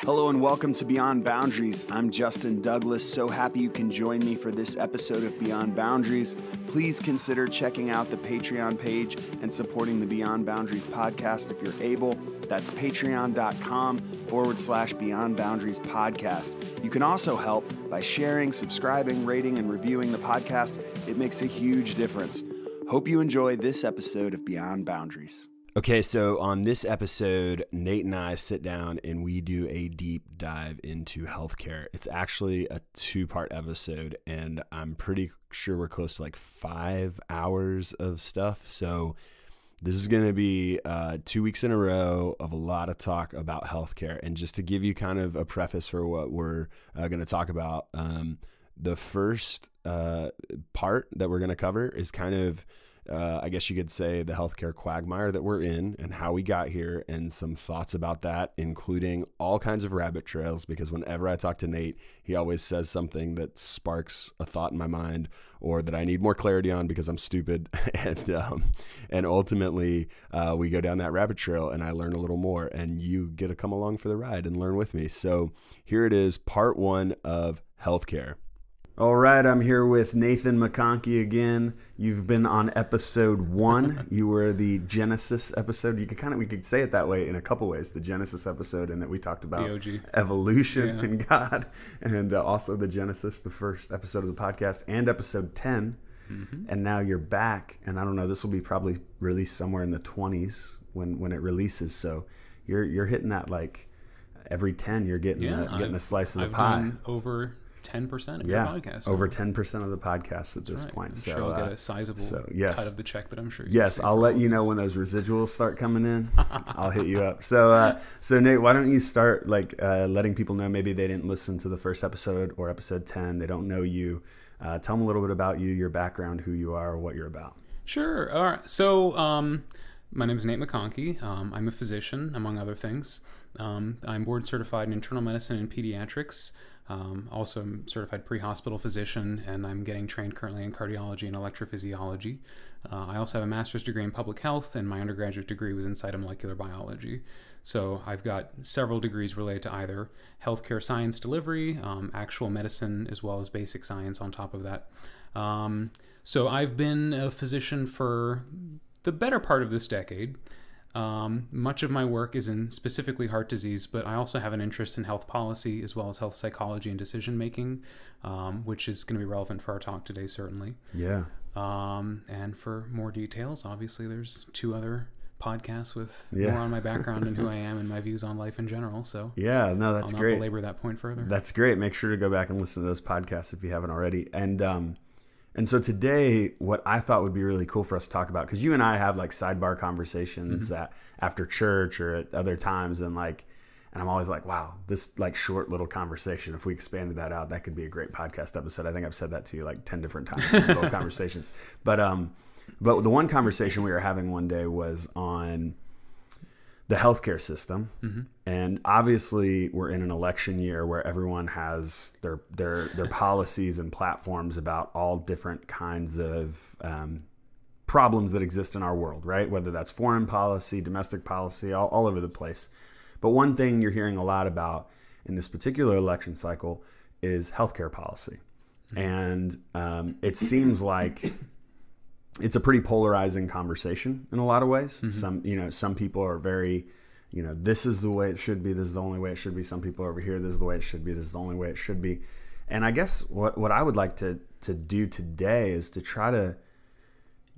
Hello and welcome to Beyond Boundaries. I'm Justin Douglas. So happy you can join me for this episode of Beyond Boundaries. Please consider checking out the Patreon page and supporting the Beyond Boundaries podcast if you're able. That's patreon.com/Beyond Boundaries podcast. You can also help by sharing, subscribing, rating, and reviewing the podcast. It makes a huge difference. Hope you enjoy this episode of Beyond Boundaries. Okay, so on this episode, Nate and I sit down and we do a deep dive into healthcare. It's actually a 2-part episode, and I'm pretty sure we're close to like 5 hours of stuff. So this is going to be 2 weeks in a row of a lot of talk about healthcare. And just to give you kind of a preface for what we're going to talk about, the first part that we're going to cover is kind of I guess you could say the healthcare quagmire that we're in and how we got here, and some thoughts about that, including all kinds of rabbit trails, because whenever I talk to Nate, he always says something that sparks a thought in my mind or that I need more clarity on because I'm stupid. And ultimately we go down that rabbit trail and I learn a little more, and you get to come along for the ride and learn with me. So here it is, part 1 of healthcare. All right, I'm here with Nathan McConkey again. You've been on episode 1. You were the Genesis episode. We could say it that way in a couple ways. The Genesis episode, and that we talked about evolution and God, and also the Genesis, the first episode of the podcast, and episode 10. Mm-hmm. And now you're back, and I don't know, this will be probably released somewhere in the 20s when it releases. So you're hitting that like every 10. You're getting a slice of the pie. Done over 10% of your podcast. Over 10% of the podcast at this point. I'm sure I'll get a sizable cut of the check that I'm sure. Yes, I'll let you know when those residuals start coming in. I'll hit you up. So Nate, why don't you start letting people know, maybe they didn't listen to the first episode or episode 10. They don't know you. Tell them a little bit about you, your background, who you are, what you're about. Sure. All right. So my name is Nate McConkey. I'm a physician, among other things. I'm board certified in internal medicine and pediatrics. Also, I'm certified pre-hospital physician, and I'm getting trained currently in cardiology and electrophysiology. I also have a master's degree in public health, and my undergraduate degree was in cytomolecular biology. So I've got several degrees related to either healthcare science delivery, actual medicine, as well as basic science on top of that. So I've been a physician for the better part of this decade. Much of my work is in specifically heart disease, but I also have an interest in health policy as well as health psychology and decision making, which is going to be relevant for our talk today, certainly. Yeah. And for more details, obviously there's 2 other podcasts with more on my background and who I am and my views on life in general. So that's I'll not great. belabor that point further. That's great. Make sure to go back and listen to those podcasts if you haven't already. And so today, what I thought would be really cool for us to talk about, because you and I have like sidebar conversations after church or at other times, and I'm always like, wow, this like short little conversation, if we expanded that out, that could be a great podcast episode. I think I've said that to you like 10 different times in little conversations. But the one conversation we were having one day was on the healthcare system. Mm-hmm. And obviously we're in an election year where everyone has their policies and platforms about all different kinds of problems that exist in our world, right? Whether that's foreign policy, domestic policy, all over the place. But one thing you're hearing a lot about in this particular election cycle is healthcare policy. Mm-hmm. And it seems like it's a pretty polarizing conversation in a lot of ways. Mm-hmm. Some people are very, this is the way it should be. This is the only way it should be. Some people are over here, this is the way it should be. This is the only way it should be. And I guess what I would like to do today is to try to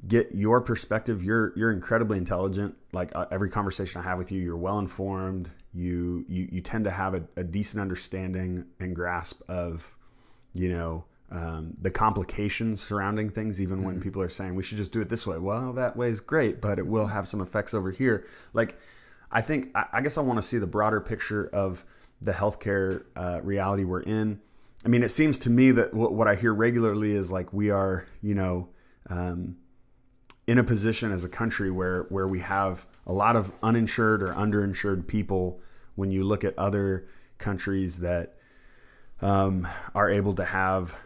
get your perspective. You're incredibly intelligent. Like every conversation I have with you, you're well informed. You tend to have a decent understanding and grasp of, the complications surrounding things, even when people are saying we should just do it this way. Well, that way is great, but it will have some effects over here. I guess I want to see the broader picture of the healthcare reality we're in. I mean, it seems to me that what I hear regularly is like we are, in a position as a country where we have a lot of uninsured or underinsured people when you look at other countries that are able to have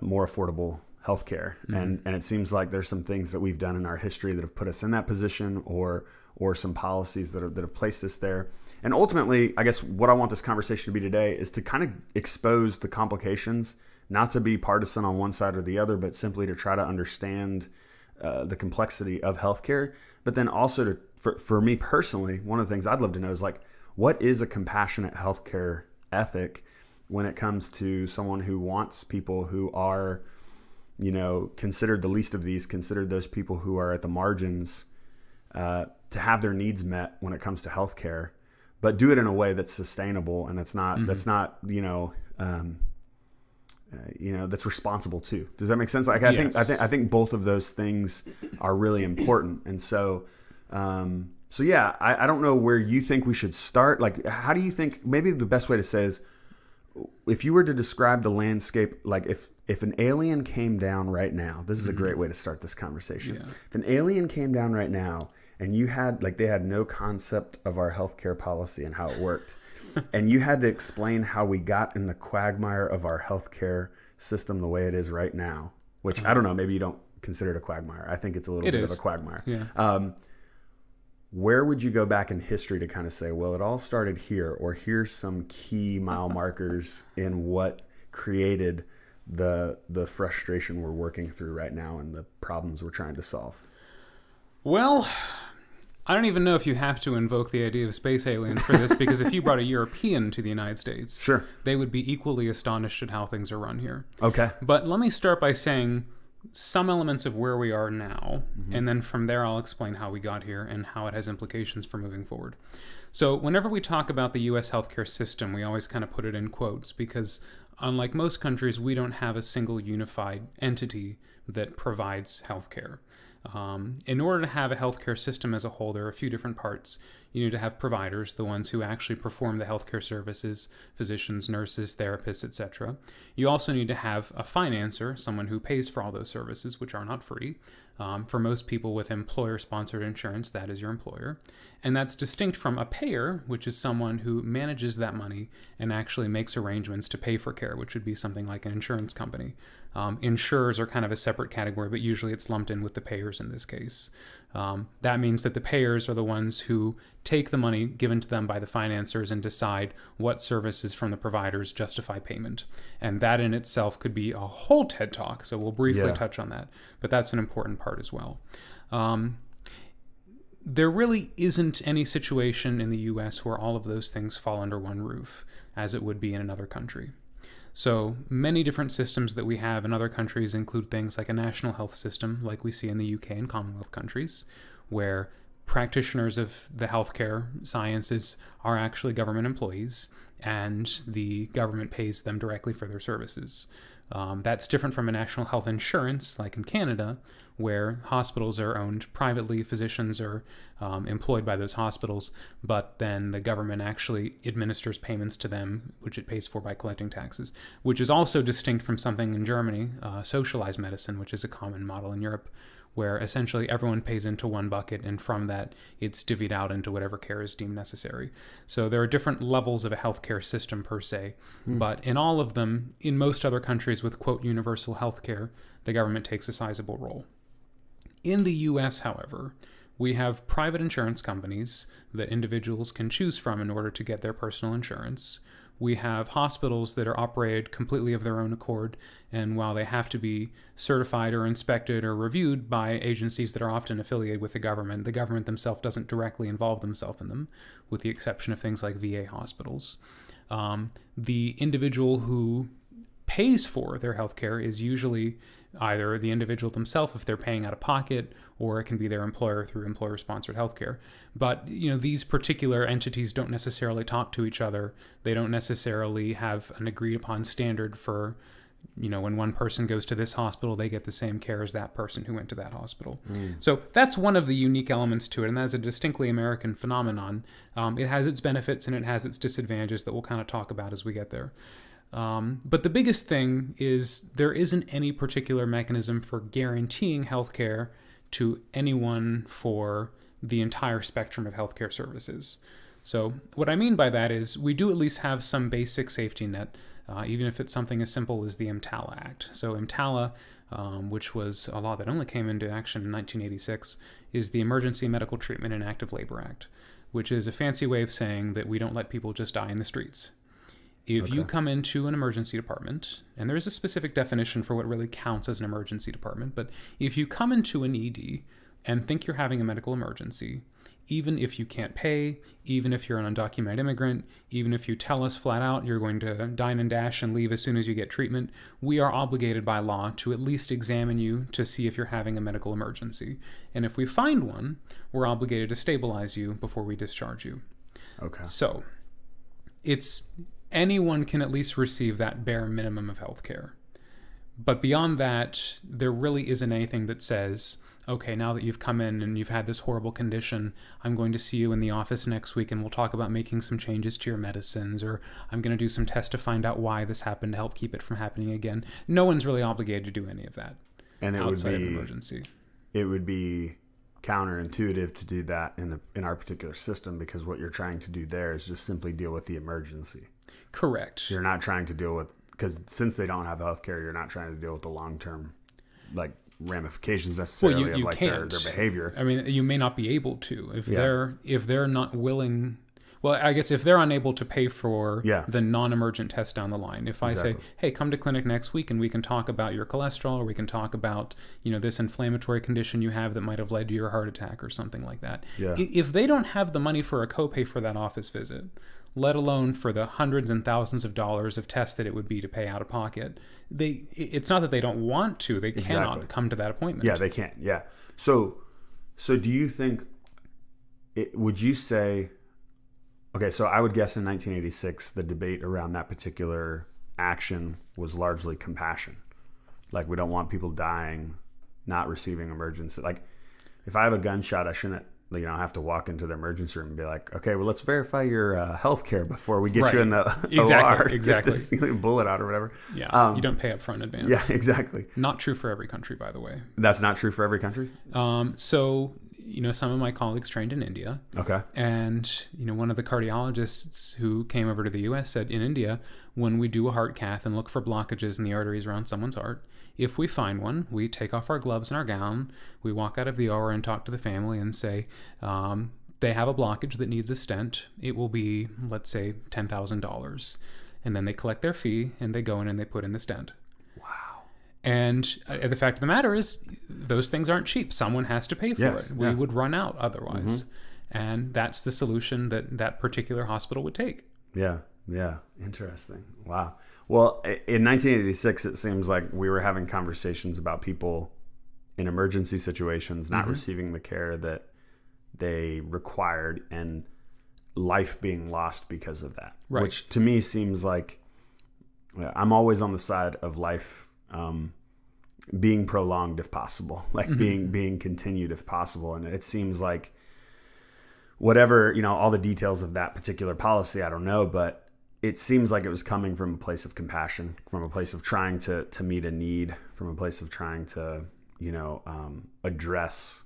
more affordable healthcare. Mm-hmm. And it seems like there's some things that we've done in our history that have put us in that position, or or some policies that have placed us there. And ultimately, I guess what I want this conversation to be today is to kind of expose the complications, not to be partisan on one side or the other, but simply to try to understand the complexity of healthcare. But then also for me personally, one of the things I'd love to know is like, what is a compassionate healthcare ethic when it comes to someone who wants people who are, considered the least of these, considered those people who are at the margins, to have their needs met when it comes to healthcare, but do it in a way that's sustainable and that's not that's responsible too. Does that make sense? Like Yes. I think both of those things are really important. And so yeah, I don't know where you think we should start. Like, how do you think, maybe the best way to say is, if you were to describe the landscape, like if an alien came down right now, this is a great way to start this conversation. Yeah. If an alien came down right now and they had no concept of our healthcare policy and how it worked, and you had to explain how we got in the quagmire of our healthcare system the way it is right now, which I don't know, maybe you don't consider it a quagmire. I think it's a little bit of a quagmire. Yeah. Where would you go back in history to kind of say, well, it all started here, or here's some key mile markers in what created the frustration we're working through right now and the problems we're trying to solve? Well, I don't even know if you have to invoke the idea of space aliens for this, because if you brought a European to the United States, sure, they would be equally astonished at how things are run here. Okay. But let me start by saying some elements of where we are now, and then from there I'll explain how we got here and how it has implications for moving forward. So whenever we talk about the U.S. healthcare system, we always kind of put it in quotes, because unlike most countries, we don't have a single unified entity that provides healthcare. In order to have a healthcare system as a whole, there are a few different parts. You need to have providers, the ones who actually perform the healthcare services, physicians, nurses, therapists, etc. You also need to have a financer, someone who pays for all those services, which are not free. For most people with employer-sponsored insurance, that is your employer. And that's distinct from a payer, which is someone who manages that money and actually makes arrangements to pay for care, which would be something like an insurance company. Insurers are kind of a separate category, but usually it's lumped in with the payers in this case. That means that the payers are the ones who take the money given to them by the financiers and decide what services from the providers justify payment. And that in itself could be a whole TED Talk, so we'll briefly touch on that. But that's an important part as well. There really isn't any situation in the U.S. where all of those things fall under one roof, as it would be in another country. So many different systems that we have in other countries include things like a national health system, like we see in the UK and Commonwealth countries, where practitioners of the healthcare sciences are actually government employees, and the government pays them directly for their services. That's different from a national health insurance, like in Canada, where hospitals are owned privately, physicians are employed by those hospitals, but then the government actually administers payments to them, which it pays for by collecting taxes, which is also distinct from something in Germany, socialized medicine, which is a common model in Europe, where essentially everyone pays into one bucket, and from that it's divvied out into whatever care is deemed necessary. So there are different levels of a healthcare system per se, but in all of them, in most other countries with, quote, universal healthcare, the government takes a sizable role. In the US, however, we have private insurance companies that individuals can choose from in order to get their personal insurance. We have hospitals that are operated completely of their own accord, and while they have to be certified or inspected or reviewed by agencies that are often affiliated with the government themselves doesn't directly involve themselves in them, with the exception of things like VA hospitals. The individual who pays for their healthcare is usually either the individual themselves if they're paying out of pocket, or it can be their employer through employer-sponsored healthcare. But these particular entities don't necessarily talk to each other. They don't necessarily have an agreed-upon standard for, when one person goes to this hospital, they get the same care as that person who went to that hospital. So that's one of the unique elements to it, and that's a distinctly American phenomenon. It has its benefits and it has its disadvantages that we'll kind of talk about as we get there. But the biggest thing is there isn't any particular mechanism for guaranteeing healthcare to anyone for the entire spectrum of healthcare services. So what I mean by that is we do at least have some basic safety net, even if it's something as simple as the EMTALA Act. So EMTALA which was a law that only came into action in 1986, is the Emergency Medical Treatment in Active Labor Act, which is a fancy way of saying that we don't let people just die in the streets. If you come into an emergency department, and there is a specific definition for what really counts as an emergency department, but if you come into an ED and think you're having a medical emergency, even if you can't pay, even if you're an undocumented immigrant, even if you tell us flat out you're going to dine and dash and leave as soon as you get treatment, we are obligated by law to at least examine you to see if you're having a medical emergency. And if we find one, we're obligated to stabilize you before we discharge you. Okay. So anyone can at least receive that bare minimum of health care. But beyond that, there really isn't anything that says, okay, now that you've come in and you've had this horrible condition, I'm going to see you in the office next week and we'll talk about making some changes to your medicines, or I'm going to do some tests to find out why this happened to help keep it from happening again. No one's really obligated to do any of that. And it outside would be of emergency. It would be counterintuitive to do that in our particular system, because what you're trying to do there is just simply deal with the emergency. Correct. You're not trying to deal with, because since they don't have health care, you're not trying to deal with the long-term ramifications necessarily of their behavior. I mean, you may not be able to if they're not willing. Well, I guess if they're unable to pay for the non-emergent test down the line, if I say, hey, come to clinic next week and we can talk about your cholesterol, or we can talk about, this inflammatory condition you have that might have led to your heart attack or something like that. Yeah. If they don't have the money for a copay for that office visit, let alone for the hundreds and thousands of dollars of tests that it would be to pay out of pocket, it's not that they don't want to, they cannot come to that appointment. Yeah, they can't. Yeah. So do you think, would you say, okay, so I would guess in 1986, the debate around that particular action was largely compassion. Like, we don't want people dying, not receiving emergency. Like, if I have a gunshot, I shouldn't, have to walk into the emergency room and be like, okay, well, let's verify your health care before we get you in the OR. Get this bullet out or whatever. Yeah, you don't pay up front in advance. Yeah, exactly. Not true for every country, by the way. That's not true for every country? So some of my colleagues trained in India. Okay. And, one of the cardiologists who came over to the U.S. said, in India, when we do a heart cath and look for blockages in the arteries around someone's heart, if we find one, we take off our gloves and our gown, we walk out of the OR and talk to the family and say, they have a blockage that needs a stent. It will be, let's say, $10,000. And then they collect their fee and they go in and they put in the stent. Wow. And the fact of the matter is, those things aren't cheap. Someone has to pay for it. We would run out otherwise. Mm-hmm. And that's the solution that particular hospital would take. Yeah. Yeah. Interesting. Wow. Well, in 1986, it seems like we were having conversations about people in emergency situations not receiving the care that they required, and life being lost because of that. Right. Which to me seems like, I'm always on the side of life being prolonged if possible, like being continued if possible. And it seems like whatever, all the details of that particular policy, I don't know, but it seems like it was coming from a place of compassion, from a place of trying to meet a need, from a place of trying to, address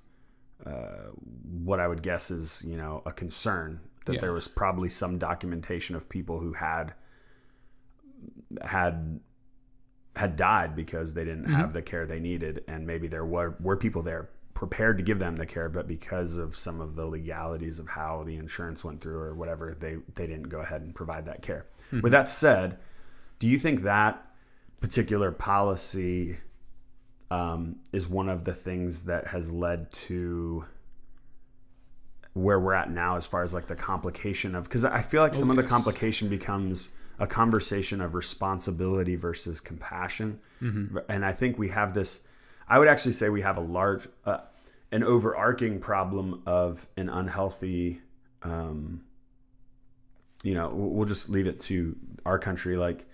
what I would guess is, a concern that there was probably some documentation of people who had died because they didn't have the care they needed. And maybe there were people there prepared to give them the care, but because of some of the legalities of how the insurance went through or whatever, they didn't go ahead and provide that care. Mm-hmm. With that said, do you think that particular policy is one of the things that has led to where we're at now as far as like the complication of, because I feel like some of the complication becomes a conversation of responsibility versus compassion. Mm-hmm. And I think we have this, I would actually say we have a large, an overarching problem of an unhealthy, we'll just leave it to our country. Like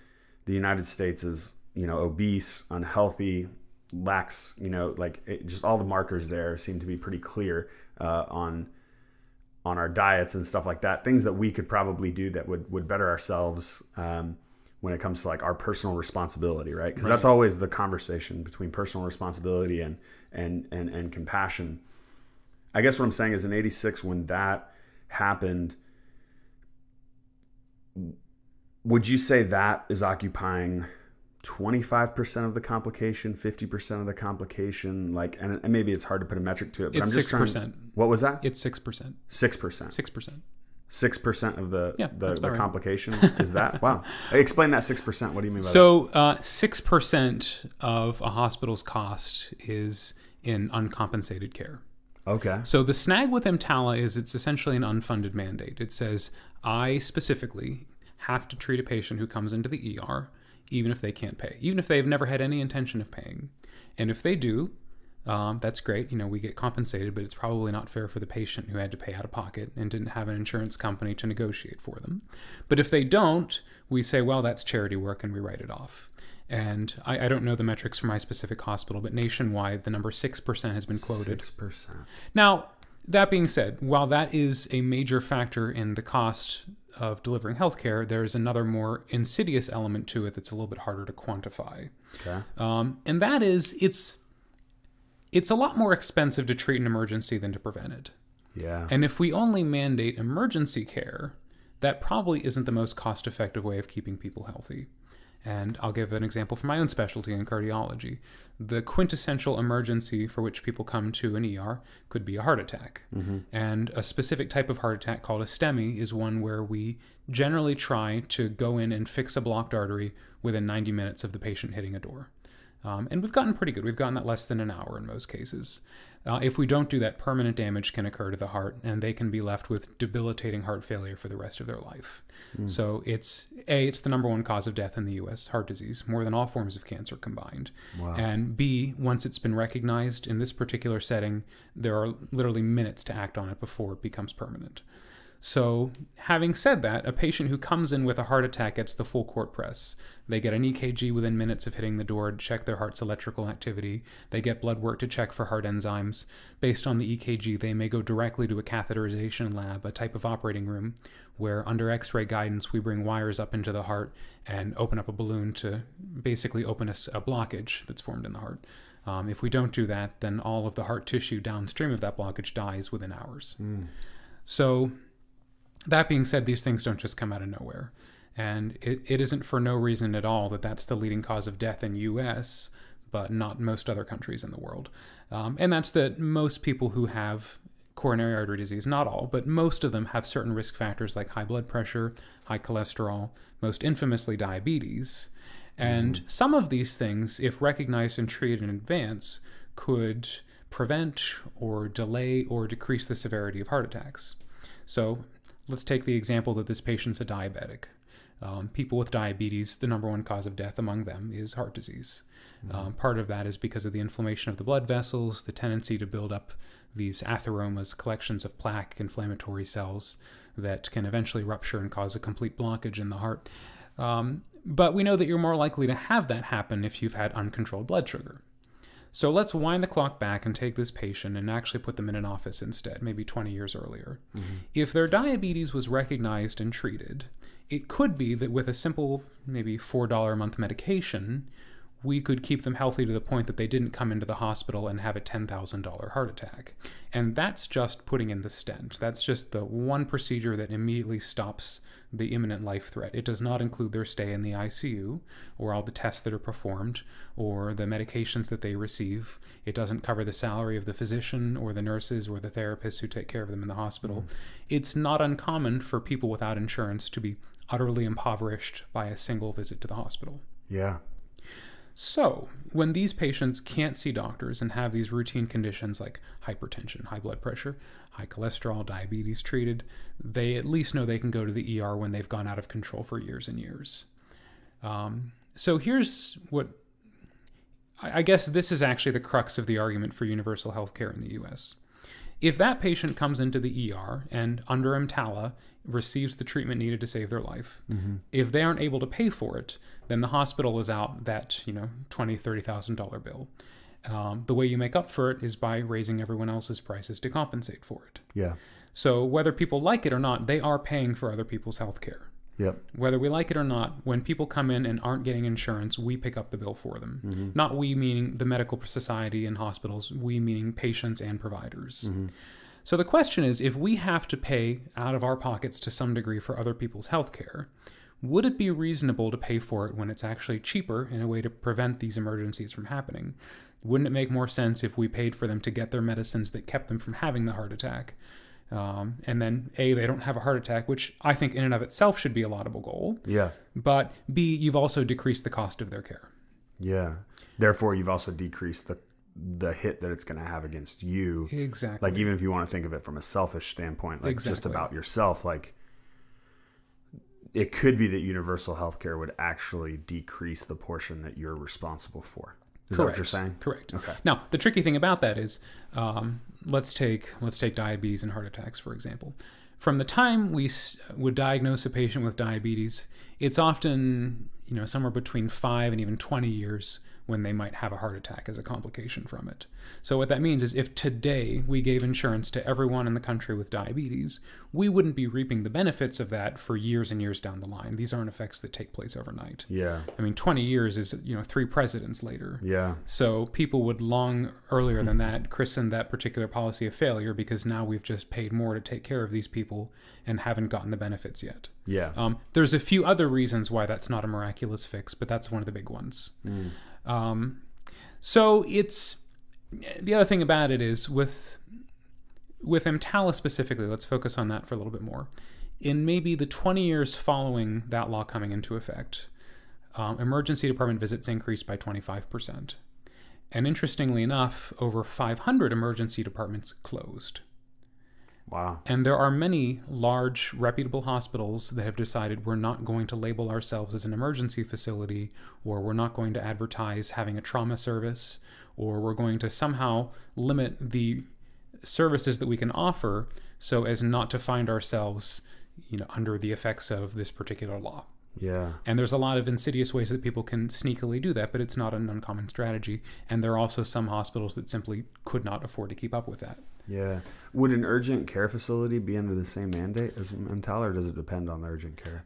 the United States is, obese, unhealthy, lacks, just all the markers there seem to be pretty clear on our diets and stuff like that. Things that we could probably do that would better ourselves when it comes to like our personal responsibility, right? Because that's always the conversation between personal responsibility and compassion. I guess what I'm saying is in 86, when that happened, would you say that is occupying 25% of the complication, 50% of the complication, like, and maybe it's hard to put a metric to it, but It's I'm just 6%. trying. What was that? It's 6%. 6%. 6%. 6% of the right. complication is that? Wow. Explain that 6%. What do you mean by that? So 6% of a hospital's cost is in uncompensated care. Okay. So the snag with EMTALA is it's essentially an unfunded mandate. It says, I specifically have to treat a patient who comes into the ER, even if they can't pay, even if they've never had any intention of paying. And if they do, that's great. We get compensated, but it's probably not fair for the patient who had to pay out of pocket and didn't have an insurance company to negotiate for them. But if they don't, we say, well, that's charity work, and we write it off. And I don't know the metrics for my specific hospital, but nationwide, the number 6% has been quoted. 6%. Now, that being said, while that is a major factor in the cost of delivering healthcare, there's another more insidious element to it that's a little bit harder to quantify. Okay. And that is, it's a lot more expensive to treat an emergency than to prevent it. Yeah. And if we only mandate emergency care, that probably isn't the most cost-effective way of keeping people healthy. And I'll give an example from my own specialty in cardiology. The quintessential emergency for which people come to an ER could be a heart attack. Mm-hmm. And a specific type of heart attack called a STEMI is one where we generally try to go in and fix a blocked artery within 90 minutes of the patient hitting a door. And we've gotten pretty good. We've gotten that less than an hour in most cases. If we don't do that, permanent damage can occur to the heart, and they can be left with debilitating heart failure for the rest of their life. So it's the number one cause of death in the U.S., heart disease, more than all forms of cancer combined. Wow. And B, once it's been recognized in this particular setting, there are literally minutes to act on it before it becomes permanent. So having said that, a patient who comes in with a heart attack gets the full court press. They get an EKG within minutes of hitting the door to check their heart's electrical activity. They get blood work to check for heart enzymes. Based on the EKG, they may go directly to a catheterization lab, a type of operating room, where under X-ray guidance, we bring wires up into the heart and open up a balloon to basically open a blockage that's formed in the heart. If we don't do that, then all of the heart tissue downstream of that blockage dies within hours. So that being said, these things don't just come out of nowhere. And it isn't for no reason at all that that's the leading cause of death in U.S., but not most other countries in the world. And that's that most people who have coronary artery disease, not all, but most of them have certain risk factors like high blood pressure, high cholesterol, most infamously diabetes. And some of these things, if recognized and treated in advance, could prevent or delay or decrease the severity of heart attacks. So let's take the example that this patient's a diabetic. People with diabetes, the number one cause of death among them is heart disease. Part of that is because of the inflammation of the blood vessels, the tendency to build up these atheromas, collections of plaque, inflammatory cells that can eventually rupture and cause a complete blockage in the heart. But we know that you're more likely to have that happen if you've had uncontrolled blood sugar. So let's wind the clock back and take this patient and actually put them in an office instead, maybe 20 years earlier. If their diabetes was recognized and treated, it could be that with a simple, maybe $4 a month medication, we could keep them healthy to the point that they didn't come into the hospital and have a $10,000 heart attack. And that's just putting in the stent. That's just the one procedure that immediately stops the imminent life threat. It does not include their stay in the ICU or all the tests that are performed or the medications that they receive. It doesn't cover the salary of the physician or the nurses or the therapists who take care of them in the hospital. It's not uncommon for people without insurance to be utterly impoverished by a single visit to the hospital. Yeah. So, when these patients can't see doctors and have these routine conditions like hypertension, high blood pressure, high cholesterol, diabetes treated, they at least know they can go to the ER when they've gone out of control for years and years. So here's what, I guess this is actually the crux of the argument for universal health care in the U.S. If that patient comes into the ER and under EMTALA receives the treatment needed to save their life, if they aren't able to pay for it, then the hospital is out that, $20,000, $30,000 bill. The way you make up for it is by raising everyone else's prices to compensate for it. Yeah. So whether people like it or not, they are paying for other people's health care. Yep. Whether we like it or not, when people come in and aren't getting insurance, we pick up the bill for them. Not we meaning the medical society and hospitals, we meaning patients and providers. So the question is, if we have to pay out of our pockets to some degree for other people's health care, would it be reasonable to pay for it when it's actually cheaper in a way to prevent these emergencies from happening? Wouldn't it make more sense if we paid for them to get their medicines that kept them from having the heart attack? And then A, they don't have a heart attack, which I think in and of itself should be a laudable goal. Yeah. But B, you've also decreased the cost of their care. Yeah. Therefore, you've also decreased the hit that it's going to have against you. Exactly. Like, even if you want to think of it from a selfish standpoint, like just about yourself, like it could be that universal healthcare would actually decrease the portion that you're responsible for. Is that what you're saying? Correct. Okay. Now, the tricky thing about that is, let's take diabetes and heart attacks, for example. From the time we would diagnose a patient with diabetes, it's often, somewhere between 5 and even 20 years when they might have a heart attack as a complication from it. So what that means is if today we gave insurance to everyone in the country with diabetes, we wouldn't be reaping the benefits of that for years and years down the line. These aren't effects that take place overnight. Yeah. I mean, 20 years is, 3 presidents later. Yeah. So people would long earlier than that christen that particular policy a failure because now we've just paid more to take care of these people and haven't gotten the benefits yet. Yeah. There's a few other reasons why that's not a miraculous fix, but that's one of the big ones. So it's the other thing about it is with EMTALA specifically, let's focus on that for a little bit more. In maybe the 20 years following that law coming into effect, emergency department visits increased by 25%. And interestingly enough, over 500 emergency departments closed. Wow. And there are many large, reputable hospitals that have decided we're not going to label ourselves as an emergency facility, or we're not going to advertise having a trauma service, or we're going to somehow limit the services that we can offer so as not to find ourselves, under the effects of this particular law. Yeah. And there's a lot of insidious ways that people can sneakily do that, but it's not an uncommon strategy. And there are also some hospitals that simply could not afford to keep up with that. Yeah. Would an urgent care facility be under the same mandate as EMTALA, or does it depend on the urgent care?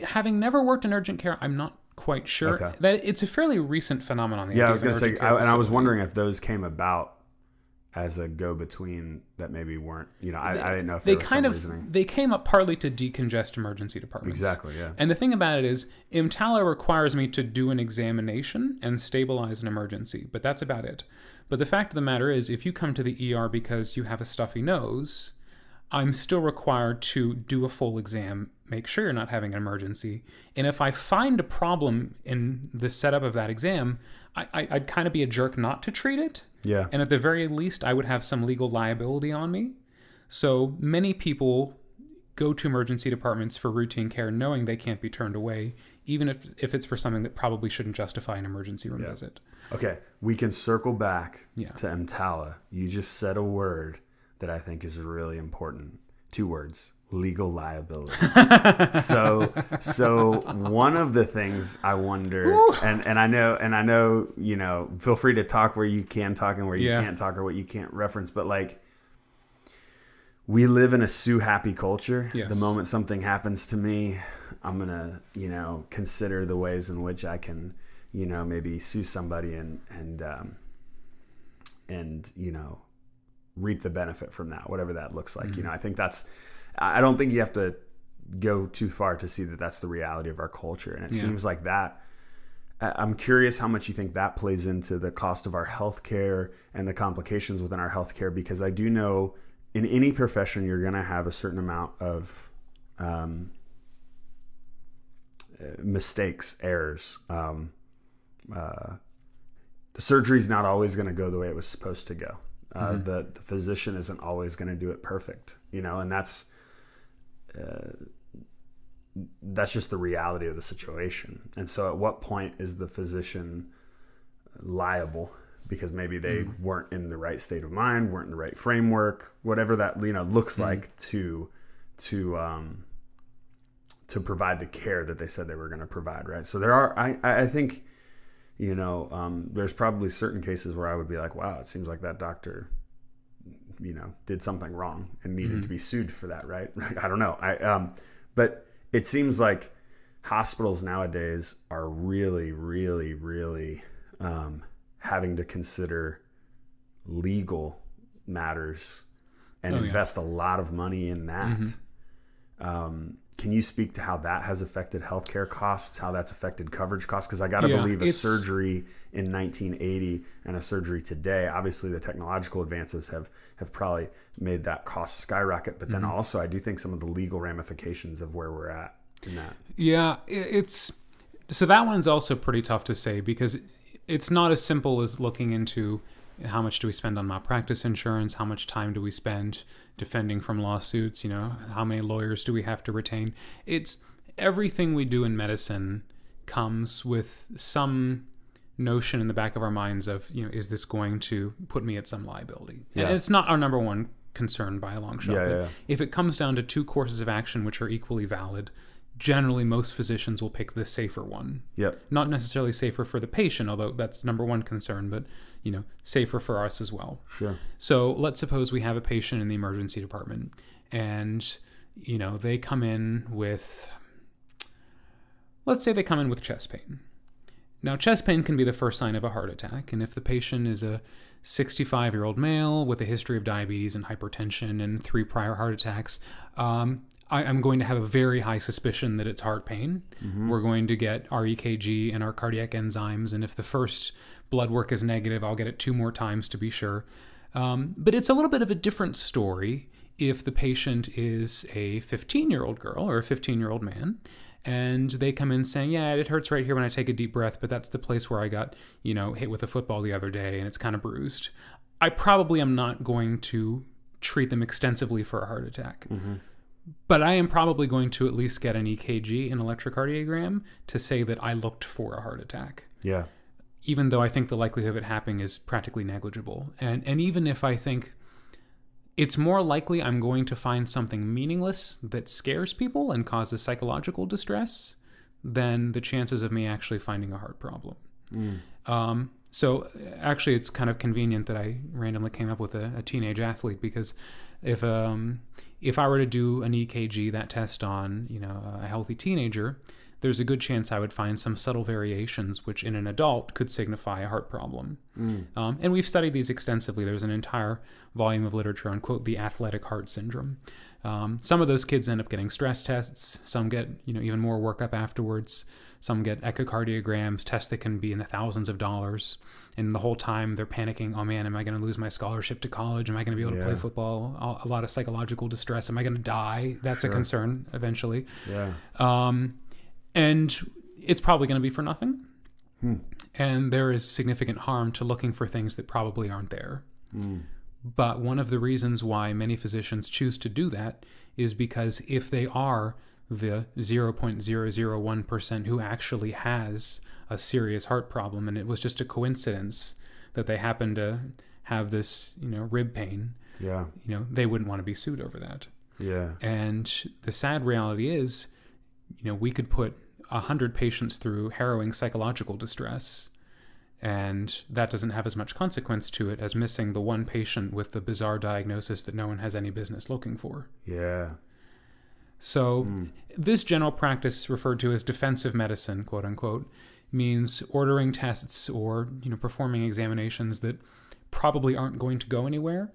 Having never worked in urgent care, I'm not quite sure. Okay. That it's a fairly recent phenomenon. Yeah, I was going to say, and I was wondering if those came about as a go-between that maybe weren't, I didn't know if there was some reasoning. They came up partly to decongest emergency departments. Exactly, yeah. And the thing about it is, EMTALA requires me to do an examination and stabilize an emergency, but that's about it. But the fact of the matter is, if you come to the ER because you have a stuffy nose, I'm still required to do a full exam, make sure you're not having an emergency. And if I find a problem in the setup of that exam, I'd kind of be a jerk not to treat it. Yeah. And at the very least, I would have some legal liability on me. So many people go to emergency departments for routine care knowing they can't be turned away, even if it's for something that probably shouldn't justify an emergency room visit. Okay, we can circle back Yeah. to EMTALA. You just said a word that I think is really important. 2 words: legal liability. So one of the things I wonder, and I know, feel free to talk where you can talk and where you can't talk, or what you can't reference, but like, we live in a sue happy culture. Yes. The moment something happens to me, I'm gonna, consider the ways in which I can, maybe sue somebody and reap the benefit from that, whatever that looks like. Mm-hmm. I think I don't think you have to go too far to see that that's the reality of our culture. And it seems like that. I'm curious how much you think that plays into the cost of our healthcare and the complications within our healthcare, because I do know in any profession, you're going to have a certain amount of mistakes, errors. The surgery's not always going to go the way it was supposed to go. The physician isn't always going to do it perfect, and that's just the reality of the situation. And so at what point is the physician liable because maybe they weren't in the right state of mind, weren't in the right framework, whatever that, looks like to provide the care that they said they were going to provide. Right. So there are, I think, there's probably certain cases where I would be like, wow, it seems like that doctor, did something wrong and needed to be sued for that. Right. I don't know. But it seems like hospitals nowadays are really, really, really having to consider legal matters and invest a lot of money in that. Can can you speak to how that has affected healthcare costs, how that's affected coverage costs? Because I got to believe a surgery in 1980 and a surgery today, obviously the technological advances have probably made that cost skyrocket. But then also I do think some of the legal ramifications of where we're at in that. Yeah, so that one's also pretty tough to say, because it's not as simple as looking into how much do we spend on malpractice insurance, how much time do we spend defending from lawsuits, how many lawyers do we have to retain. It's everything we do in medicine comes with some notion in the back of our minds of, is this going to put me at some liability? Yeah. And it's not our number one concern by a long shot. But if it comes down to two courses of action which are equally valid, generally most physicians will pick the safer one. Yep. Not necessarily safer for the patient, although that's number one concern, but safer for us as well. Sure. So let's suppose we have a patient in the emergency department, and they come in with, let's say they come in with chest pain. Now, chest pain can be the first sign of a heart attack, and if the patient is a 65-year-old male with a history of diabetes and hypertension and 3 prior heart attacks, I'm going to have a very high suspicion that it's heart pain. We're going to get our EKG and our cardiac enzymes, and if the first blood work is negative, I'll get it 2 more times to be sure. But it's a little bit of a different story if the patient is a 15-year-old girl or a 15-year-old man, and they come in saying, yeah, it hurts right here when I take a deep breath, but that's the place where I got, hit with a football the other day, and it's kind of bruised. I probably am not going to treat them extensively for a heart attack. But I am probably going to at least get an EKG, an electrocardiogram, to say that I looked for a heart attack. Yeah. Even though I think the likelihood of it happening is practically negligible. And even if I think it's more likely I'm going to find something meaningless that scares people and causes psychological distress than the chances of me actually finding a heart problem. So actually it's kind of convenient that I randomly came up with a teenage athlete, because if I were to do an EKG, that test on a healthy teenager, there's a good chance I would find some subtle variations which in an adult could signify a heart problem. And we've studied these extensively. There's an entire volume of literature on, quote, the athletic heart syndrome. Some of those kids end up getting stress tests. Some get even more workup afterwards. Some get echocardiograms, tests that can be in the thousands of dollars. And the whole time they're panicking, oh man, am I going to lose my scholarship to college? Am I going to be able to play football? A lot of psychological distress. Am I going to die? That's a concern eventually. Yeah. And it's probably going to be for nothing. And there is significant harm to looking for things that probably aren't there. But one of the reasons why many physicians choose to do that is because if they are the 0.001% who actually has a serious heart problem, and it was just a coincidence that they happened to have this, rib pain, they wouldn't want to be sued over that. Yeah. And the sad reality is, we could put 100 patients through harrowing psychological distress, and that doesn't have as much consequence to it as missing the one patient with the bizarre diagnosis that no one has any business looking for. Yeah. So this general practice, referred to as defensive medicine, quote unquote, means ordering tests or performing examinations that probably aren't going to go anywhere,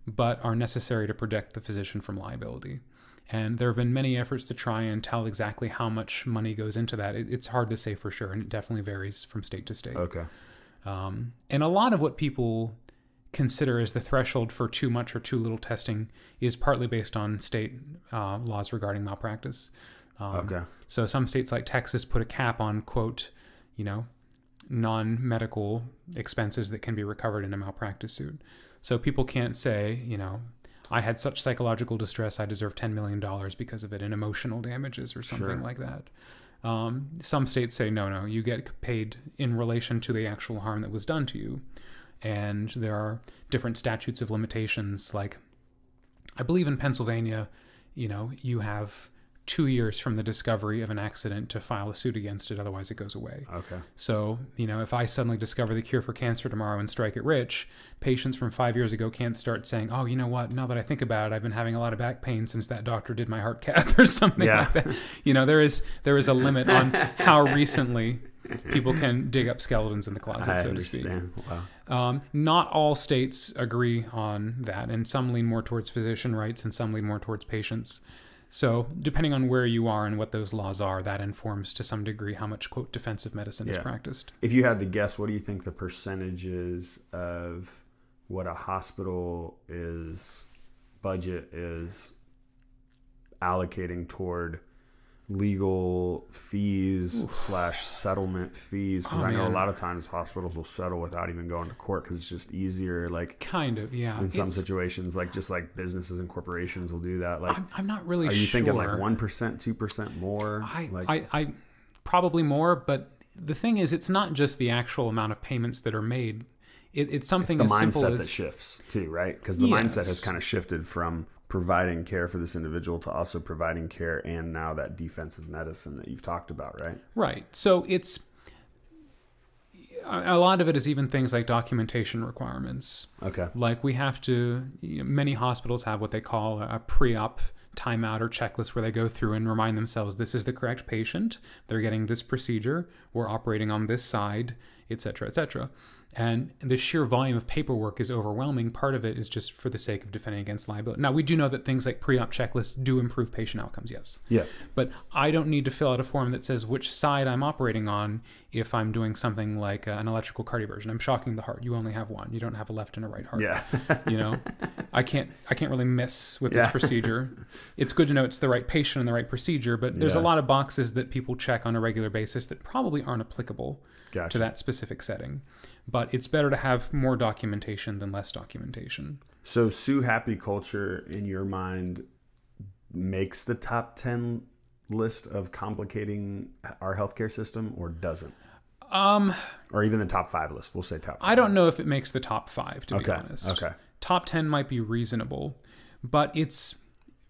but are necessary to protect the physician from liability. And there have been many efforts to try and tell exactly how much money goes into that. It's hard to say for sure, and it definitely varies from state to state. Okay. And a lot of what people consider as the threshold for too much or too little testing is partly based on state laws regarding malpractice. Okay. So some states like Texas put a cap on, quote, non-medical expenses that can be recovered in a malpractice suit. So people can't say, I had such psychological distress, I deserve $10 million because of it in emotional damages or something like that. Some states say, no, you get paid in relation to the actual harm that was done to you. And there are different statutes of limitations. Like, I believe in Pennsylvania, you have 2 years from the discovery of an accident to file a suit against it. Otherwise, it goes away. Okay. So, if I suddenly discover the cure for cancer tomorrow and strike it rich, patients from 5 years ago can't start saying, oh, you know what? Now that I think about it, I've been having a lot of back pain since that doctor did my heart cath or something like that. There is a limit on how recently people can dig up skeletons in the closet, so to speak. Wow. Not all states agree on that, and some lean more towards physician rights and some lean more towards patients. So depending on where you are and what those laws are, that informs to some degree how much, quote, defensive medicine is practiced. If you had to guess, what do you think the percentage is of what a hospital budget is allocating toward legal fees / settlement fees? Because I know a lot of times hospitals will settle without even going to court because it's just easier. Like kind of, yeah. In some situations, like just like businesses and corporations will do that. Like I'm not really sure. Are you thinking like 1%, 2% more? I probably more, but the thing is, it's not just the actual amount of payments that are made. It's something it's the as simple mindset as that shifts too, right? Because the mindset has kind of shifted from providing care for this individual to also providing care and now that defensive medicine that you've talked about, right? Right. So it's a lot of it is even things like documentation requirements. Okay. Like we have to, many hospitals have what they call a pre-op timeout or checklist where they go through and remind themselves this is the correct patient, they're getting this procedure, we're operating on this side, et cetera, et cetera. And the sheer volume of paperwork is overwhelming. Part of it is just for the sake of defending against liability. Now, we do know that things like pre-op checklists do improve patient outcomes, yes. Yeah. But I don't need to fill out a form that says which side I'm operating on if I'm doing something like an electrical cardioversion. I'm shocking the heart. You only have one. You don't have a left and a right heart. Yeah. I can't really miss with this procedure. It's good to know it's the right patient and the right procedure, but there's a lot of boxes that people check on a regular basis that probably aren't applicable to that specific setting. But it's better to have more documentation than less documentation. So Sue Happy culture, in your mind, makes the top 10 list of complicating our healthcare system or doesn't? Or even the top 5 list. We'll say top 5. I don't know if it makes the top 5, to be honest. Okay. Top 10 might be reasonable, but it's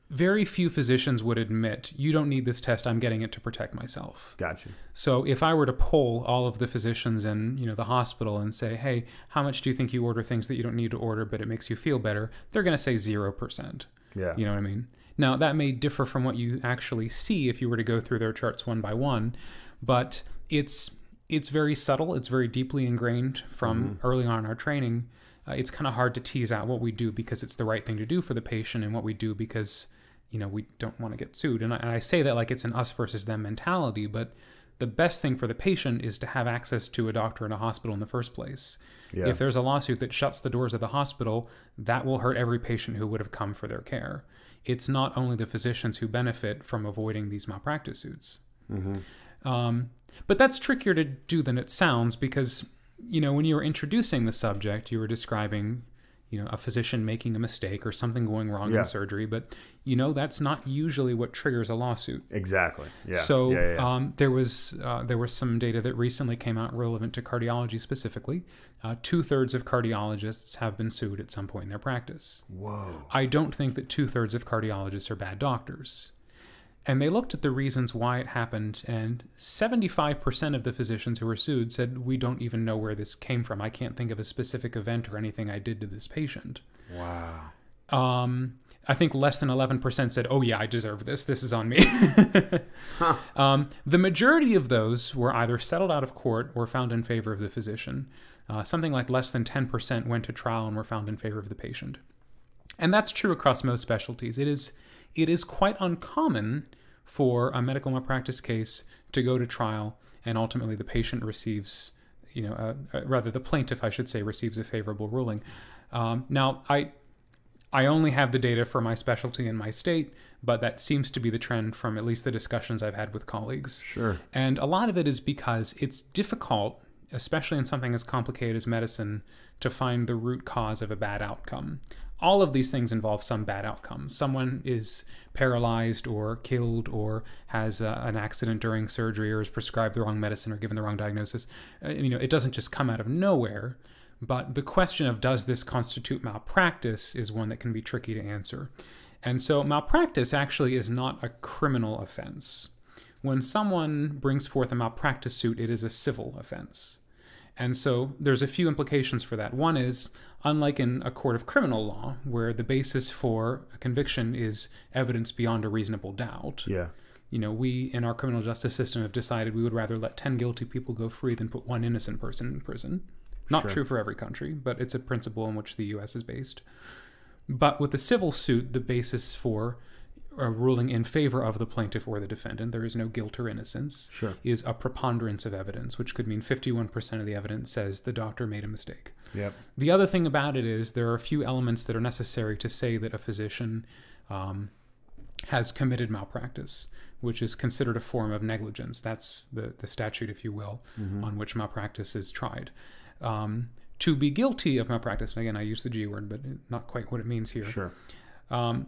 very few physicians would admit, you don't need this test, I'm getting it to protect myself. Gotcha. So if I were to poll all of the physicians in the hospital and say, hey, how much do you think you order things that you don't need to order, but it makes you feel better? They're going to say 0%. Yeah. You know what I mean? Now, that may differ from what you actually see if you were to go through their charts one by one, but it's very subtle. It's very deeply ingrained from early on in our training. It's kind of hard to tease out what we do because it's the right thing to do for the patient and what we do because we don't want to get sued. And I say that like it's an us versus them mentality, but the best thing for the patient is to have access to a doctor in a hospital in the first place. Yeah. If there's a lawsuit that shuts the doors of the hospital, that will hurt every patient who would have come for their care. It's not only the physicians who benefit from avoiding these malpractice suits. But that's trickier to do than it sounds because, when you were introducing the subject, you were describing a physician making a mistake or something going wrong in surgery, but that's not usually what triggers a lawsuit. Exactly. Yeah. So there was some data that recently came out relevant to cardiology specifically. 2/3 of cardiologists have been sued at some point in their practice. Whoa. I don't think that 2/3 of cardiologists are bad doctors. And they looked at the reasons why it happened, and 75% of the physicians who were sued said, we don't even know where this came from. I can't think of a specific event or anything I did to this patient. Wow. I think less than 11% said, oh yeah, I deserve this. This is on me. The majority of those were either settled out of court or found in favor of the physician. Something like less than 10% went to trial and were found in favor of the patient. And that's true across most specialties. It is quite uncommon for a medical malpractice case to go to trial and ultimately the patient receives, rather the plaintiff, I should say, receives a favorable ruling. Now, I only have the data for my specialty in my state, but that seems to be the trend from at least the discussions I've had with colleagues. Sure. And a lot of it is because it's difficult, especially in something as complicated as medicine, to find the root cause of a bad outcome. All of these things involve some bad outcome. Someone is paralyzed or killed or has an accident during surgery or is prescribed the wrong medicine or given the wrong diagnosis. It doesn't just come out of nowhere. But the question of does this constitute malpractice is one that can be tricky to answer. And so malpractice actually is not a criminal offense. When someone brings forth a malpractice suit, it is a civil offense. And so there's a few implications for that. One is, unlike in a court of criminal law, where the basis for a conviction is evidence beyond a reasonable doubt. Yeah. We in our criminal justice system have decided we would rather let 10 guilty people go free than put one innocent person in prison. Not true for every country, but it's a principle in which the U.S. is based. But with the civil suit, the basis for ruling in favor of the plaintiff or the defendant, there is no guilt or innocence, Sure. is a preponderance of evidence, which could mean 51% of the evidence says the doctor made a mistake. Yep. The other thing about it is there are a few elements that are necessary to say that a physician has committed malpractice, which is considered a form of negligence. That's the statute, if you will, on which malpractice is tried. To be guilty of malpractice, and again, I use the G word, but not quite what it means here. Sure.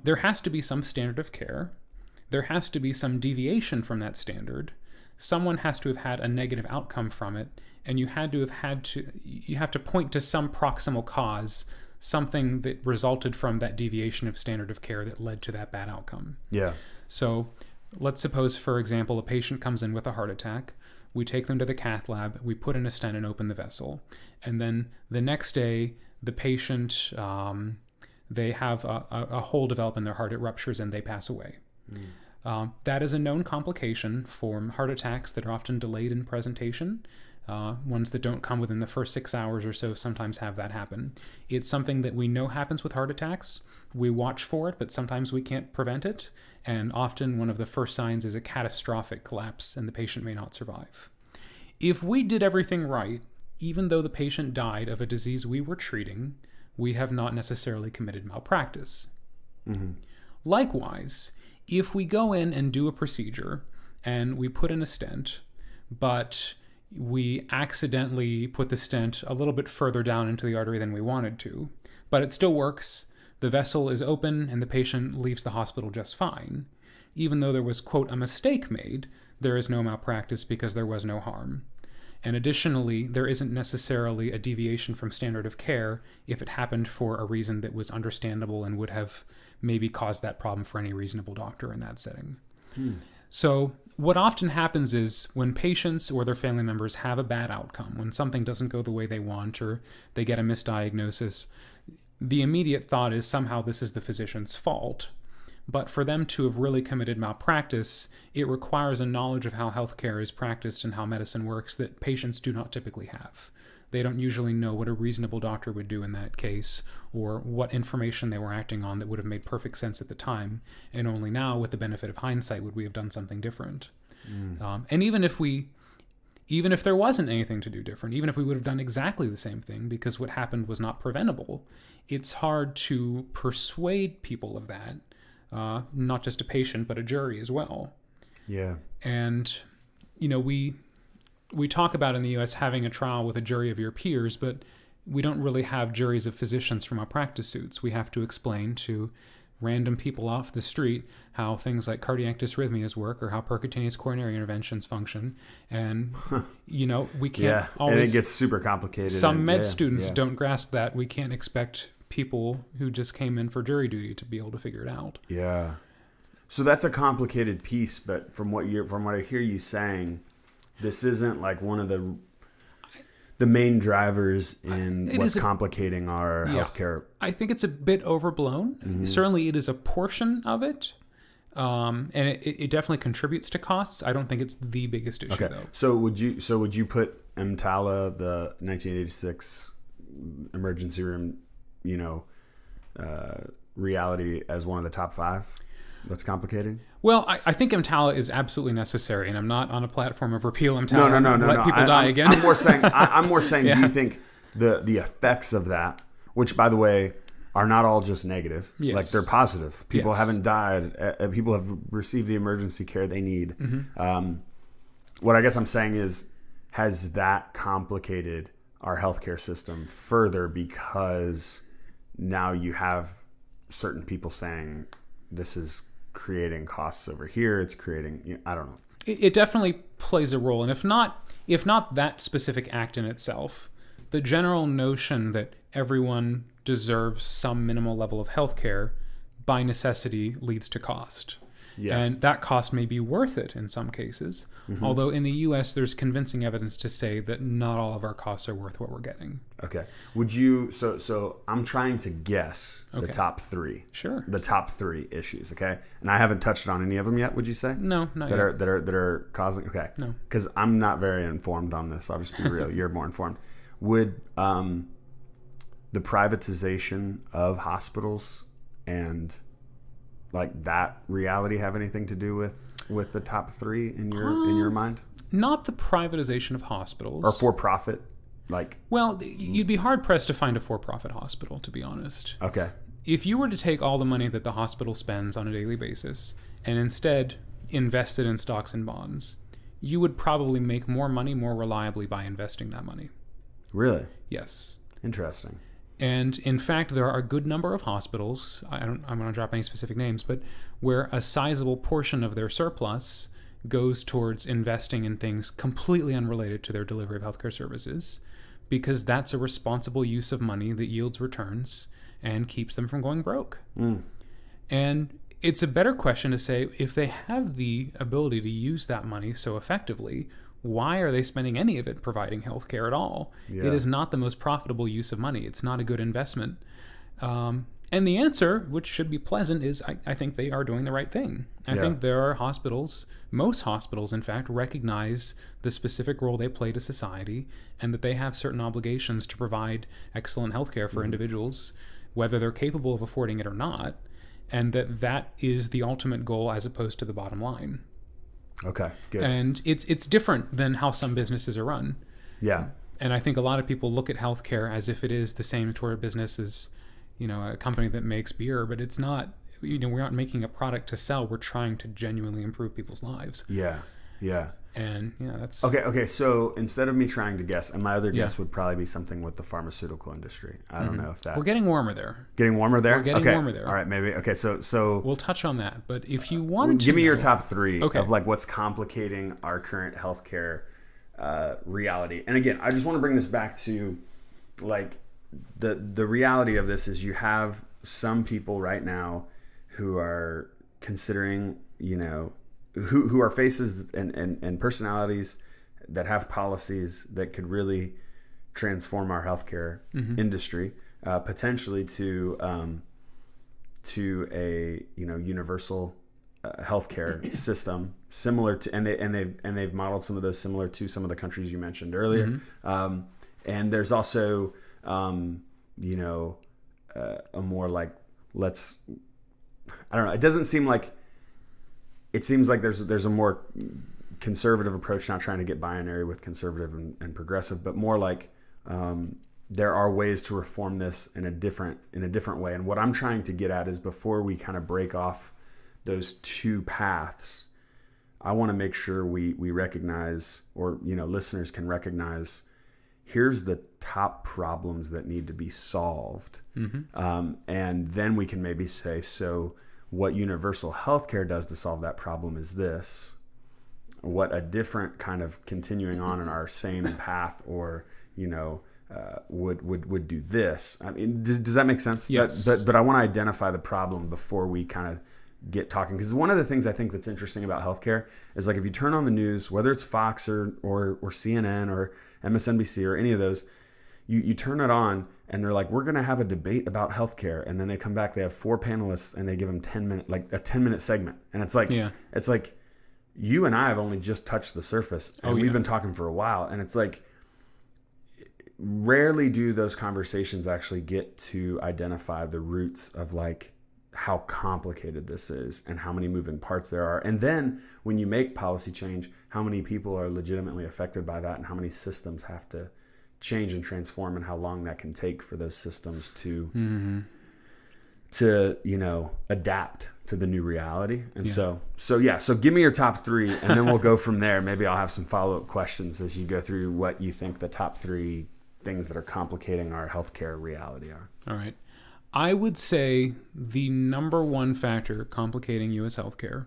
There has to be some standard of care. There has to be some deviation from that standard. Someone has to have had a negative outcome from it, and you have to point to some proximal cause, something that resulted from that deviation of standard of care that led to that bad outcome. Yeah. So let's suppose, for example, a patient comes in with a heart attack. We take them to the cath lab, we put in a stent and open the vessel. And then the next day, the patient, they have a hole develop in their heart, it ruptures, and they pass away. That is a known complication from heart attacks that are often delayed in presentation. Ones that don't come within the first 6 hours or so sometimes have that happen. It's something that we know happens with heart attacks. We watch for it, but sometimes we can't prevent it. And often one of the first signs is a catastrophic collapse, and the patient may not survive. If we did everything right, even though the patient died of a disease we were treating, we have not necessarily committed malpractice. Likewise, if we go in and do a procedure and we put in a stent, but we accidentally put the stent a little bit further down into the artery than we wanted to, but it still works, the vessel is open, and the patient leaves the hospital just fine. Even though there was, quote, a mistake made, there is no malpractice because there was no harm. And additionally, there isn't necessarily a deviation from standard of care if it happened for a reason that was understandable and would have maybe caused that problem for any reasonable doctor in that setting. So what often happens is when patients or their family members have a bad outcome, when something doesn't go the way they want or they get a misdiagnosis, the immediate thought is somehow this is the physician's fault. But for them to have really committed malpractice, it requires a knowledge of how healthcare is practiced and how medicine works that patients do not typically have. They don't usually know what a reasonable doctor would do in that case, or what information they were acting on that would have made perfect sense at the time, and only now, with the benefit of hindsight, would we have done something different. And even if there wasn't anything to do different, even if we would have done exactly the same thing because what happened was not preventable, it's hard to persuade people of that. Not just a patient, but a jury as well. Yeah. And, we talk about in the U.S. having a trial with a jury of your peers, but we don't really have juries of physicians from our practice suits. We have to explain to random people off the street how things like cardiac dysrhythmias work or how percutaneous coronary interventions function. And, we can't always... And it gets super complicated. Some med students don't grasp that. We can't expect people who just came in for jury duty to be able to figure it out. Yeah. So that's a complicated piece, but from what I hear you saying, this isn't like one of the main drivers in what's complicating our healthcare. I think it's a bit overblown. Certainly it is a portion of it. And it definitely contributes to costs. I don't think it's the biggest issue though. So would you put EMTALA, the 1986 emergency room, reality, as one of the top 5 that's complicating? Well, I think EMTALA is absolutely necessary, and I'm not on a platform of repeal EMTALA. No. Let people die again. I'm more saying, do you think the effects of that, which by the way are not all just negative, like they're positive. People haven't died. People have received the emergency care they need. What I guess I'm saying is, has that complicated our healthcare system further because now you have certain people saying this is creating costs over here. It's creating, I don't know. It definitely plays a role. And if not that specific act in itself, the general notion that everyone deserves some minimal level of healthcare by necessity leads to cost. Yeah. And that cost may be worth it in some cases. Although in the U.S., there's convincing evidence to say that not all of our costs are worth what we're getting. Okay. Would you, so I'm trying to guess the top 3. Sure. The top 3 issues, okay? And I haven't touched on any of them yet, would you say? No, not yet. That are causing, okay. No. Because I'm not very informed on this. I'll just be real. You're more informed. Would the privatization of hospitals and like that reality have anything to do with the top three in your mind? Not the privatization of hospitals. Or for profit? Well, you'd be hard pressed to find a for-profit hospital, to be honest. Okay. If you were to take all the money that the hospital spends on a daily basis and instead invest it in stocks and bonds, you would probably make more money more reliably by investing that money. Really? Yes. Interesting. And in fact, there are a good number of hospitals, I'm going to drop any specific names, but where a sizable portion of their surplus goes towards investing in things completely unrelated to their delivery of healthcare services, because that's a responsible use of money that yields returns and keeps them from going broke. And it's a better question to say, if they have the ability to use that money so effectively, why are they spending any of it providing healthcare at all? Yeah. It is not the most profitable use of money. It's not a good investment. And the answer, which should be pleasant, is I think they are doing the right thing. I think there are hospitals, most hospitals, in fact, recognize the specific role they play to society and that they have certain obligations to provide excellent healthcare for individuals, whether they're capable of affording it or not, and that is the ultimate goal as opposed to the bottom line. Okay, good. And it's different than how some businesses are run. Yeah. And I think a lot of people look at healthcare as if it is the same sort of business as, a company that makes beer, but it's not. We're not making a product to sell. We're trying to genuinely improve people's lives. Yeah. And that's okay. So instead of me trying to guess, and my other guess would probably be something with the pharmaceutical industry. I don't know if that. We're getting warmer there. Getting warmer there. We're getting warmer there. All right, maybe. Okay, so we'll touch on that. But if you want to give me your top three Okay. of like what's complicating our current healthcare reality. And again, I just want to bring this back to like the reality of this is you have some people right now who are considering, who are faces and personalities that have policies that could really transform our healthcare industry, potentially to a universal healthcare system similar to, and they've modeled some of those similar to some of the countries you mentioned earlier. And there's also a more like I don't know. It doesn't seem like. It seems like there's a more conservative approach, not trying to get binary with conservative and progressive, but more like there are ways to reform this in a different way. And what I'm trying to get at is before we kind of break off those two paths, I want to make sure we recognize, or listeners can recognize, here's the top problems that need to be solved, and then we can maybe say, so what universal healthcare does to solve that problem is this. What a different kind of continuing on in our same path, or would do this. I mean, does that make sense? Yes. But I want to identify the problem before we kind of get talking, because one of the things I think that's interesting about healthcare is like if you turn on the news, whether it's Fox or CNN or MSNBC or any of those, you turn it on and they're like, we're going to have a debate about healthcare. And then they come back, they have 4 panelists and they give them a 10-minute segment. And it's like, you and I have only just touched the surface and we've been talking for a while. And it's like, rarely do those conversations actually get to identify the roots of like how complicated this is and how many moving parts there are. And then when you make policy change, how many people are legitimately affected by that and how many systems have to change and transform, and how long that can take for those systems to adapt to the new reality. And so give me your top three and then we'll go from there. Maybe I'll have some follow-up questions as you go through what you think the top three things that are complicating our healthcare reality are. All right. I would say the number one factor complicating U.S. healthcare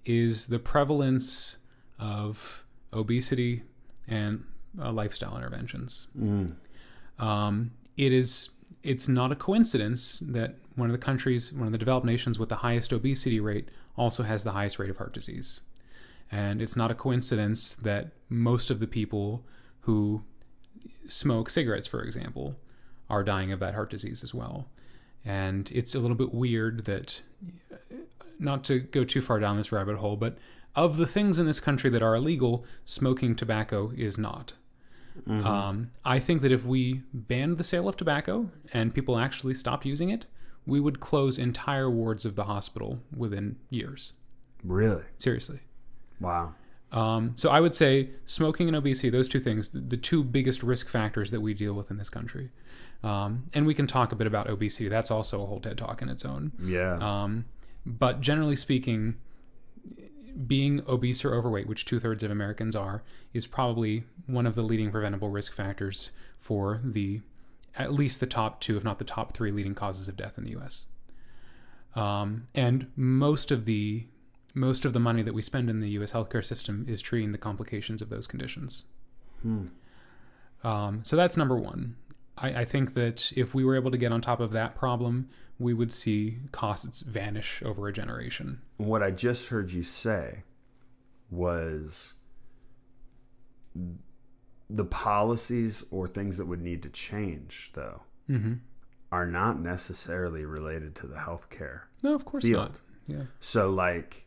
is the prevalence of obesity and lifestyle interventions. It's not a coincidence that one of the developed nations with the highest obesity rate also has the highest rate of heart disease. And it's not a coincidence that most of the people who smoke cigarettes, for example, are dying of that heart disease as well. And it's a little bit weird that, not to go too far down this rabbit hole, but of the things in this country that are illegal, smoking tobacco is not. I think that if we banned the sale of tobacco and people actually stopped using it, we would close entire wards of the hospital within years. Really? Seriously. Wow. So I would say smoking and obesity, those two things, the two biggest risk factors that we deal with in this country. And we can talk a bit about obesity. That's also a whole TED Talk in its own. Yeah. But generally speaking, being obese or overweight, which 2/3 of Americans are, is probably one of the leading preventable risk factors for at least the top 2, if not the top 3 leading causes of death in the U.S. And most of the money that we spend in the U.S. healthcare system is treating the complications of those conditions. So that's number one. I think that if we were able to get on top of that problem, we would see costs vanish over a generation. What I just heard you say was the policies or things that would need to change, though, are not necessarily related to the healthcare No, of course field. not. Yeah. So, like,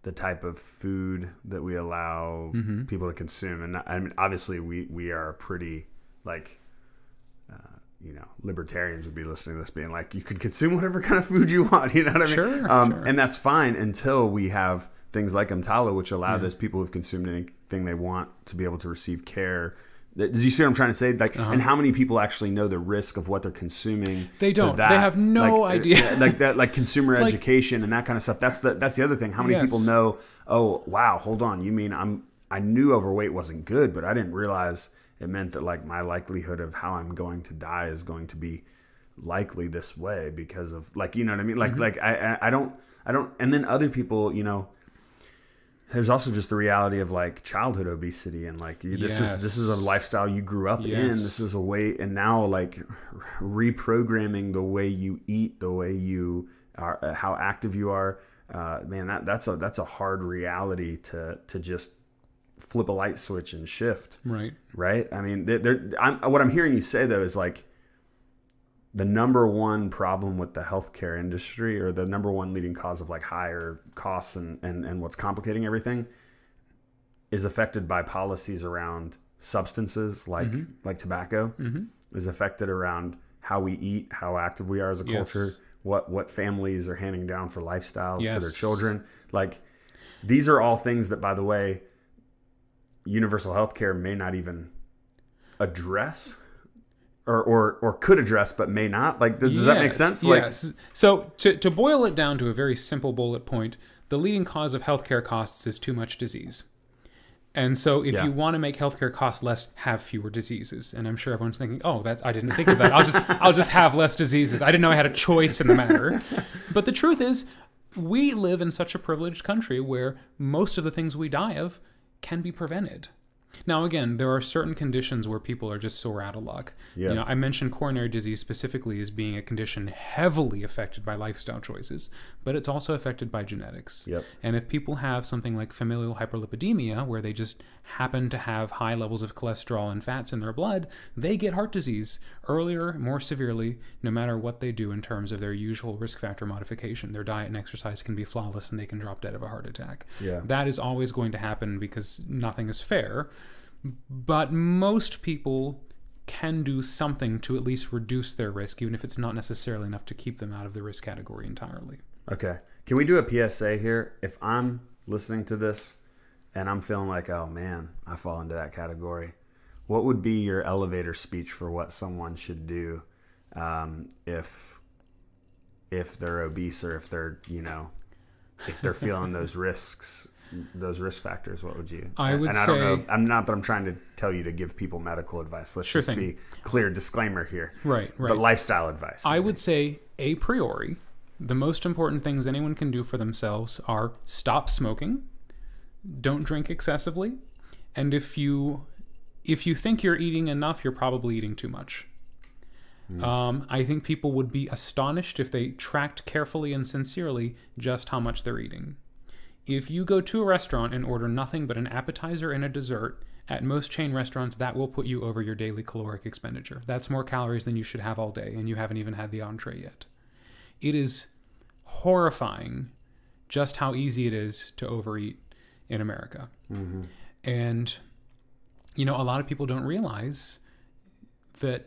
the type of food that we allow people to consume, and I mean, obviously, we are pretty, like, libertarians would be listening to this being like, you can consume whatever kind of food you want, you know what I mean? Sure. And that's fine until we have things like EMTALA, which allow those people who've consumed anything they want to be able to receive care. Do you see what I'm trying to say? Like, and how many people actually know the risk of what they're consuming? They don't. They have no idea. Like that, like consumer education and that kind of stuff. That's the other thing. How many people know? Oh, wow, hold on. You mean I knew overweight wasn't good, but I didn't realize it meant that, like, my likelihood of how I'm going to die is going to be likely this way because of, like, you know what I mean? Like I don't. And then other people, there's also just the reality of, like, childhood obesity and, like, this is a lifestyle you grew up in. This is a way, and now, like, reprogramming the way you eat, the way you are, how active you are. Man, that's a hard reality to just flip a light switch and shift. Right. I mean, what I'm hearing you say, though, is, like, the number one problem with the healthcare industry, or the number one leading cause of, like, higher costs and what's complicating everything, is affected by policies around substances like tobacco, is affected around how we eat, how active we are as a culture, what families are handing down for lifestyles to their children. Like, these are all things that, by the way, universal healthcare may not even address. Or could address, but may not. Like, does that make sense? Yes. Like, so to boil it down to a very simple bullet point, the leading cause of healthcare costs is too much disease. And so if you want to make healthcare costs less, have fewer diseases. And I'm sure everyone's thinking, oh, I didn't think of that. I'll just have less diseases. I didn't know I had a choice in the matter. But the truth is, we live in such a privileged country where most of the things we die of can be prevented. Now, again, there are certain conditions where people are just so out of luck. Yeah. I mentioned coronary disease specifically as being a condition heavily affected by lifestyle choices, but it's also affected by genetics. Yep. And if people have something like familial hyperlipidemia, where they just happen to have high levels of cholesterol and fats in their blood, they get heart disease earlier, more severely, no matter what they do in terms of their usual risk factor modification. Their diet and exercise can be flawless and they can drop dead of a heart attack. Yeah. That is always going to happen because nothing is fair. But most people can do something to at least reduce their risk, even if it's not necessarily enough to keep them out of the risk category entirely. Okay. Can we do a PSA here? If I'm listening to this and I'm feeling like, oh man, I fall into that category, what would be your elevator speech for what someone should do if they're obese, or if they're, if they're feeling those risks? Those risk factors, what would you? I would say, I don't know. I'm not that I'm trying to tell you to give people medical advice. Let's just be clear. Disclaimer here. Right. But lifestyle advice. I would say, a priori, the most important things anyone can do for themselves are stop smoking, don't drink excessively, and if you think you're eating enough, you're probably eating too much. I think people would be astonished if they tracked carefully and sincerely just how much they're eating. If you go to a restaurant and order nothing but an appetizer and a dessert, at most chain restaurants, that will put you over your daily caloric expenditure. That's more calories than you should have all day, and you haven't even had the entree yet. It is horrifying just how easy it is to overeat in America. And, a lot of people don't realize that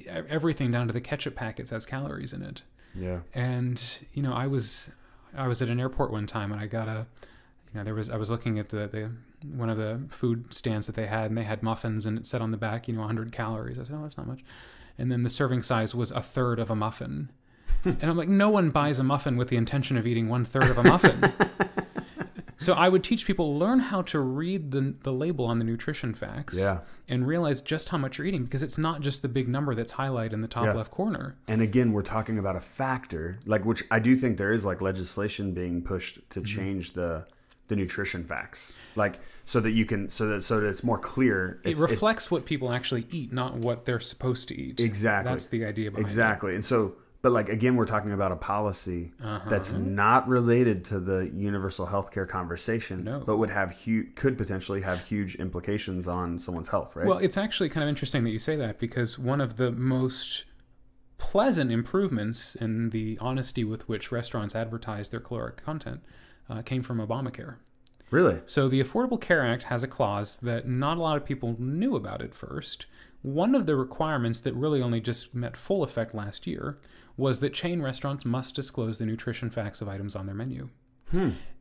everything down to the ketchup packets has calories in it. Yeah. And, I was at an airport one time and I got I was looking at the one of the food stands that they had, and they had muffins, and it said on the back, 100 calories. I said, oh, that's not much. And then the serving size was a third of a muffin. And I'm like, no one buys a muffin with the intention of eating 1/3 of a muffin. So I would teach people, learn how to read the label on the nutrition facts, and realize just how much you're eating, because it's not just the big number that's highlighted in the top left corner. And again, we're talking about a factor, which I do think there is legislation being pushed to change the nutrition facts, so that it's more clear. It reflects what people actually eat, not what they're supposed to eat. Exactly. That's the idea behind it. And so, but again, we're talking about a policy that's not related to the universal healthcare conversation, but could potentially have huge implications on someone's health, right? Well, it's actually kind of interesting that you say that, because one of the most pleasant improvements in the honesty with which restaurants advertise their caloric content came from Obamacare. Really? So the Affordable Care Act has a clause that not a lot of people knew about at first. One of the requirements that really only just met full effect last year was that chain restaurants must disclose the nutrition facts of items on their menu.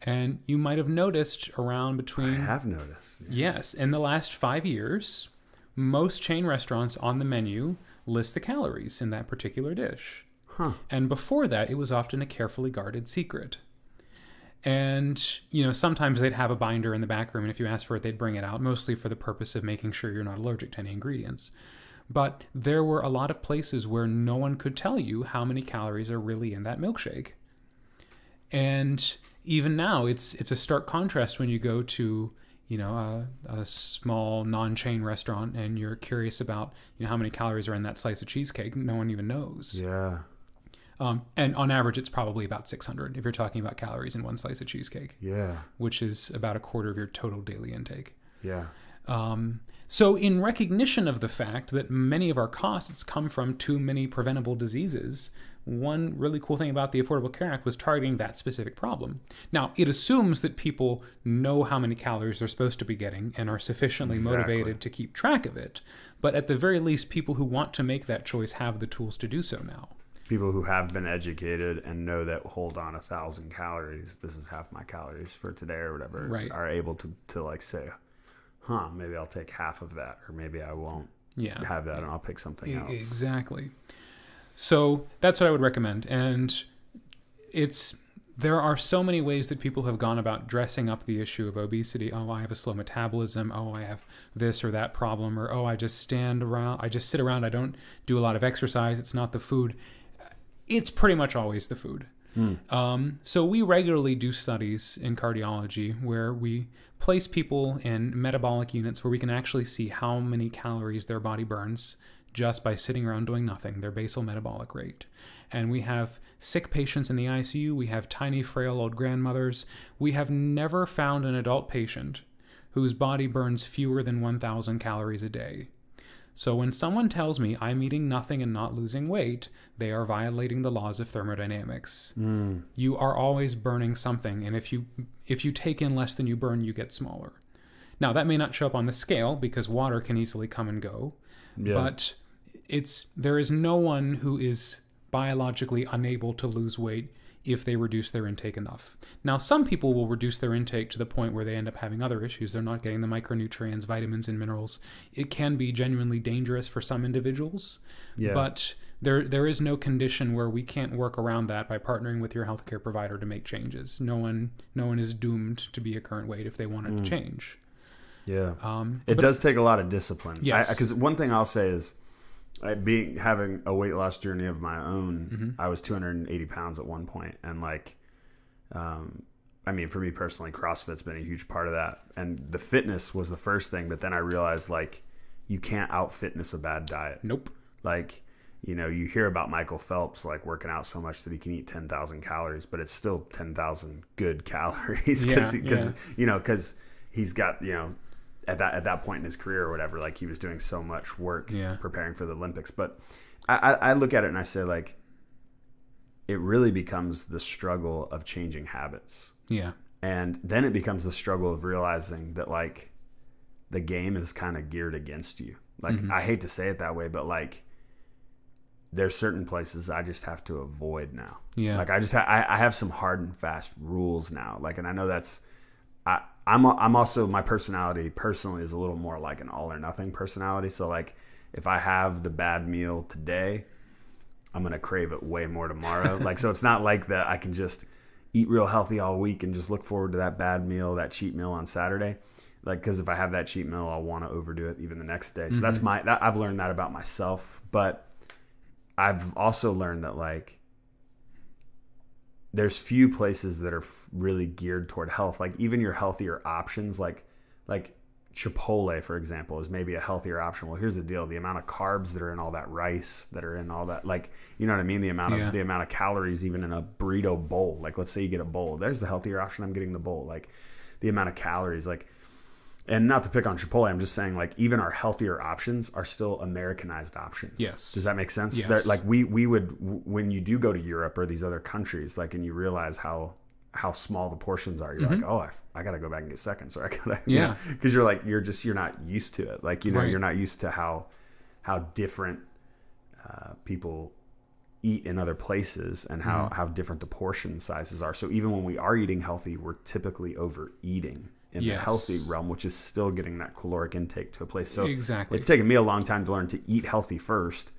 And you might have noticed around between... I have noticed. Yes. In the last 5 years, most chain restaurants on the menu list the calories in that particular dish. And before that, it was often a carefully guarded secret. And, sometimes they'd have a binder in the back room, and if you asked for it, they'd bring it out, mostly for the purpose of making sure you're not allergic to any ingredients. But there were a lot of places where no one could tell you how many calories are really in that milkshake. And even now, it's a stark contrast when you go to, a small non-chain restaurant and you're curious about, how many calories are in that slice of cheesecake. No one even knows. Yeah. And on average, it's probably about 600 if you're talking about calories in one slice of cheesecake. Yeah. Which is about a quarter of your total daily intake. Yeah. So in recognition of the fact that many of our costs come from too many preventable diseases, one really cool thing about the Affordable Care Act was targeting that specific problem. Now, it assumes that people know how many calories they're supposed to be getting and are sufficiently motivated to keep track of it. But at the very least, people who want to make that choice have the tools to do so now. People who have been educated and know that, hold on, 1,000 calories, this is half my calories for today or whatever, are able to say, maybe I'll take half of that, or maybe I won't have that and I'll pick something else. Exactly. So that's what I would recommend. And there are so many ways that people have gone about dressing up the issue of obesity. Oh, I have a slow metabolism. Oh, I have this or that problem. Or, oh, I just sit around. I don't do a lot of exercise. It's not the food. It's pretty much always the food. So we regularly do studies in cardiology where we place people in metabolic units where we can actually see how many calories their body burns just by sitting around doing nothing, their basal metabolic rate. And we have sick patients in the ICU. We have tiny, frail old grandmothers. We have never found an adult patient whose body burns fewer than 1,000 calories a day. So when someone tells me I'm eating nothing and not losing weight, they are violating the laws of thermodynamics. You are always burning something, and if you take in less than you burn, you get smaller. Now, that may not show up on the scale because water can easily come and go, but there is no one who is biologically unable to lose weight if they reduce their intake enough. Now, some people will reduce their intake to the point where they end up having other issues. They're not getting the micronutrients, vitamins, and minerals. It can be genuinely dangerous for some individuals, but there is no condition where we can't work around that by partnering with your healthcare provider to make changes. No one is doomed to be a current weight if they wanted to change. Yeah. It does take a lot of discipline. Yes. Because one thing I'll say is, having a weight loss journey of my own, I was 280 pounds at one point, and for me personally, CrossFit's been a huge part of that, and the fitness was the first thing, but then I realized you can't out fitness a bad diet. Nope. You hear about Michael Phelps working out so much that he can eat 10,000 calories, but it's still 10,000 good calories because he's got at that point in his career or whatever, he was doing so much work preparing for the Olympics. But I look at it and I say, it really becomes the struggle of changing habits. Yeah. And then it becomes the struggle of realizing that the game is kind of geared against you. Like, I hate to say it that way, but like, there's certain places I just have to avoid now. Yeah. Like, I have some hard and fast rules now. Like, and I know that's, I'm also, my personality personally is a little more like an all or nothing personality. So like, if I have the bad meal today, I'm going to crave it way more tomorrow. Like, so it's not like that I can just eat real healthy all week and just look forward to that bad meal, that cheat meal on Saturday. Like, because if I have that cheat meal, I'll want to overdo it even the next day. So that's I've learned that about myself. But I've also learned that like, there's few places that are really geared toward health. Like, even your healthier options, like Chipotle, for example, is maybe a healthier option. Well, here's the deal: the amount of carbs that are in all that rice, that are in all that, like, you know what I mean? The amount of calories even in a burrito bowl. Like, let's say you get a bowl. There's the healthier option. I'm getting the bowl. Like, the amount of calories, like, and not to pick on Chipotle, I'm just saying, like, even our healthier options are still Americanized options. Yes. Does that make sense? Yes. Like, we would, when you do go to Europe or these other countries, like, and you realize how small the portions are, you're like, oh, I got to go back and get seconds, or I got to, yeah, because you're like, you're not used to it. Like, you know, right. You're not used to how different people eat in other places, and how different the portion sizes are. So even when we are eating healthy, we're typically overeating in the healthy realm, which is still getting that caloric intake to a place. So exactly, it's taken me a long time to learn to eat healthy first,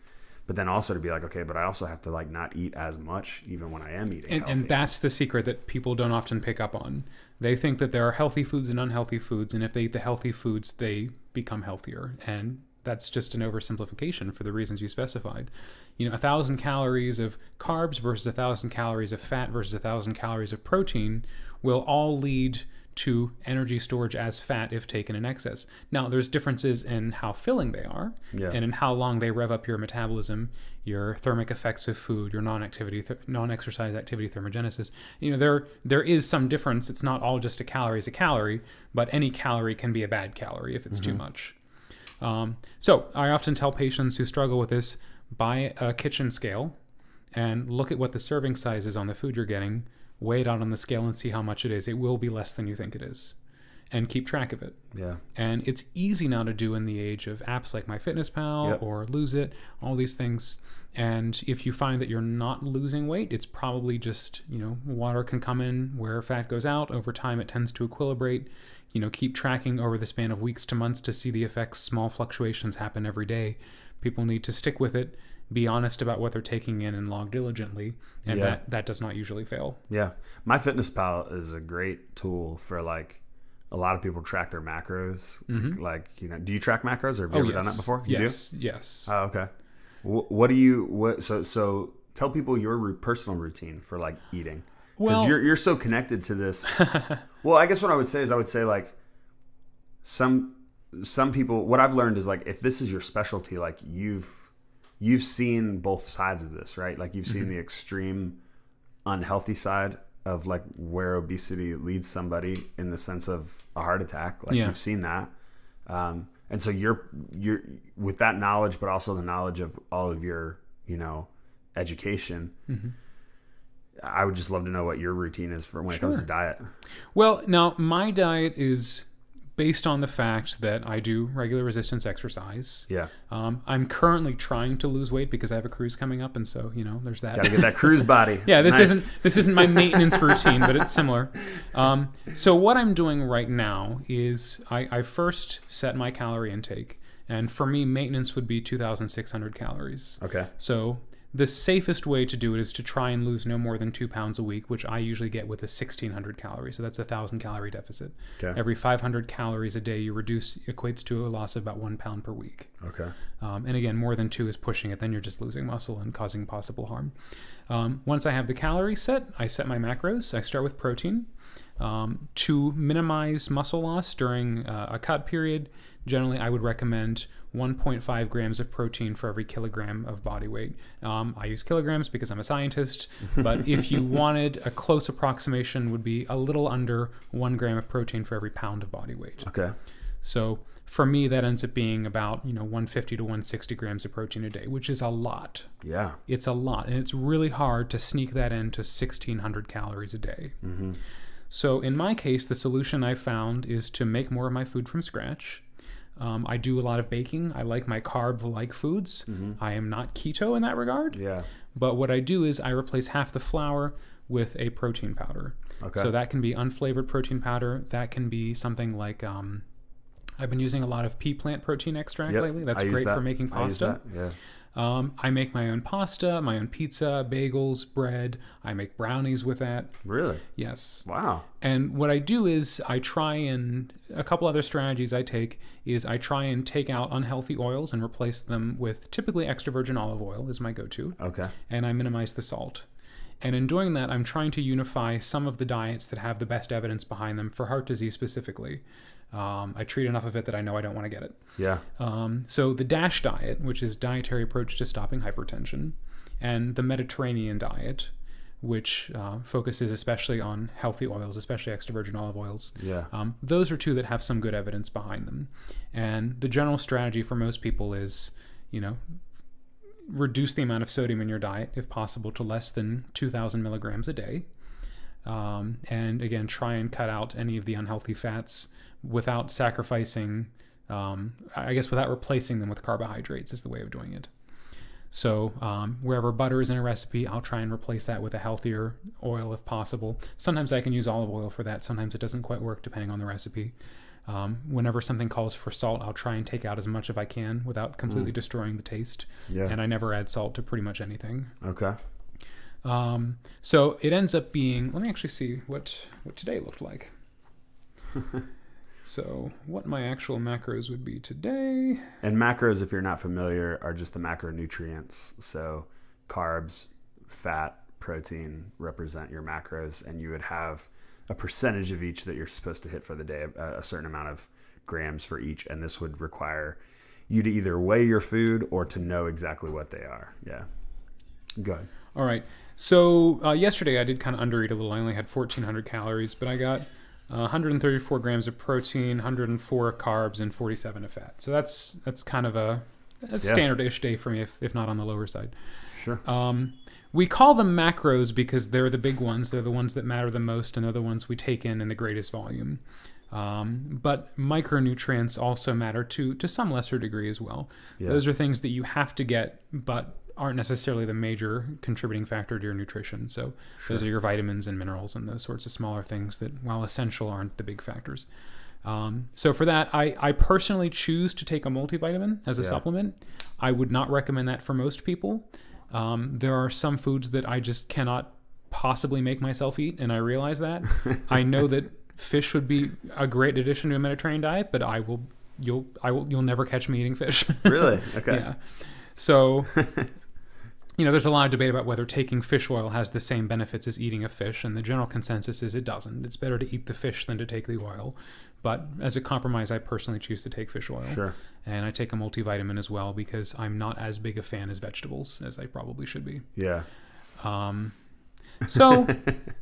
but then also to be like, okay, but I also have to like not eat as much even when I am eating healthy. And that's the secret that people don't often pick up on. They think that there are healthy foods and unhealthy foods, and if they eat the healthy foods, they become healthier. And that's just an oversimplification for the reasons you specified. You know, 1,000 calories of carbs versus 1,000 calories of fat versus 1,000 calories of protein will all lead to energy storage as fat if taken in excess. Now, there's differences in how filling they are, and in how long they rev up your metabolism, your thermic effects of food, your non-exercise activity thermogenesis. You know, there is some difference. It's not all just a calorie, but any calorie can be a bad calorie if it's too much. So I often tell patients who struggle with this, buy a kitchen scale and look at what the serving size is on the food you're getting, weigh it out on the scale and see how much it is. It will be less than you think it is. And keep track of it. Yeah. And it's easy now to do in the age of apps like MyFitnessPal or Lose It, all these things. And if you find that you're not losing weight, it's probably just, you know, water can come in where fat goes out. Over time, it tends to equilibrate. You know, keep tracking over the span of weeks to months to see the effects. Small fluctuations happen every day. People need to stick with it, be honest about what they're taking in, and log diligently. And that does not usually fail. Yeah. MyFitnessPal is a great tool for, like, a lot of people track their macros. Like, you know, do you track macros, or have you ever done that before? You do? Yes. Oh, okay. So tell people your personal routine for, like, eating. Because you're so connected to this. Well, I guess what I would say is, like, some people, what I've learned is, like, if this is your specialty, like, you've seen both sides of this, right? Like, you've seen the extreme unhealthy side of, like, where obesity leads somebody in the sense of a heart attack. Like, you've seen that. And so you're with that knowledge, but also the knowledge of all of your, you know, education. I would just love to know what your routine is for when it comes to diet. Well, now my diet is based on the fact that I do regular resistance exercise. Yeah. I'm currently trying to lose weight because I have a cruise coming up, and so, you know, there's that. Got to get that cruise body. Yeah, this isn't my maintenance routine, but it's similar. So what I'm doing right now is I first set my calorie intake, and for me, maintenance would be 2,600 calories. Okay. So the safest way to do it is to try and lose no more than 2 pounds a week, which I usually get with a 1,600 calories. So that's a 1,000 calorie deficit. Okay. Every 500 calories a day you reduce equates to a loss of about 1 pound per week. Okay. And again, more than 2 is pushing it. Then you're just losing muscle and causing possible harm. Once I have the calories set, I set my macros. I start with protein. To minimize muscle loss during a cut period, generally I would recommend 1.5 grams of protein for every kilogram of body weight. I use kilograms because I'm a scientist, but if you wanted a close approximation, would be a little under 1 gram of protein for every pound of body weight. Okay. So for me, that ends up being about, you know, 150 to 160 grams of protein a day, which is a lot. Yeah. It's a lot, and it's really hard to sneak that into 1,600 calories a day. So in my case, the solution I found is to make more of my food from scratch. I do a lot of baking. I like my carb-like foods. I am not keto in that regard. Yeah. But what I do is I replace half the flour with a protein powder. Okay. So that can be unflavored protein powder. That can be something like I've been using a lot of pea plant protein extract lately. That's great for making pasta. Yeah. I make my own pasta, my own pizza, bagels, bread. I make brownies with that. Really? Yes. Wow. And what I do is a couple other strategies I take is I try and take out unhealthy oils and replace them with typically extra virgin olive oil is my go-to. Okay. And I minimize the salt. And in doing that, I'm trying to unify some of the diets that have the best evidence behind them for heart disease specifically. I treat enough of it that I know I don't want to get it. Yeah. So the DASH diet, which is dietary approach to stopping hypertension, and the Mediterranean diet, which focuses especially on healthy oils, especially extra virgin olive oils. Yeah. Those are two that have some good evidence behind them. And the general strategy for most people is, reduce the amount of sodium in your diet, if possible, to less than 2,000 milligrams a day. And again, try and cut out any of the unhealthy fats without sacrificing, without replacing them with carbohydrates is the way of doing it. So wherever butter is in a recipe, I'll try and replace that with a healthier oil if possible. Sometimes I can use olive oil for that. Sometimes it doesn't quite work depending on the recipe. Whenever something calls for salt, I'll try and take out as much as I can without completely destroying the taste. Yeah. And I never add salt to pretty much anything. Okay. So it ends up being, let me actually see what today looked like. So what my actual macros would be today. And macros, if you're not familiar, are just the macronutrients. So carbs, fat, protein represent your macros, and you would have a percentage of each that you're supposed to hit for the day, a certain amount of grams for each. And this would require you to either weigh your food or to know exactly what they are. Yeah. Go ahead. All right. So yesterday I did kind of undereat a little. I only had 1,400 calories, but I got 134 grams of protein, 104 carbs, and 47 of fat. So that's kind of a standard-ish day for me, if not on the lower side. Sure. We call them macros because they're the big ones. They're the ones that matter the most, and they're the ones we take in the greatest volume. But micronutrients also matter to some lesser degree as well. Yeah. Those are things that you have to get, but aren't necessarily the major contributing factor to your nutrition. So those are your vitamins and minerals and those sorts of smaller things that, while essential, aren't the big factors. So for that, I personally choose to take a multivitamin as a supplement. I would not recommend that for most people. There are some foods that I just cannot possibly make myself eat, and I realize that. I know that fish would be a great addition to a Mediterranean diet, but you'll never catch me eating fish. Really? Okay. Yeah. So, there's a lot of debate about whether taking fish oil has the same benefits as eating a fish, and the general consensus is it doesn't. It's better to eat the fish than to take the oil. But as a compromise, I personally choose to take fish oil. Sure. And I take a multivitamin as well because I'm not as big a fan as vegetables as I probably should be. Yeah. So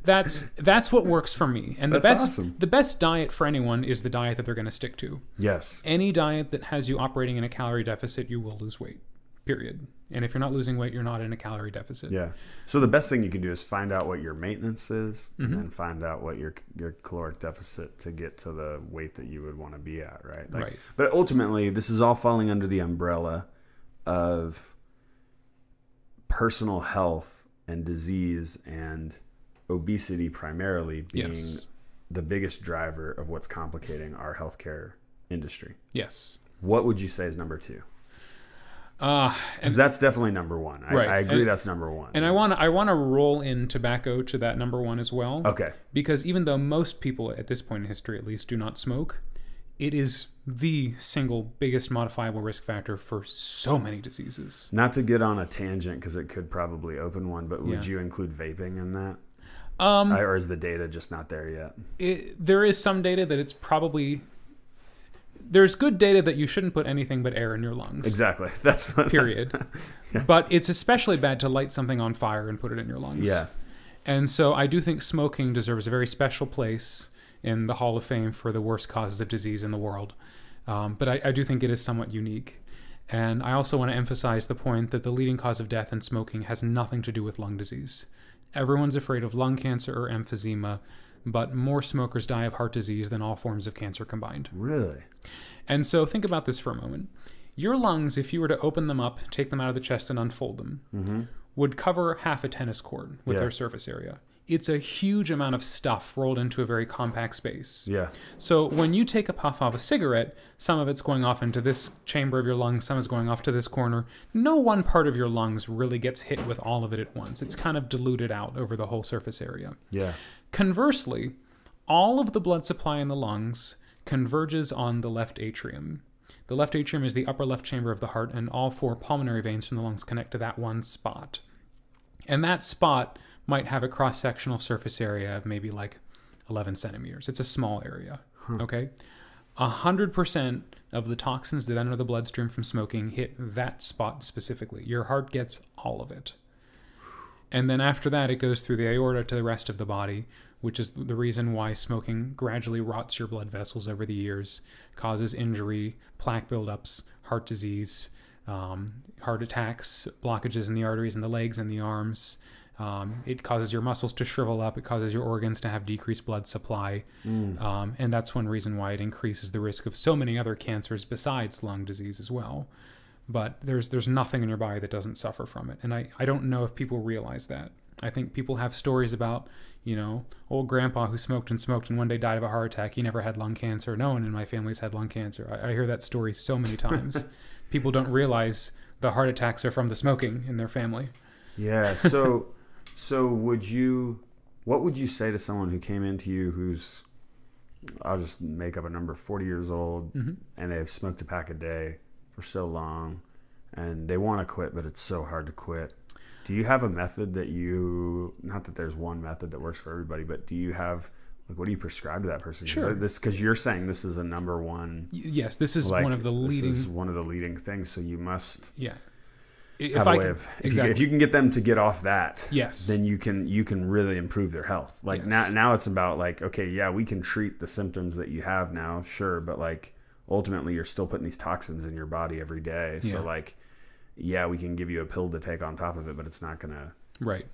that's what works for me. And awesome. The best diet for anyone is the diet that they're going to stick to. Yes. Any diet that has you operating in a calorie deficit, you will lose weight. Period. And if you're not losing weight, you're not in a calorie deficit. Yeah. So the best thing you can do is find out what your maintenance is, and then find out what your caloric deficit to get to the weight that you would want to be at, right? Right. But ultimately, this is all falling under the umbrella of personal health and disease and obesity primarily being the biggest driver of what's complicating our healthcare industry. Yes. What would you say is number two? Because that's definitely number one. I agree that's number one. And I want to roll in tobacco to that number one as well. Okay. Because even though most people at this point in history at least do not smoke, it is the single biggest modifiable risk factor for so many diseases. Not to get on a tangent because it could probably open one, but would you include vaping in that? Or is the data just not there yet? There is some data that it's probably... There's good data that you shouldn't put anything but air in your lungs. Exactly. That's what period. Yeah. But it's especially bad to light something on fire and put it in your lungs. Yeah. And so I do think smoking deserves a very special place in the Hall of Fame for the worst causes of disease in the world. But I do think it is somewhat unique. And I also want to emphasize the point that the leading cause of death in smoking has nothing to do with lung disease. Everyone's afraid of lung cancer or emphysema, but more smokers die of heart disease than all forms of cancer combined. Really? And so think about this for a moment. Your lungs, if you were to open them up, take them out of the chest and unfold them, would cover half a tennis court with their surface area. It's a huge amount of stuff rolled into a very compact space. Yeah. So when you take a puff off a cigarette, some of it's going off into this chamber of your lungs, some is going off to this corner. No one part of your lungs really gets hit with all of it at once. It's kind of diluted out over the whole surface area. Yeah. Conversely, all of the blood supply in the lungs converges on the left atrium. The left atrium is the upper left chamber of the heart, and all 4 pulmonary veins from the lungs connect to that one spot. And that spot might have a cross-sectional surface area of maybe like 11 centimeters. It's a small area, okay? 100% of the toxins that enter the bloodstream from smoking hit that spot specifically. Your heart gets all of it. And then after that, it goes through the aorta to the rest of the body, which is the reason why smoking gradually rots your blood vessels over the years, causes injury, plaque buildups, heart disease, heart attacks, blockages in the arteries in the legs and the arms. It causes your muscles to shrivel up. It causes your organs to have decreased blood supply. And that's one reason why it increases the risk of so many other cancers besides lung disease as well. But there's nothing in your body that doesn't suffer from it. And I don't know if people realize that. I think people have stories about, old grandpa who smoked and one day died of a heart attack. He never had lung cancer. No one in my family's had lung cancer. I hear that story so many times. People don't realize the heart attacks are from the smoking in their family. Yeah. So what would you say to someone who came into you who's, I'll just make up a number, 40 years old, and they've smoked a pack a day for so long, and they want to quit, but it's so hard to quit? Do you have a method that not that there's one method that works for everybody, but do you have, what do you prescribe to that person? Sure. Because you're saying this is a number one. Yes, this is one of the leading. This is one of the leading things. So you must. Yeah. If you can get them to get off that, yes, then you can really improve their health. Like now it's about like, okay, yeah, we can treat the symptoms that you have now, sure, but like ultimately you're still putting these toxins in your body every day. So like, yeah, we can give you a pill to take on top of it, but it's not gonna. Right.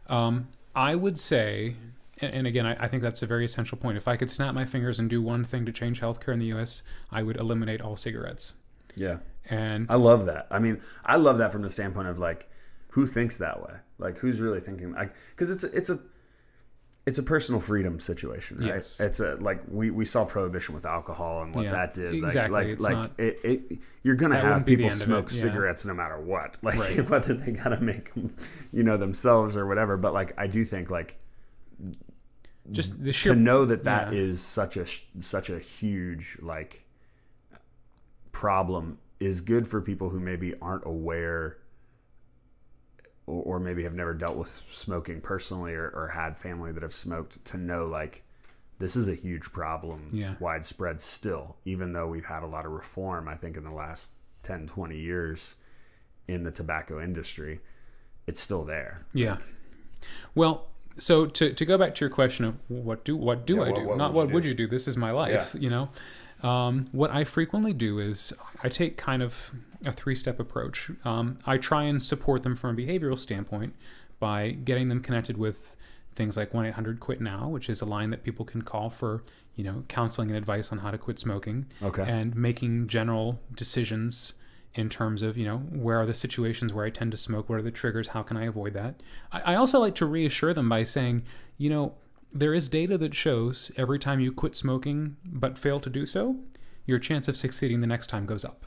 I would say, and again, I think that's a very essential point. If I could snap my fingers and do one thing to change healthcare in the U.S., I would eliminate all cigarettes. Yeah. And I love that. I mean, I love that from the standpoint of like, who thinks that way? Like, who's really thinking? Like, because it's a personal freedom situation, right? Yes. It's like we saw prohibition with alcohol and what that did. Exactly. You're gonna have people smoke cigarettes no matter what, like whether they gotta make them, themselves or whatever. But like, I do think like, just the sheer, to know that is such a huge like problem is good for people who maybe aren't aware or maybe have never dealt with smoking personally or had family that have smoked, to know like this is a huge problem, widespread still, even though we've had a lot of reform, I think, in the last 10, 20 years in the tobacco industry. It's still there. Yeah. Well, so to go back to your question of what do I do? Not what would you do? This is my life, What I frequently do is I take kind of a 3-step approach. I try and support them from a behavioral standpoint by getting them connected with things like 1-800-QUIT-NOW, which is a line that people can call for, counseling and advice on how to quit smoking. Okay. And making general decisions in terms of, where are the situations where I tend to smoke? What are the triggers? How can I avoid that? I also like to reassure them by saying, there is data that shows every time you quit smoking but fail to do so, your chance of succeeding the next time goes up.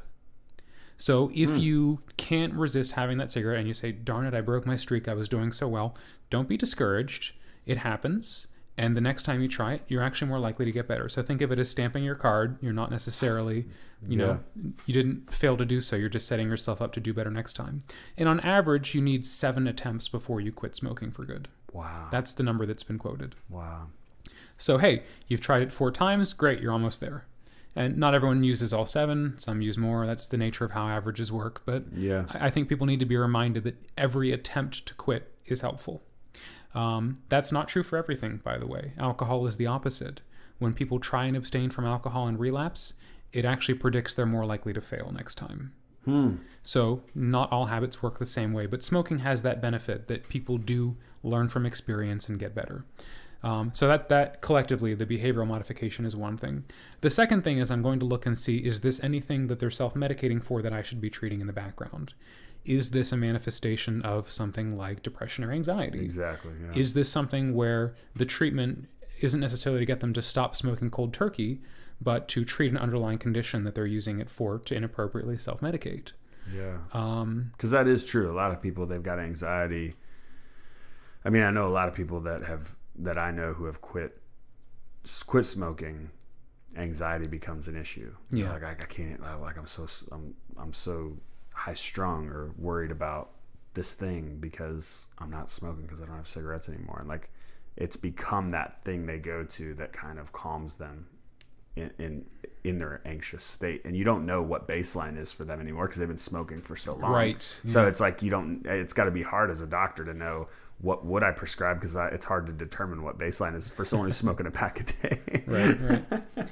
So if you can't resist having that cigarette and you say, darn it, I broke my streak, I was doing so well, don't be discouraged. It happens. And the next time you try it, you're actually more likely to get better. So think of it as stamping your card. You're not necessarily, you didn't fail to do so. You're just setting yourself up to do better next time. And on average, you need 7 attempts before you quit smoking for good. Wow. That's the number that's been quoted. Wow. So, hey, you've tried it 4 times. Great, you're almost there. And not everyone uses all 7. Some use more. That's the nature of how averages work. But I think people need to be reminded that every attempt to quit is helpful. That's not true for everything, by the way. Alcohol is the opposite. When people try and abstain from alcohol and relapse, it actually predicts they're more likely to fail next time. So not all habits work the same way, but smoking has that benefit that people do learn from experience and get better. So that collectively, the behavioral modification is one thing. The second thing is I'm going to look and see, is this anything that they're self-medicating for that I should be treating in the background? Is this a manifestation of something like depression or anxiety? Exactly. Yeah. Is this something where the treatment isn't necessarily to get them to stop smoking cold turkey, but to treat an underlying condition that they're using it for to inappropriately self-medicate? Yeah. Because that is true. A lot of people, they've got anxiety. I mean, I know a lot of people that I know who have quit smoking. Anxiety becomes an issue. Yeah. Like I can't. Like I'm so high strung or worried about this thing because I'm not smoking because I don't have cigarettes anymore. And like, it's become that thing they go to that kind of calms them in their anxious state. And you don't know what baseline is for them anymore because they've been smoking for so long. Right. Yeah. So it's like it's got to be hard as a doctor to know what would I prescribe, because it's hard to determine what baseline is for someone who's smoking a pack a day. Right.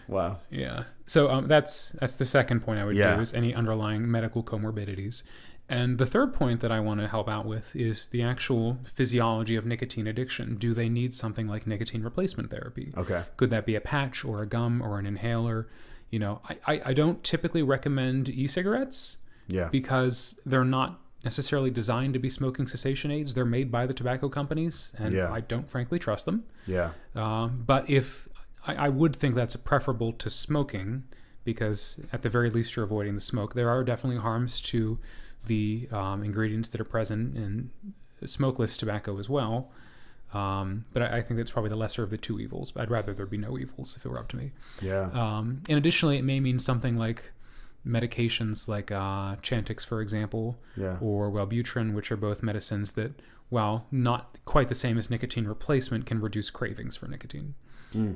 Wow. Yeah. So that's the second point I would do, is any underlying medical comorbidities. And the third point that I want to help out with is the actual physiology of nicotine addiction. Do they need something like nicotine replacement therapy? Okay. Could that be a patch or a gum or an inhaler? You know, I don't typically recommend e-cigarettes because they're not necessarily designed to be smoking cessation aids. They're made by the tobacco companies, and I don't frankly trust them. Yeah. But if I would think that's preferable to smoking, because at the very least you're avoiding the smoke. There are definitely harms to the ingredients that are present in smokeless tobacco as well. But I think that's probably the lesser of the two evils. I'd rather there be no evils if it were up to me. Yeah. And additionally, it may mean something like medications like Chantix, for example, or Wellbutrin, which are both medicines that, while not quite the same as nicotine replacement, can reduce cravings for nicotine.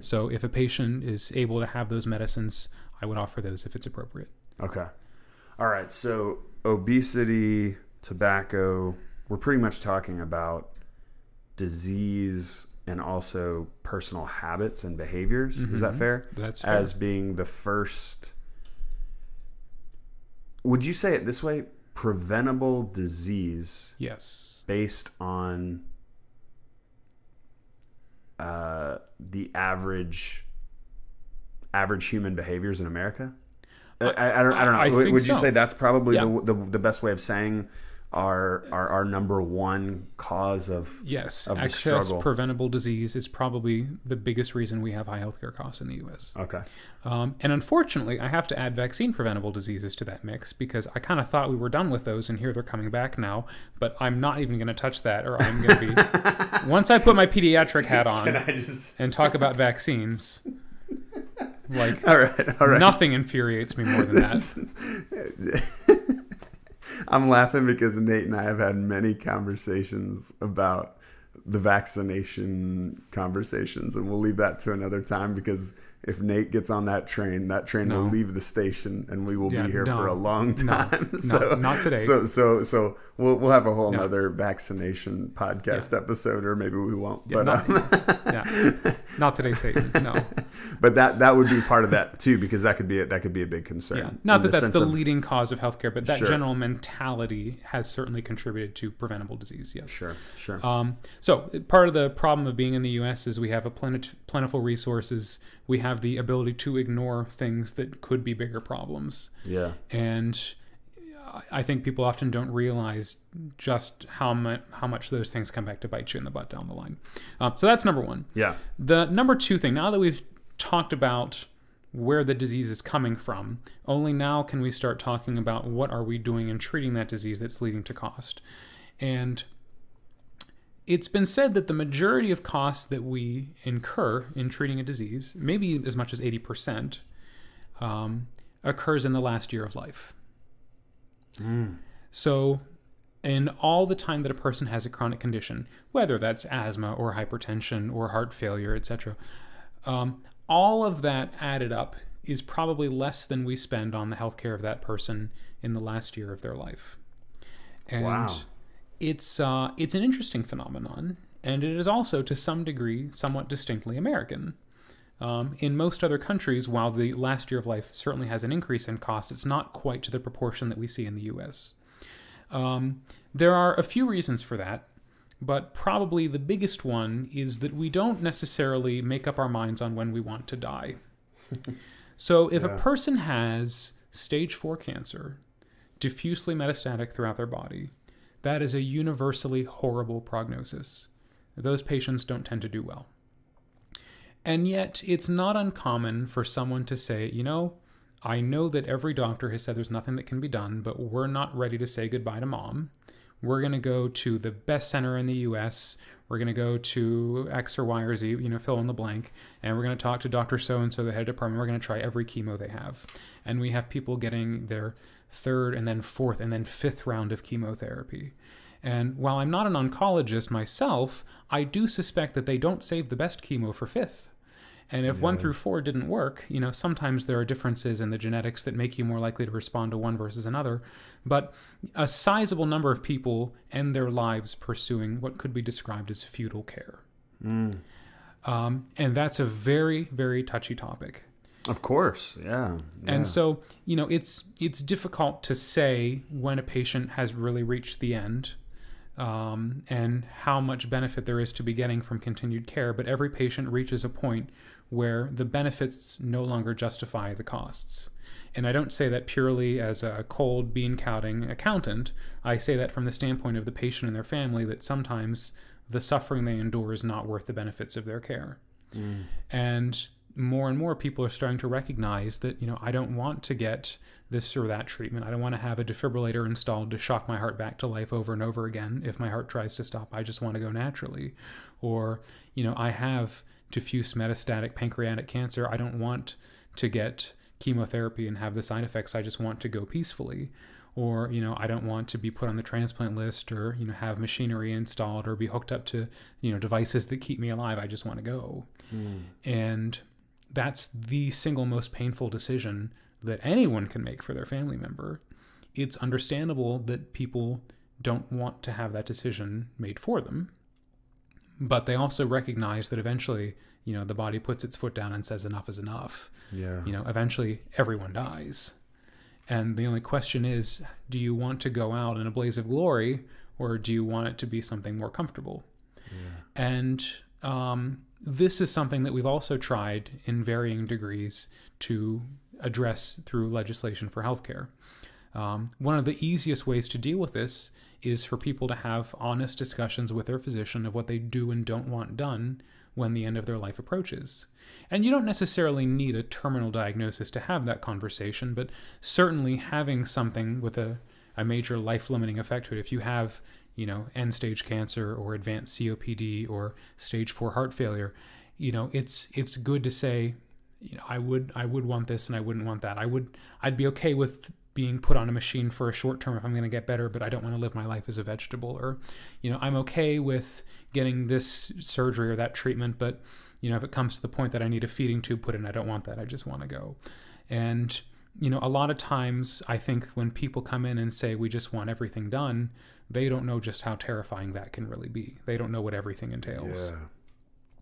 So if a patient is able to have those medicines, I would offer those if it's appropriate. Okay. All right. So obesity, tobacco, we're pretty much talking about disease and also personal habits and behaviors. Is that fair? That's fair. As being the first, would you say it this way? Preventable disease. Yes. Based on the average human behaviors in America? I don't know. Would you say that's probably the best way of saying our number one cause of the struggle? Preventable disease is probably the biggest reason we have high healthcare costs in the U.S. Okay. And unfortunately, I have to add vaccine preventable diseases to that mix, because I kind of thought we were done with those, and here they're coming back now. But I'm not even going to touch that, or I'm going to be once I put my pediatric hat on and talk about vaccines. Like, all right. Nothing infuriates me more than that. I'm laughing because Nate and I have had many conversations about the vaccination conversations, and we'll leave that to another time, because if Nate gets on that train will leave the station, and we will be here for a long time. Not today. So we'll have a whole nother vaccination podcast episode, or maybe we won't. But not today, Satan. No. But that would be part of that too, because that could be a big concern. Yeah. Not that that's the leading cause of healthcare, but that general mentality has certainly contributed to preventable disease. Yes. Sure. So part of the problem of being in the U.S. is we have a plentiful resources. We have the ability to ignore things that could be bigger problems. Yeah. And I think people often don't realize just how much those things come back to bite you in the butt down the line. So that's number one. Yeah. The number two thing, now that we've talked about where the disease is coming from, only now can we start talking about what are we doing in treating that disease that's leading to cost. And it's been said that the majority of costs that we incur in treating a disease, maybe as much as 80%, occurs in the last year of life. So in all the time that a person has a chronic condition, whether that's asthma or hypertension or heart failure, etc., all of that added up is probably less than we spend on the healthcare of that person in the last year of their life. And it's an interesting phenomenon, and it is also, to some degree, somewhat distinctly American. In most other countries, while the last year of life certainly has an increase in cost, it's not quite to the proportion that we see in the U.S. There are a few reasons for that, But probably the biggest one is that we don't necessarily make up our minds on when we want to die. So if a person has stage 4 cancer, diffusely metastatic throughout their body, that is a universally horrible prognosis. Those patients don't tend to do well. And yet it's not uncommon for someone to say, you know, I know that every doctor has said there's nothing that can be done, but we're not ready to say goodbye to mom. We're going to go to the best center in the US. We're going to go to X or Y or Z, you know, fill in the blank. And we're going to talk to Dr. So-and-so, the head of department. We're going to try every chemo they have. And we have people getting their 3rd and then 4th and then 5th round of chemotherapy. And while I'm not an oncologist myself, I do suspect that they don't save the best chemo for 5th. And if 1 through 4 didn't work, you know, sometimes there are differences in the genetics that make you more likely to respond to one versus another. But a sizable number of people end their lives pursuing what could be described as futile care. And that's a very, very touchy topic. Of course, yeah. And so, you know, it's difficult to say when a patient has really reached the end. And how much benefit there is to be getting from continued care, but every patient reaches a point where the benefits no longer justify the costs. And I don't say that purely as a cold bean-counting accountant. I say that from the standpoint of the patient and their family, that sometimes the suffering they endure is not worth the benefits of their care. And more people are starting to recognize that, you know, I don't want to get this or that treatment. I don't want to have a defibrillator installed to shock my heart back to life over and over again. If my heart tries to stop, I just want to go naturally. Or, you know, I have diffuse metastatic pancreatic cancer. I don't want to get chemotherapy and have the side effects. I just want to go peacefully. Or, you know, I don't want to be put on the transplant list or, you know, have machinery installed or be hooked up to, you know, devices that keep me alive. I just want to go. And that's the single most painful decision that anyone can make for their family member. It's understandable that people don't want to have that decision made for them, but they also recognize that eventually, you know, the body puts its foot down and says enough is enough. You know, eventually everyone dies. And the only question is, do you want to go out in a blaze of glory, or do you want it to be something more comfortable? And this is something that we've also tried in varying degrees to address through legislation for healthcare. One of the easiest ways to deal with this is for people to have honest discussions with their physician of what they do and don't want done when the end of their life approaches. And you don't necessarily need a terminal diagnosis to have that conversation, but certainly having something with a major life-limiting effect to it, if you have, you know, end-stage cancer or advanced COPD or stage 4 heart failure, you know, it's good to say, you know, I would want this and I wouldn't want that. I'd be okay with being put on a machine for a short term if I'm going to get better, but I don't want to live my life as a vegetable. Or, you know, I'm okay with getting this surgery or that treatment, but, you know, if it comes to the point that I need a feeding tube put in, I don't want that. I just want to go. And, you know, a lot of times I think when people come in and say, we just want everything done, they don't know just how terrifying that can really be. They don't know what everything entails. Yeah.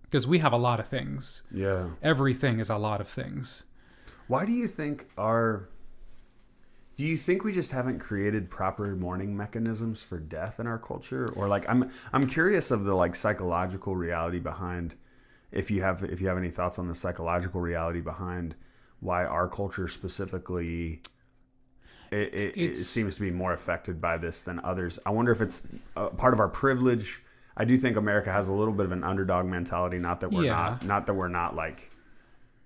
Because we have a lot of things. Yeah. Everything is a lot of things. Why do you think do you think we just haven't created proper mourning mechanisms for death in our culture? Or like, I'm curious of the like psychological reality behind, if you have any thoughts on the psychological reality behind why our culture specifically, it seems to be more affected by this than others. I wonder if it's part of our privilege. I do think America has a little bit of an underdog mentality. Not that we're not like,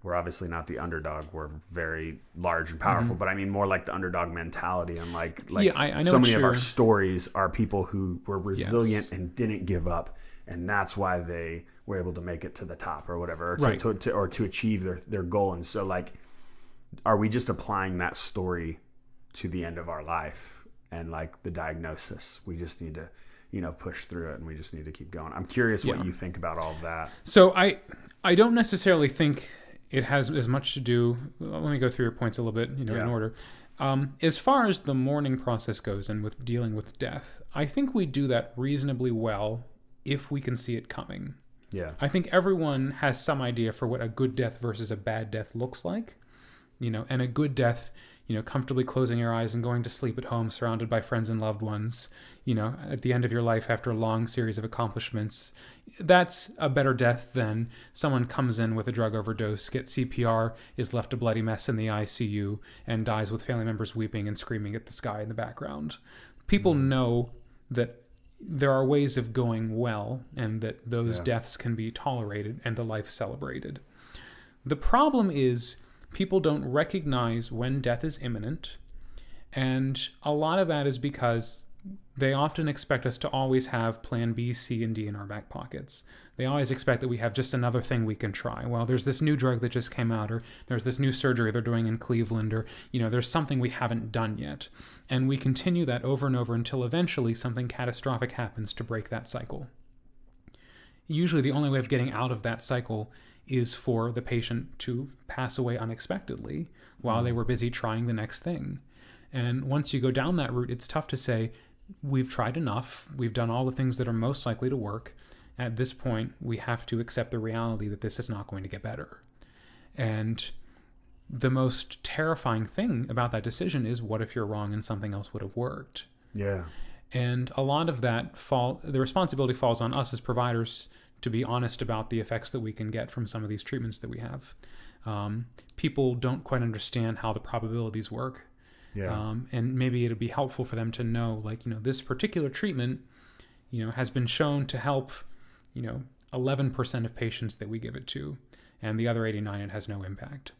we're obviously not the underdog. We're very large and powerful, but I mean more like the underdog mentality. And like I know so many of our stories are people who were resilient and didn't give up. And that's why they were able to make it to the top or whatever, or to achieve their goal. And so like, are we just applying that story to the end of our life and like the diagnosis? We just need to, you know, push through it and we just need to keep going. I'm curious what you think about all of that. So I don't necessarily think it has as much to do. Let me go through your points a little bit, you know, in order. As far as the mourning process goes and with dealing with death, I think we do that reasonably well if we can see it coming. Yeah. I think everyone has some idea for what a good death versus a bad death looks like, you know, and a good death comfortably closing your eyes and going to sleep at home surrounded by friends and loved ones, at the end of your life after a long series of accomplishments. That's a better death than someone comes in with a drug overdose, gets CPR, is left a bloody mess in the ICU, and dies with family members weeping and screaming at the sky in the background. People know that there are ways of going well, and that those deaths can be tolerated and the life celebrated. The problem is people don't recognize when death is imminent, and a lot of that is because they often expect us to always have plan B, C, and D in our back pockets. They always expect that we have just another thing we can try. Well, there's this new drug that just came out, or there's this new surgery they're doing in Cleveland, or, there's something we haven't done yet. And we continue that over and over until eventually something catastrophic happens to break that cycle. Usually the only way of getting out of that cycle is for the patient to pass away unexpectedly while they were busy trying the next thing. And once you go down that route, it's tough to say, we've tried enough, we've done all the things that are most likely to work. At this point, we have to accept the reality that this is not going to get better. And the most terrifying thing about that decision is, what if you're wrong and something else would have worked? Yeah. And a lot of that the responsibility falls on us as providers to be honest about the effects that we can get from some of these treatments that we have. People don't quite understand how the probabilities work. Yeah. And maybe it'd be helpful for them to know, this particular treatment, has been shown to help, 11% of patients that we give it to, and the other 89, it has no impact.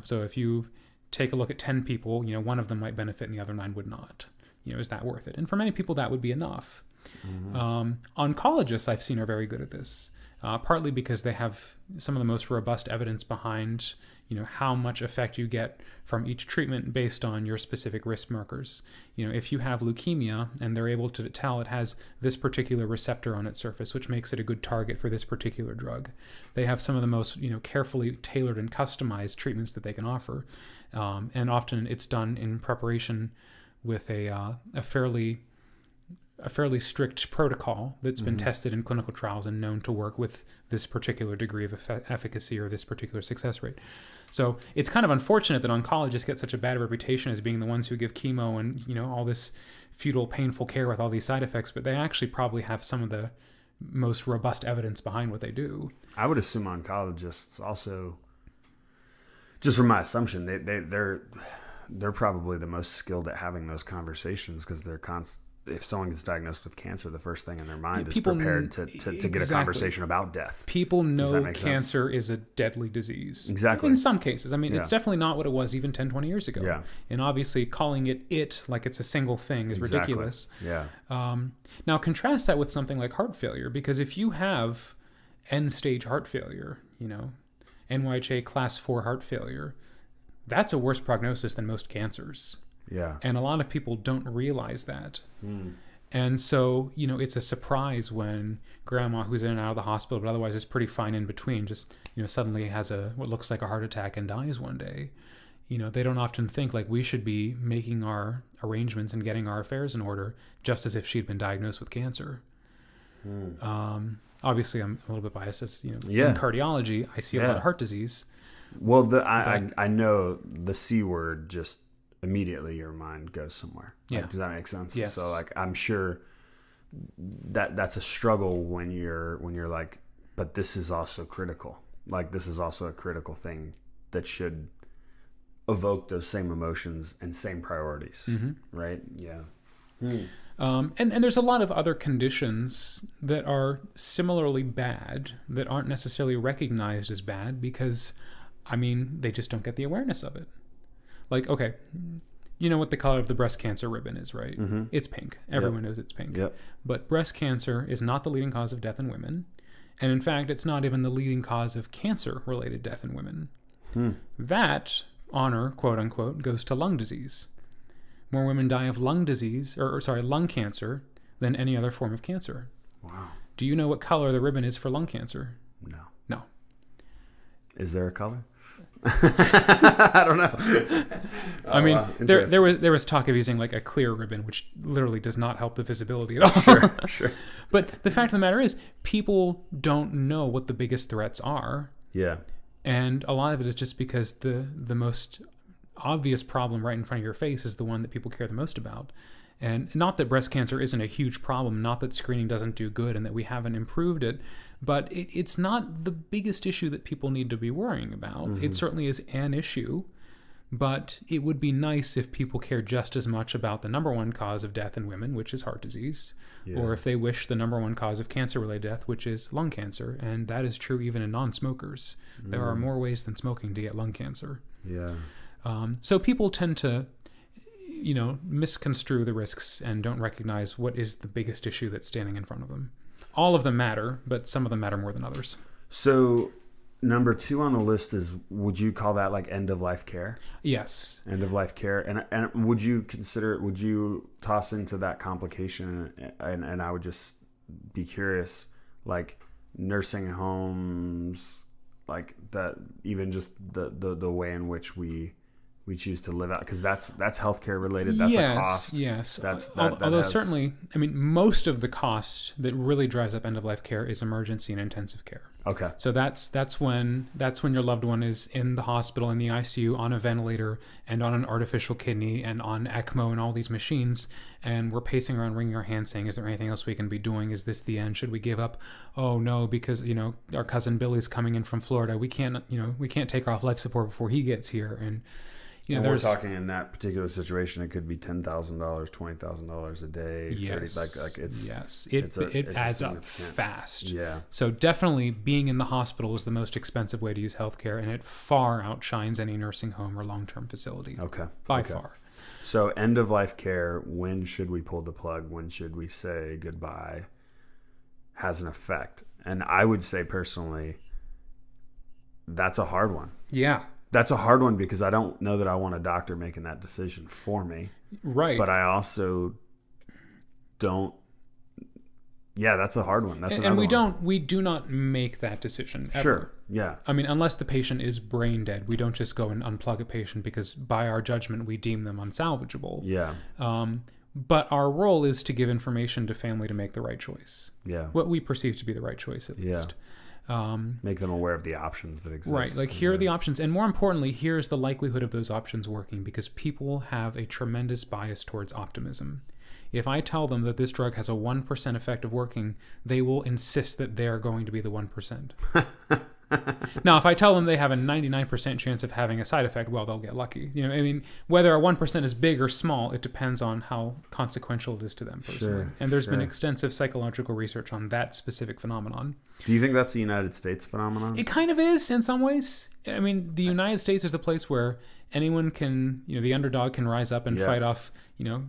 So if you take a look at 10 people, one of them might benefit and the other 9 would not. Is that worth it? And for many people, that would be enough. Mm-hmm. Oncologists I've seen are very good at this, partly because they have some of the most robust evidence behind, how much effect you get from each treatment based on your specific risk markers. If you have leukemia and they're able to tell it has this particular receptor on its surface, which makes it a good target for this particular drug, they have some of the most, carefully tailored and customized treatments that they can offer. And often it's done in preparation with a fairly strict protocol that's been tested in clinical trials and known to work with this particular degree of efficacy or this particular success rate. So it's kind of unfortunate that oncologists get such a bad reputation as being the ones who give chemo and, all this futile, painful care with all these side effects, but they actually probably have some of the most robust evidence behind what they do. I would assume oncologists also, just from my assumption, they're probably the most skilled at having those conversations, because they're if someone gets diagnosed with cancer, the first thing in their mind is prepared to get a conversation about death. People know cancer is a deadly disease. Exactly. In some cases. I mean, it's definitely not what it was even 10, 20 years ago. Yeah. And obviously calling it like it's a single thing is ridiculous. Yeah. Now contrast that with something like heart failure, because if you have end-stage heart failure, NYHA class 4 heart failure, that's a worse prognosis than most cancers. Yeah. And a lot of people don't realize that. And so, it's a surprise when grandma, who's in and out of the hospital, but otherwise is pretty fine in between, just, suddenly has what looks like a heart attack and dies one day. They don't often think we should be making our arrangements and getting our affairs in order just as if she'd been diagnosed with cancer. Obviously, I'm a little bit biased as, in cardiology, I see a lot of heart disease. Well, I know the C word, just immediately your mind goes somewhere. Yeah. Does that make sense? Yes. So I'm sure that's a struggle when you're but this is also critical. This is also a critical thing that should evoke those same emotions and same priorities. Mm-hmm. Right? Yeah. And there's a lot of other conditions that are similarly bad that aren't necessarily recognized as bad because, they just don't get the awareness of it. Okay, you know what the color of the breast cancer ribbon is, right? Mm-hmm. It's pink. Everyone knows it's pink. Yep. But breast cancer is not the leading cause of death in women. And in fact, it's not even the leading cause of cancer-related death in women. That honor, quote unquote, goes to lung disease. More women die of lung disease, lung cancer, than any other form of cancer. Wow. Do you know what color the ribbon is for lung cancer? No. Is there a color? I don't know. There was talk of using a clear ribbon, which literally does not help the visibility at all. Sure. But the fact of the matter is, people don't know what the biggest threats are. Yeah. And a lot of it is just because the most obvious problem right in front of your face is the one that people care the most about. And not that breast cancer isn't a huge problem, not that screening doesn't do good and that we haven't improved it, but it's not the biggest issue that people need to be worrying about. It certainly is an issue, but it would be nice if people cared just as much about the number one cause of death in women, which is heart disease, or if they wish the number one cause of cancer-related death, which is lung cancer, and that is true even in non-smokers. There are more ways than smoking to get lung cancer. Yeah. So people tend to, misconstrue the risks and don't recognize what is the biggest issue that's standing in front of them. All of them matter, but some of them matter more than others. So number 2 on the list is, would you call that like end-of-life care? Yes. End-of-life care. And would you toss into that complication, and I would just be curious, like nursing homes, like that, even just the way in which we choose to live out, because that's healthcare related. That's a cost. Yes. Although certainly, most of the cost that really drives up end of life care is emergency and intensive care. Okay. So that's when your loved one is in the hospital, in the ICU, on a ventilator and on an artificial kidney and on ECMO and all these machines, and we're pacing around, wringing our hands, saying, "Is there anything else we can be doing? Is this the end? Should we give up? Oh no, because our cousin Billy's coming in from Florida. We can't take off life support before he gets here." And and we're talking in that particular situation, it could be $10,000, $20,000 a day. Yes. 30, it adds up fast. Yeah. So definitely being in the hospital is the most expensive way to use healthcare, and it far outshines any nursing home or long-term facility. Okay. By far. So end of life care, when should we pull the plug? When should we say goodbye? Has an effect. And I would say personally, that's a hard one. Yeah. That's a hard one because I don't know that I want a doctor making that decision for me. Right. But I also don't. Yeah, that's a hard one. That's another one. We do not make that decision ever. Sure. Yeah. Unless the patient is brain dead, we don't just go and unplug a patient because by our judgment we deem them unsalvageable. Yeah. But our role is to give information to family to make the right choice. Yeah. What we perceive to be the right choice, at least. Make them aware of the options that exist. Right, like here are the options, and more importantly, here's the likelihood of those options working, because people have a tremendous bias towards optimism. If I tell them that this drug has a 1% effect of working, they will insist that they're going to be the 1%. Now, if I tell them they have a 99% chance of having a side effect, well, they'll get lucky. Whether a 1% is big or small, it depends on how consequential it is to them personally. Sure, and there's been extensive psychological research on that specific phenomenon. Do you think that's a United States phenomenon? It kind of is in some ways. The United States is the place where anyone can, the underdog can rise up and fight off,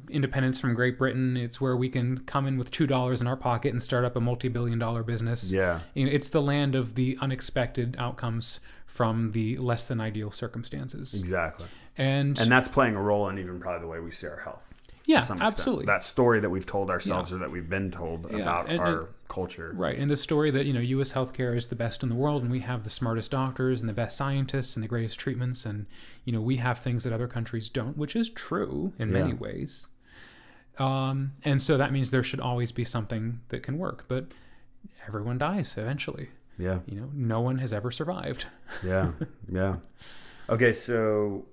independence from Great Britain. It's where we can come in with $2 in our pocket and start up a multi-billion-dollar business. Yeah. It's the land of the unexpected outcomes from the less than ideal circumstances. Exactly. And that's playing a role in even probably the way we see our health. Yeah, absolutely. That story that we've told ourselves or that we've been told about our culture. Right. And the story that, U.S. healthcare is the best in the world, and we have the smartest doctors and the best scientists and the greatest treatments, and, we have things that other countries don't, which is true in many ways. And so that means there should always be something that can work. But everyone dies eventually. Yeah. No one has ever survived. Yeah. Yeah. Okay, so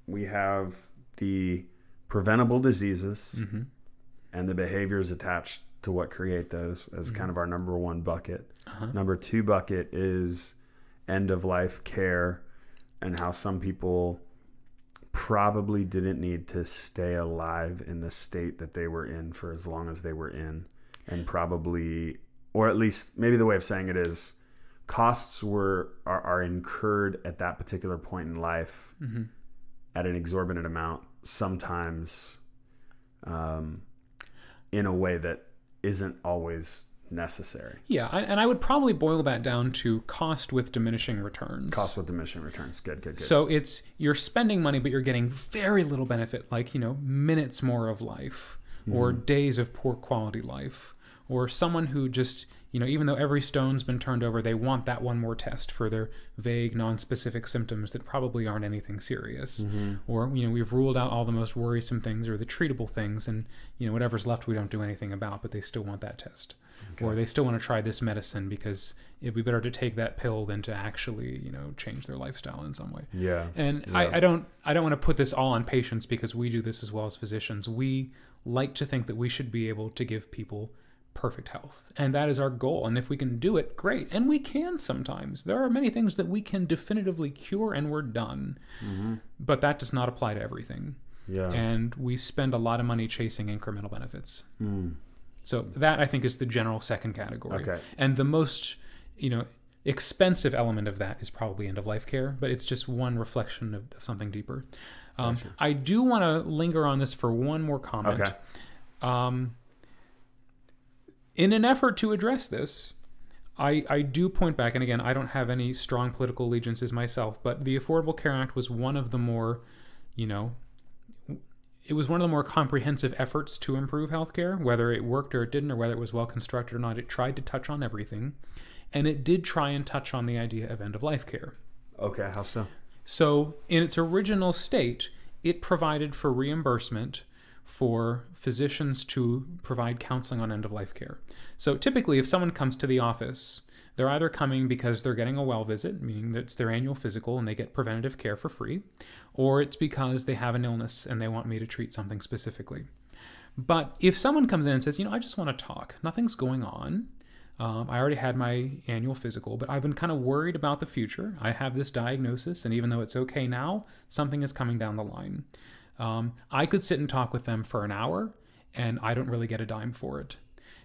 we have the preventable diseases and the behaviors attached to what create those as kind of our number one bucket. Number 2 bucket is end of life care, and how some people probably didn't need to stay alive in the state that they were in for as long as they were in, and probably, or at least maybe the way of saying it is, costs are incurred at that particular point in life at an exorbitant amount, sometimes in a way that isn't always necessary. Yeah, and I would probably boil that down to cost with diminishing returns. Cost with diminishing returns. Good. So you're spending money, but you're getting very little benefit, like, minutes more of life, or days of poor quality life, or someone who just, even though every stone's been turned over, they want that one more test for their vague, non-specific symptoms that probably aren't anything serious. Or, we've ruled out all the most worrisome things or the treatable things, and, whatever's left we don't do anything about, but they still want that test. Okay. Or they still want to try this medicine because it'd be better to take that pill than to actually, change their lifestyle in some way. Yeah. And yeah. I don't want to put this all on patients because we do this as well as physicians. We like to think that we should be able to give people perfect health, and that is our goal. And if we can do it, great. And we can sometimes. There are many things that we can definitively cure and we're done. But that does not apply to everything. Yeah. And we spend a lot of money chasing incremental benefits. So that, I think, is the general second category. Okay. And the most, expensive element of that is probably end-of-life care, but it's just one reflection of something deeper. Gotcha. I do want to linger on this for one more comment. Okay. In an effort to address this, I do point back, and again, I don't have any strong political allegiances myself, but the Affordable Care Act was one of the more, it was one of the more comprehensive efforts to improve healthcare, whether it worked or it didn't, or whether it was well constructed or not. It tried to touch on everything, and it did try and touch on the idea of end-of-life care. Okay, how so? So in its original state, it provided for reimbursement for physicians to provide counseling on end-of-life care. So typically, if someone comes to the office, they're either coming because they're getting a well visit, meaning that it's their annual physical and they get preventative care for free, or it's because they have an illness and they want me to treat something specifically. But if someone comes in and says, I just want to talk, nothing's going on, I already had my annual physical, but I've been kind of worried about the future. I have this diagnosis, and even though it's okay now, something is coming down the line. I could sit and talk with them for an hour, and I don't really get a dime for it.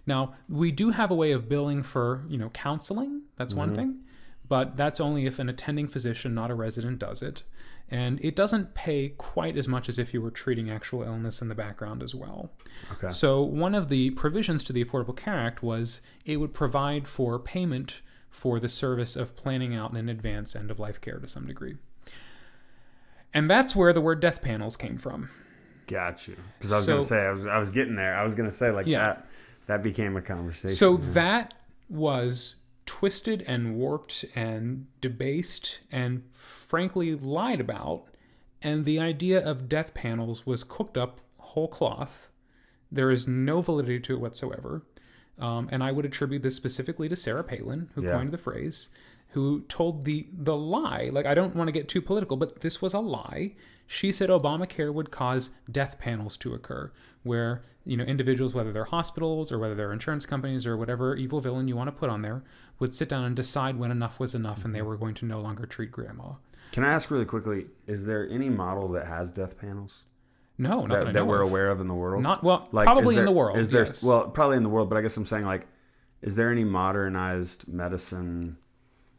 Now, we do have a way of billing for, counseling. That's one thing. But that's only if an attending physician, not a resident, does it. And it doesn't pay quite as much as if you were treating actual illness in the background as well. Okay. So one of the provisions to the Affordable Care Act was it would provide for payment for the service of planning out in advance end-of-life care to some degree. And that's where the word death panels came from. Got you. Because I was going to say, I was getting there. I was going to say that became a conversation. So that was twisted and warped and debased and frankly lied about. And the idea of death panels was cooked up whole cloth. There is no validity to it whatsoever. And I would attribute this specifically to Sarah Palin, who coined the phrase, who told the lie. Like, I don't want to get too political, but this was a lie. She said Obamacare would cause death panels to occur, where, individuals, whether they're hospitals or whether they're insurance companies or whatever evil villain you want to put on there, would sit down and decide when enough was enough and they were going to no longer treat grandma. Can I ask really quickly, is there any model that has death panels? No, not that we're aware of in the world? Not, well, like, probably in the world, is there, yes. Well, probably in the world, but I guess I'm saying, like, is there any modernized medicine,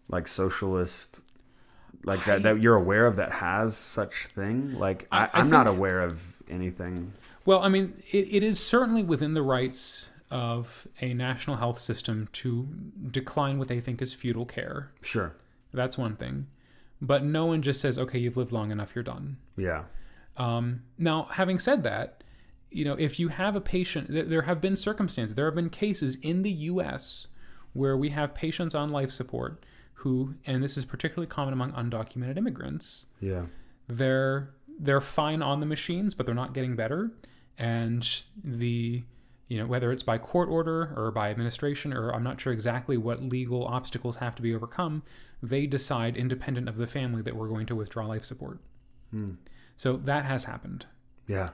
like socialist, like that you're aware of that has such thing? Like, I'm not aware of anything. Well, I mean, it is certainly within the rights of a national health system to decline what they think is feudal care. Sure. That's one thing. But no one just says, okay, you've lived long enough, you're done. Yeah. Now, having said that, if you have a patient, there have been circumstances, there have been cases in the U.S. where we have patients on life support who, and this is particularly common among undocumented immigrants, they're fine on the machines, but they're not getting better. And whether it's by court order or by administration, or I'm not sure exactly what legal obstacles have to be overcome, they decide independent of the family that we're going to withdraw life support. So that has happened. Yeah.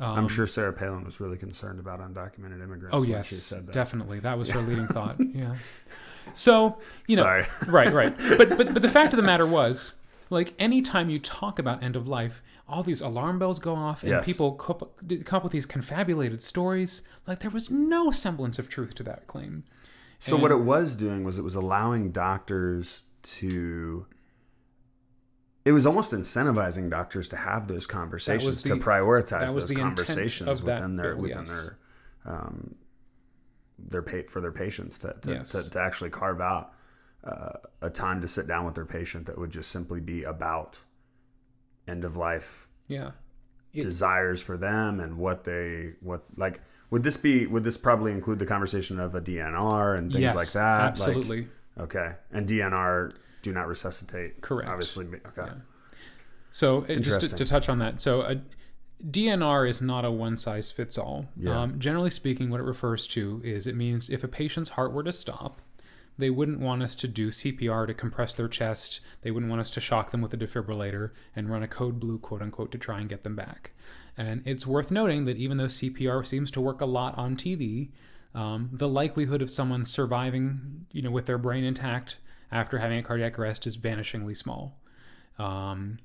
I'm sure Sarah Palin was really concerned about undocumented immigrants when she said that. Definitely. That was her leading thought. Yeah. So, Sorry. Right. But the fact of the matter was, like, anytime you talk about end of life, all these alarm bells go off and people come up with these confabulated stories. Like, there was no semblance of truth to that claim. So what it was doing was it was allowing doctors to... It was almost incentivizing doctors to have those conversations, to prioritize those conversations within their for their patients to actually carve out a time to sit down with their patient that would just simply be about end of life desires for them and would this probably include the conversation of a DNR and things like that? Absolutely. Okay. And DNR do not resuscitate. Correct. Obviously. Okay. Yeah. So just to touch on that. So a DNR is not a one size fits all. Yeah. Generally speaking, what it refers to is it means if a patient's heart were to stop, they wouldn't want us to do CPR to compress their chest. They wouldn't want us to shock them with a defibrillator and run a code blue, quote unquote, to try and get them back. And it's worth noting that even though CPR seems to work a lot on TV, the likelihood of someone surviving, with their brain intact after having a cardiac arrest is vanishingly small.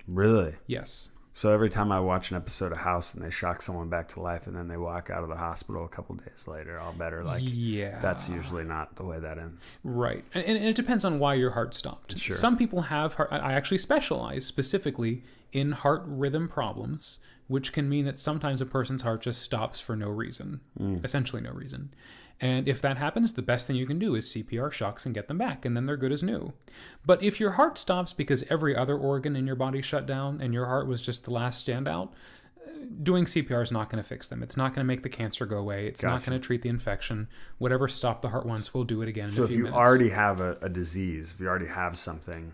Really? Yes. So every time I watch an episode of House and they shock someone back to life and then they walk out of the hospital a couple days later, all better. That's usually not the way that ends. Right. And it depends on why your heart stopped. Sure. Some people have heart. I actually specialize specifically in heart rhythm problems, which can mean that sometimes a person's heart just stops for no reason, essentially no reason. And if that happens, the best thing you can do is CPR shocks and get them back, and then they're good as new. But if your heart stops because every other organ in your body shut down and your heart was just the last standout, doing CPR is not going to fix them. It's not going to make the cancer go away. It's not going to treat the infection. Whatever stopped the heart once will do it again in a few minutes. So if you already have a disease, if you already have something,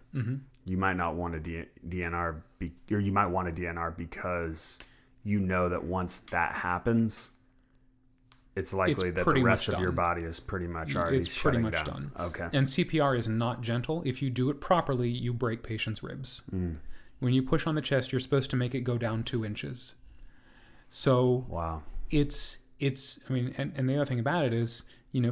you might not want a DNR, or you might want a DNR because you know that once that happens, it's likely that the rest of your body is pretty much already shutting down. Done. Okay. And CPR is not gentle. If you do it properly, you break patients' ribs. When you push on the chest, you're supposed to make it go down 2 inches. So wow. It's I mean, and the other thing about it is,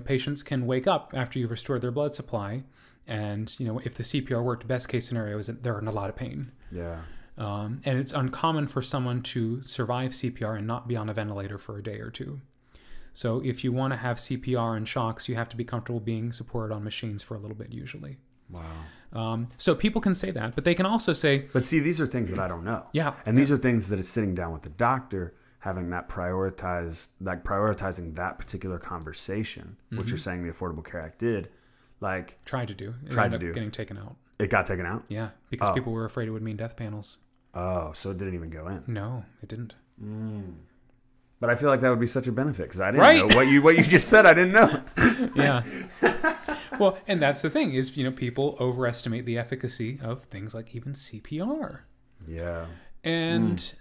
patients can wake up after you've restored their blood supply, and if the CPR worked, best case scenario is that they're in a lot of pain. Yeah. And it's uncommon for someone to survive CPR and not be on a ventilator for a day or two. So if you want to have CPR and shocks, you have to be comfortable being supported on machines for a little bit usually. Wow. So people can say that, but they can also say... But see, these are things that I don't know. Yeah. And these are things that is sitting down with the doctor, having that prioritizing that particular conversation, which you're saying the Affordable Care Act did, tried to do. Getting taken out. It got taken out? Yeah, because people were afraid it would mean death panels. Oh, so it didn't even go in. No, it didn't. But I feel like that would be such a benefit because I didn't know what you just said. I didn't know. Yeah. Well, and that's the thing is, people overestimate the efficacy of things like even CPR. Yeah. And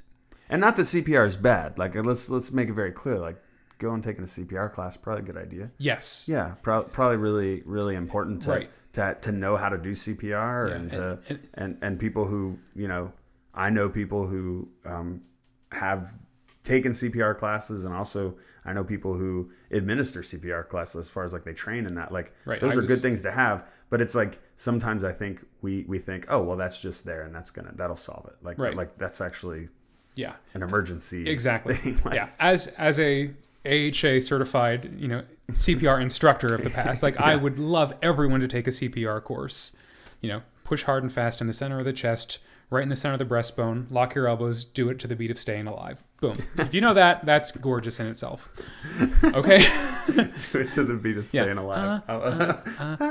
not that CPR is bad. Let's make it very clear. Go and taking a CPR class, probably a good idea. Yes. Yeah, probably really, really important to know how to do CPR and people who, I know people who have taken CPR classes, and also I know people who administer CPR classes as far as they train in that. Those are good things to have, but it's sometimes I think we think, oh well, that's just there and that'll solve it. That's actually an emergency exactly thing. Yeah, as a AHA certified CPR instructor of the past, I would love everyone to take a CPR course. Push hard and fast in the center of the chest, right in the center of the breastbone, lock your elbows, do it to the beat of Staying Alive. Boom. If you know that, that's gorgeous in itself. Okay? Do it to the beat of Staying Alive.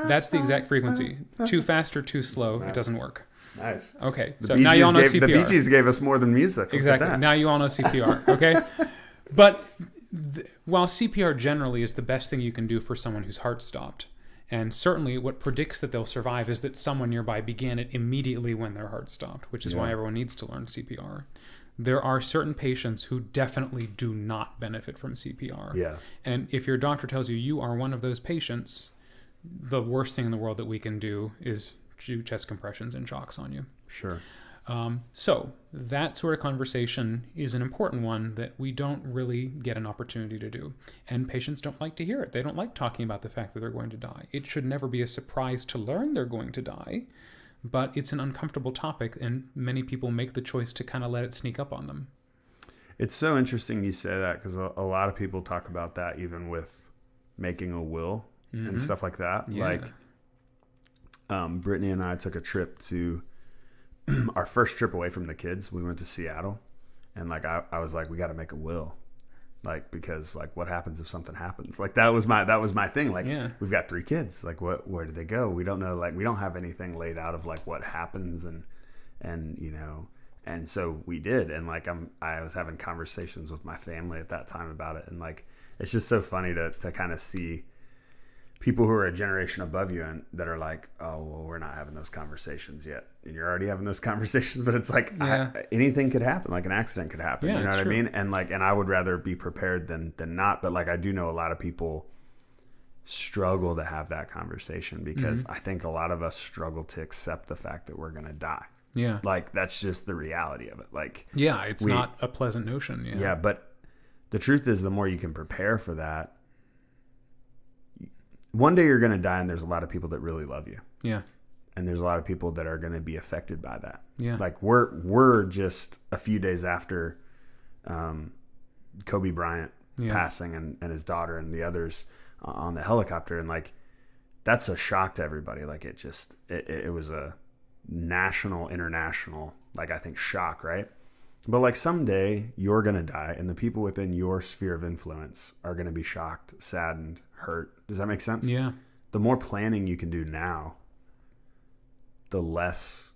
That's the exact frequency. Too fast or too slow, it doesn't work. Nice. Okay, so now you all know CPR. The Bee Gees gave us more than music. Exactly. Now you all know CPR, okay? But while CPR generally is the best thing you can do for someone whose heart stopped, and certainly what predicts that they'll survive is that someone nearby began it immediately when their heart stopped, which is why everyone needs to learn CPR. There are certain patients who definitely do not benefit from CPR. Yeah. And if your doctor tells you you are one of those patients, the worst thing in the world that we can do is do chest compressions and shocks on you. Sure. So that sort of conversation is an important one that we don't really get an opportunity to do. And patients don't like to hear it. They don't like talking about the fact that they're going to die. It should never be a surprise to learn they're going to die, but it's an uncomfortable topic, and many people make the choice to kind of let it sneak up on them. It's so interesting you say that, because a lot of people talk about that even with making a will and stuff like that. Yeah. Brittany and I took a trip to our first trip away from the kids. We went to Seattle, and I was like, we got to make a will, because what happens if something happens? That was my thing. We've got 3 kids. Where did they go? We don't know. We don't have anything laid out of what happens and And so we did. And like, I was having conversations with my family at that time about it. And like, it's just so funny to kind of see people who are a generation above you and that are like, oh, well, we're not having those conversations yet. And you're already having those conversations, but it's like anything could happen. Like an accident could happen. You know what I mean? And like, and I would rather be prepared than not. But like, I do know a lot of people struggle to have that conversation because I think a lot of us struggle to accept the fact that we're going to die. Yeah. Like that's just the reality of it. Like, yeah, it's not a pleasant notion. Yeah. Yeah. But the truth is the more you can prepare for that, one day you're going to die and there's a lot of people that really love you. Yeah. And there's a lot of people that are going to be affected by that. Yeah. Like we're just a few days after Kobe Bryant passing and his daughter and the others on the helicopter. And like, that's a shock to everybody. Like it was a national, international, like I think shock, right? But like someday you're going to die and the people within your sphere of influence are going to be shocked, saddened, hurt. Does that make sense? Yeah. The more planning you can do now, the less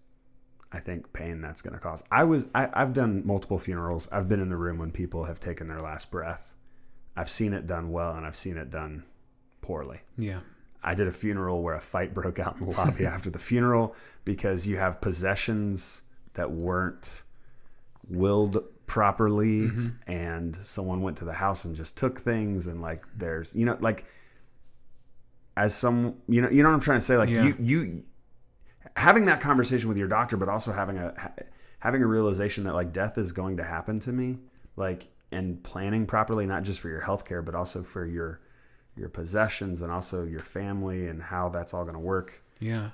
I think pain that's going to cause. I've done multiple funerals. I've been in the room when people have taken their last breath. I've seen it done well and I've seen it done poorly. Yeah. I did a funeral where a fight broke out in the lobby after the funeral because you have possessions that weren't willed properly and someone went to the house and just took things and like there's like as some you know what I'm trying to say, like you having that conversation with your doctor but also having a realization that like death is going to happen to me, like, and planning properly not just for your healthcare but also for your possessions and also your family and how that's all going to work. Yeah.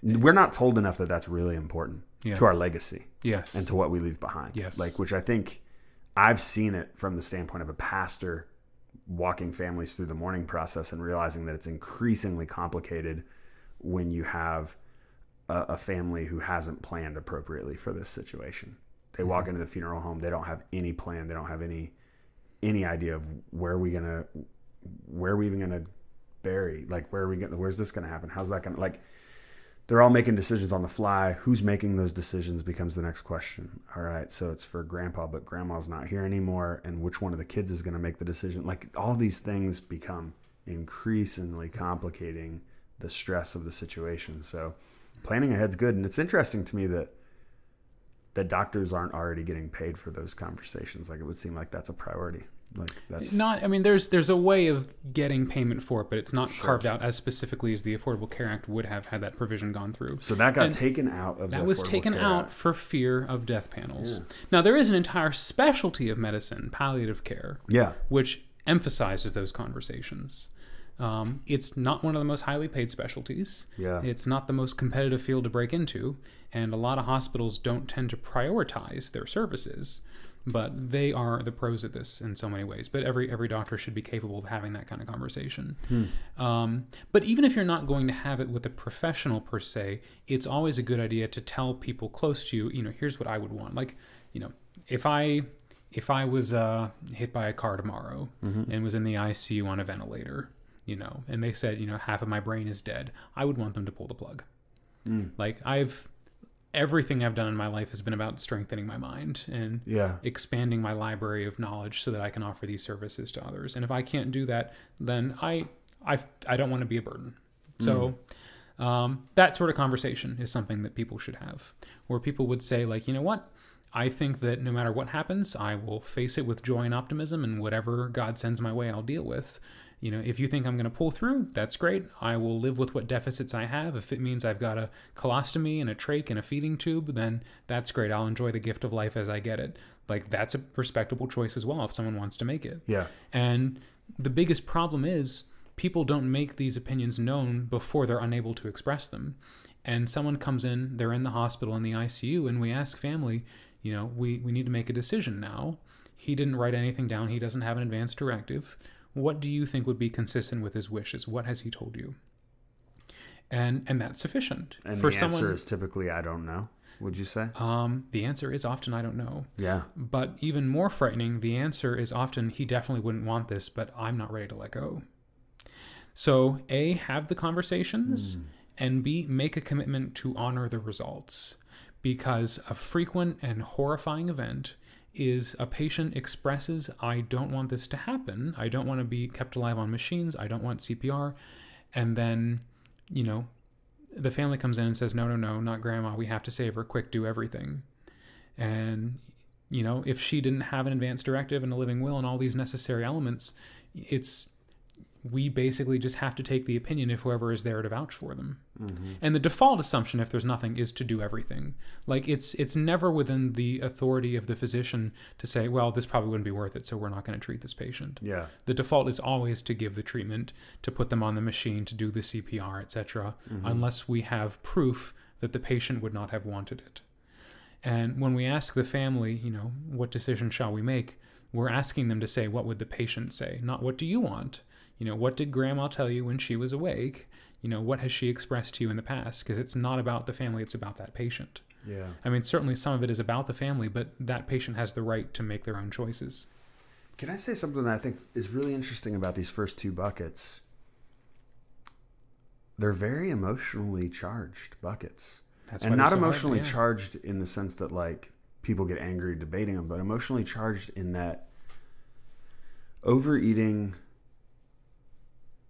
We're not told enough that that's really important to our legacy. Yes. And to what we leave behind. Yes. Like, which I think I've seen it from the standpoint of a pastor walking families through the mourning process and realizing that it's increasingly complicated when you have a family who hasn't planned appropriately for this situation. They walk into the funeral home. They don't have any plan. They don't have any idea of where are we even going to bury? Like, where's this going to happen? How's that going to, like, they're all making decisions on the fly. Who's making those decisions becomes the next question. All right, so it's for grandpa, but grandma's not here anymore. And which one of the kids is going to make the decision? Like, all these things become increasingly complicating the stress of the situation. So planning ahead's good. And it's interesting to me that doctors aren't already getting paid for those conversations. Like, it would seem like that's a priority. Like, that's not, I mean, there's a way of getting payment for it, but it's not carved out as specifically as the Affordable Care Act would have had that provision gone through. So that got taken out of the Affordable Care Act. That was taken out for fear of death panels. Yeah. Now, there is an entire specialty of medicine, palliative care, which emphasizes those conversations. It's not one of the most highly paid specialties. Yeah. It's not the most competitive field to break into, and a lot of hospitals don't tend to prioritize their services. But they are the pros at this in so many ways. But every doctor should be capable of having that kind of conversation. But even if you're not going to have it with a professional per se, it's always a good idea to tell people close to you, here's what I would want. Like, if I was hit by a car tomorrow and was in the ICU on a ventilator, and they said, half of my brain is dead, I would want them to pull the plug. Like, everything I've done in my life has been about strengthening my mind and expanding my library of knowledge so that I can offer these services to others. And if I can't do that, then I don't want to be a burden. So that sort of conversation is something that people should have, where people would say, like, you know what? I think that no matter what happens, I will face it with joy and optimism, and whatever God sends my way, I'll deal with. If you think I'm going to pull through, that's great. I will live with what deficits I have. If it means I've got a colostomy and a trach and a feeding tube, then that's great. I'll enjoy the gift of life as I get it. Like, that's a respectable choice as well if someone wants to make it. Yeah. And the biggest problem is people don't make these opinions known before they're unable to express them. And someone comes in, they're in the hospital in the ICU, and we ask family, we need to make a decision now. He didn't write anything down. He doesn't have an advance directive. What do you think would be consistent with his wishes? What has he told you? And that's sufficient. And the answer is typically, I don't know, would you say? The answer is often, I don't know. Yeah. But even more frightening, the answer is often, he definitely wouldn't want this, but I'm not ready to let go. So A, have the conversations, and B, make a commitment to honor the results. because a frequent and horrifying event is a patient expresses, I don't want this to happen. I don't want to be kept alive on machines. I don't want CPR. And then, the family comes in and says, no, not grandma. We have to save her. Quick, do everything. And, if she didn't have an advance directive and a living will and all these necessary elements, we basically just have to take the opinion of whoever is there to vouch for them. Mm-hmm. And the default assumption, if there's nothing, is to do everything. Like it's never within the authority of the physician to say, well, this probably wouldn't be worth it, so we're not going to treat this patient. Yeah. The default is always to give the treatment, to put them on the machine, to do the CPR, etc., unless we have proof that the patient would not have wanted it. And when we ask the family, what decision shall we make, we're asking them to say, what would the patient say? Not what do you want? What did grandma tell you when she was awake? What has she expressed to you in the past? Because it's not about the family, it's about that patient. Yeah. I mean, certainly some of it is about the family, but that patient has the right to make their own choices. Can I say something that I think is really interesting about these first two buckets? They're very emotionally charged buckets. And not emotionally charged in the sense that like people get angry debating them, but emotionally charged in that overeating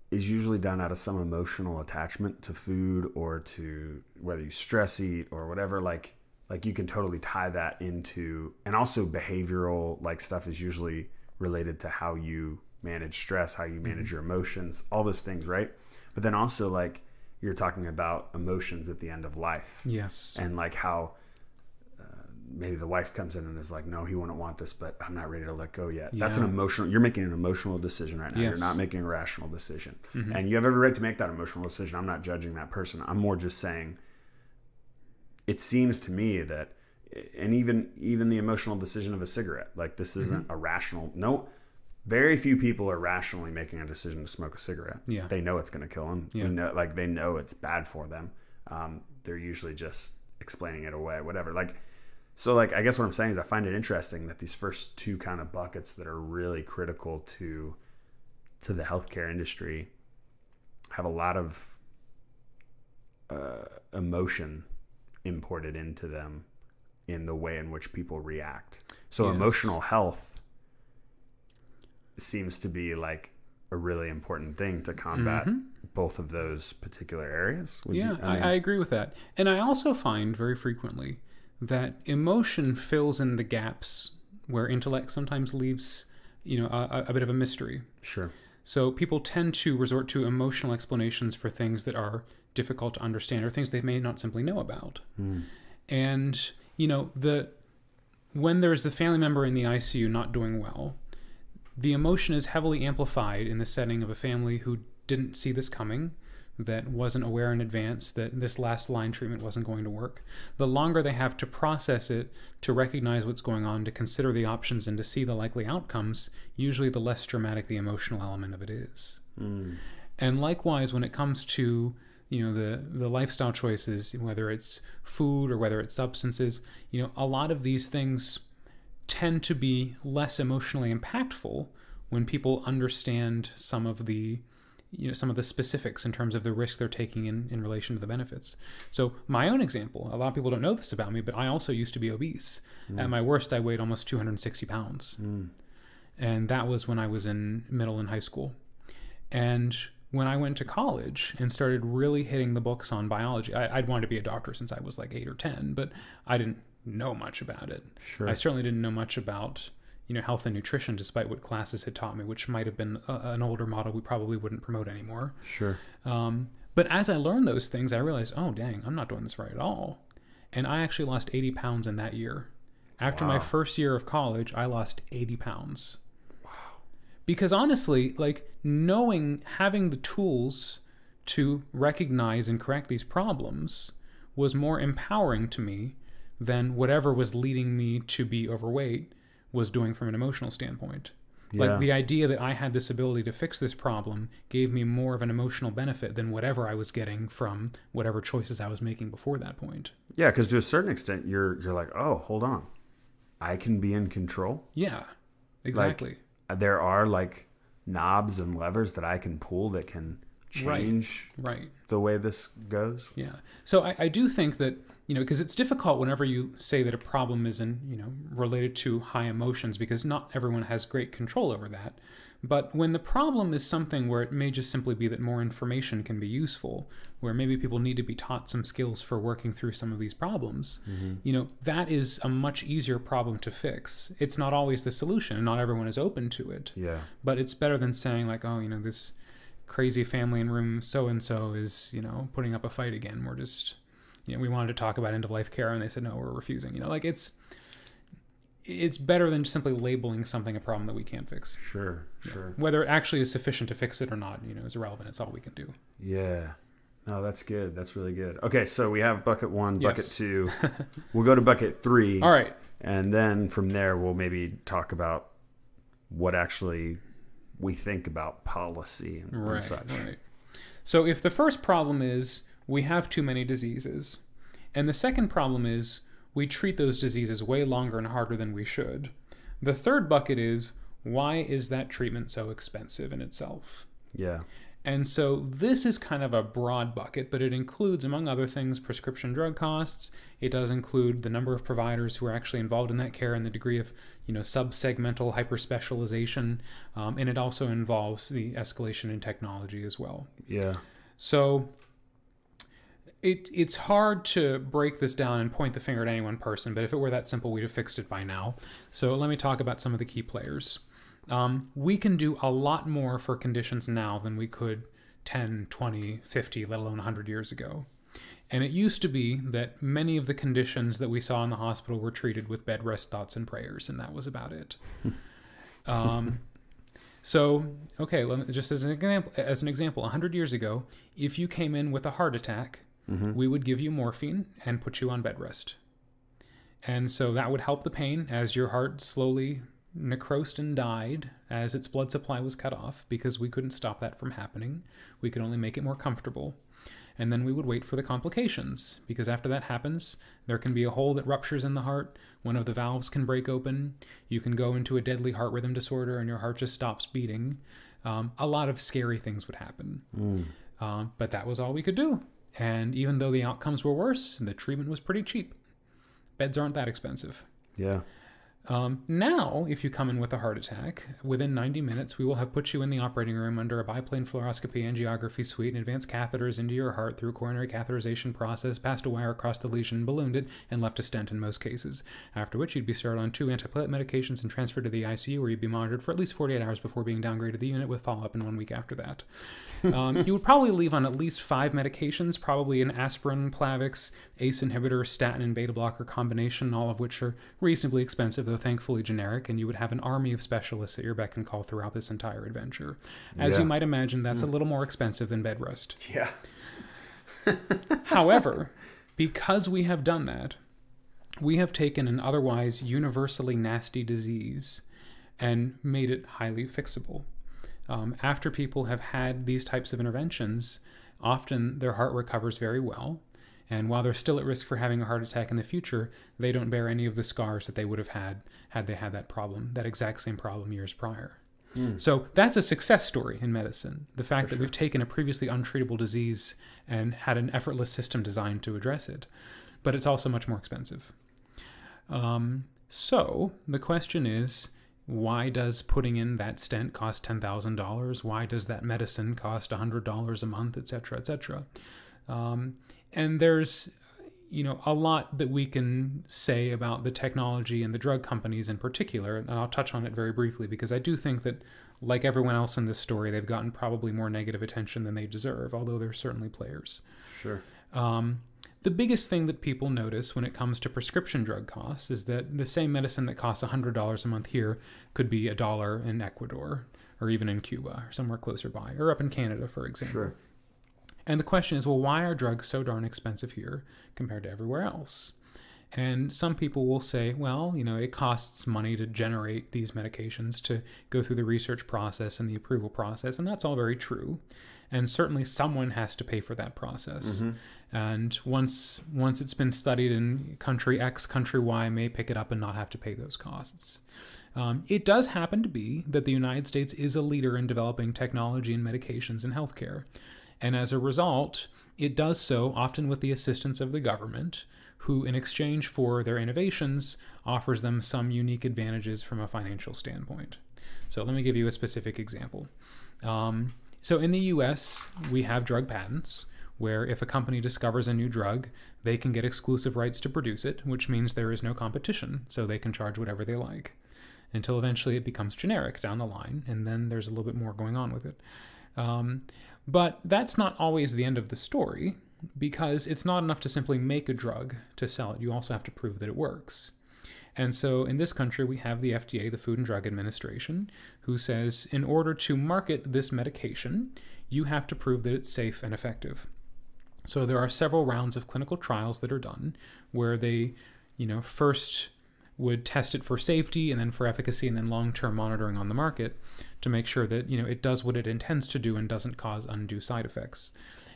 is usually done out of some emotional attachment to food or to whether you stress eat or whatever. Like you can totally tie that into, and also behavioral like stuff is usually related to how you manage stress, how you manage your emotions, all those things, right? But then also like you're talking about emotions at the end of life. Yes. And like how maybe the wife comes in and is like, no, he wouldn't want this, but I'm not ready to let go yet. Yeah. That's you're making an emotional decision right now. Yes. You're not making a rational decision. Mm-hmm. And you have every right to make that emotional decision. I'm not judging that person. I'm more just saying, it seems to me that, and even the emotional decision of a cigarette, like this isn't a rational, very few people are rationally making a decision to smoke a cigarette. Yeah. They know it's going to kill them. Yeah. They know it's bad for them. They're usually just explaining it away, whatever. So I guess what I'm saying is I find it interesting that these first two kind of buckets that are really critical to the healthcare industry have a lot of emotion imported into them in the way in which people react. So yes. Emotional health seems to be like a really important thing to combat both of those particular areas. I agree with that. And I also find very frequently that emotion fills in the gaps where intellect sometimes leaves, a bit of a mystery. Sure. So people tend to resort to emotional explanations for things that are difficult to understand or things they may not simply know about. And, when there's the family member in the ICU not doing well, the emotion is heavily amplified in the setting of a family who didn't see this coming, that wasn't aware in advance that this last line treatment wasn't going to work. The longer they have to process it, to recognize what's going on, to consider the options, and to see the likely outcomes, usually the less dramatic the emotional element of it is. And likewise, when it comes to the lifestyle choices, whether it's food or whether it's substances, a lot of these things tend to be less emotionally impactful when people understand some of the specifics in terms of the risk they're taking in relation to the benefits. So my own example, a lot of people don't know this about me, but I also used to be obese. At my worst, I weighed almost 260 pounds. And that was when I was in middle and high school. And when I went to college and started really hitting the books on biology, I'd wanted to be a doctor since I was like 8 or 10, but I didn't know much about it. Sure. I certainly didn't know much about health and nutrition, despite what classes had taught me, which might have been an older model we probably wouldn't promote anymore. Sure. But as I learned those things, I realized, oh, dang, I'm not doing this right at all. And I actually lost 80 pounds in that year. After my first year of college, I lost 80 pounds. Wow. Because honestly, having the tools to recognize and correct these problems was more empowering to me than whatever was leading me to be overweight was doing from an emotional standpoint. Yeah. The idea that I had this ability to fix this problem gave me more of an emotional benefit than whatever I was getting from whatever choices I was making before that point. Yeah, because to a certain extent, you're like, oh, hold on, I can be in control. Yeah, exactly. There are knobs and levers that I can pull that can change Right. the way this goes? Yeah. So I do think that, because it's difficult whenever you say that a problem isn't, related to high emotions, because not everyone has great control over that. But when the problem is something where it may just simply be that more information can be useful, where maybe people need to be taught some skills for working through some of these problems, that is a much easier problem to fix. It's not always the solution, and not everyone is open to it. Yeah. But it's better than saying like, oh, this crazy family in room so-and-so is, putting up a fight again. We're just, we wanted to talk about end-of-life care, and they said, no, we're refusing. It's better than simply labeling something a problem that we can't fix. Sure. Whether it actually is sufficient to fix it or not, is irrelevant. It's all we can do. Yeah. No, that's good. That's really good. Okay, so we have bucket 1, bucket Yes. 2. We'll go to bucket 3. All right. And then from there, we'll maybe talk about what actually we think about policy and such. Right. So if the first problem is we have too many diseases, and the second problem is we treat those diseases way longer and harder than we should, the third bucket is, why is that treatment so expensive in itself? Yeah. And so this is kind of a broad bucket, but it includes, among other things, prescription drug costs. It does include the number of providers who are actually involved in that care and the degree of, subsegmental hyperspecialization. And it also involves the escalation in technology as well. Yeah. So it's hard to break this down and point the finger at any one person, but if it were that simple, we'd have fixed it by now. So let me talk about some of the key players. We can do a lot more for conditions now than we could 10, 20, 50, let alone 100 years ago. And it used to be that many of the conditions that we saw in the hospital were treated with bed rest, thoughts, and prayers, and that was about it. So, okay, just as an example, 100 years ago, if you came in with a heart attack, we would give you morphine and put you on bed rest. And so that would help the pain as your heart slowly necrosed and died as its blood supply was cut off, because we couldn't stop that from happening. We could only make it more comfortable. And then we would wait for the complications, because after that happens, there can be a hole that ruptures in the heart, one of the valves can break open, you can go into a deadly heart rhythm disorder, and your heart just stops beating. A lot of scary things would happen. But that was all we could do. And even though the outcomes were worse, the treatment was pretty cheap. Beds aren't that expensive. Yeah. Now, if you come in with a heart attack, within 90 minutes, we will have put you in the operating room under a biplane fluoroscopy angiography suite and advanced catheters into your heart through a coronary catheterization process, passed a wire across the lesion, ballooned it, and left a stent in most cases. After which, you'd be started on 2 antiplatelet medications and transferred to the ICU, where you'd be monitored for at least 48 hours before being downgraded to the unit, with follow-up in 1 week after that. You would probably leave on at least 5 medications, probably an aspirin, Plavix, ACE inhibitor, statin, and beta blocker combination, all of which are reasonably expensive, though thankfully generic, and you would have an army of specialists at your beck and call throughout this entire adventure. As you might imagine, that's a little more expensive than bed rest. Yeah. However, because we have done that, we have taken an otherwise universally nasty disease and made it highly fixable. After people have had these types of interventions, often their heart recovers very well. And while they're still at risk for having a heart attack in the future, they don't bear any of the scars that they would have had they had that problem, that exact same problem years prior. So that's a success story in medicine. The fact that we've taken a previously untreatable disease and had an effortless system designed to address it. But it's also much more expensive. So the question is, why does putting in that stent cost $10,000? Why does that medicine cost $100 a month, et cetera, et cetera? And there's, a lot that we can say about the technology and the drug companies in particular, and I'll touch on it very briefly, because I do think that, like everyone else in this story, they've gotten probably more negative attention than they deserve, although they're certainly players. Sure. The biggest thing that people notice when it comes to prescription drug costs is that the same medicine that costs $100 a month here could be $1 in Ecuador, or even in Cuba, or somewhere closer by, or up in Canada, for example. Sure. And the question is, well, why are drugs so darn expensive here compared to everywhere else? And some people will say, well, it costs money to generate these medications, to go through the research process and the approval process, and that's all very true. And certainly someone has to pay for that process. And once it's been studied in country X, country Y may pick it up and not have to pay those costs. It does happen to be that the United States is a leader in developing technology and medications in healthcare. And as a result, it does so often with the assistance of the government, who in exchange for their innovations offers them some unique advantages from a financial standpoint. So let me give you a specific example. So in the US, we have drug patents, where if a company discovers a new drug, they can get exclusive rights to produce it, which means there is no competition, so they can charge whatever they like, until eventually it becomes generic down the line, and then there's a little bit more going on with it. But that's not always the end of the story, because it's not enough to simply make a drug to sell it. You also have to prove that it works. And so in this country, we have the FDA, the Food and Drug Administration, who says in order to market this medication, you have to prove that it's safe and effective. So there are several rounds of clinical trials that are done where they, first would test it for safety and then for efficacy and then long-term monitoring on the market to make sure that, it does what it intends to do and doesn't cause undue side effects.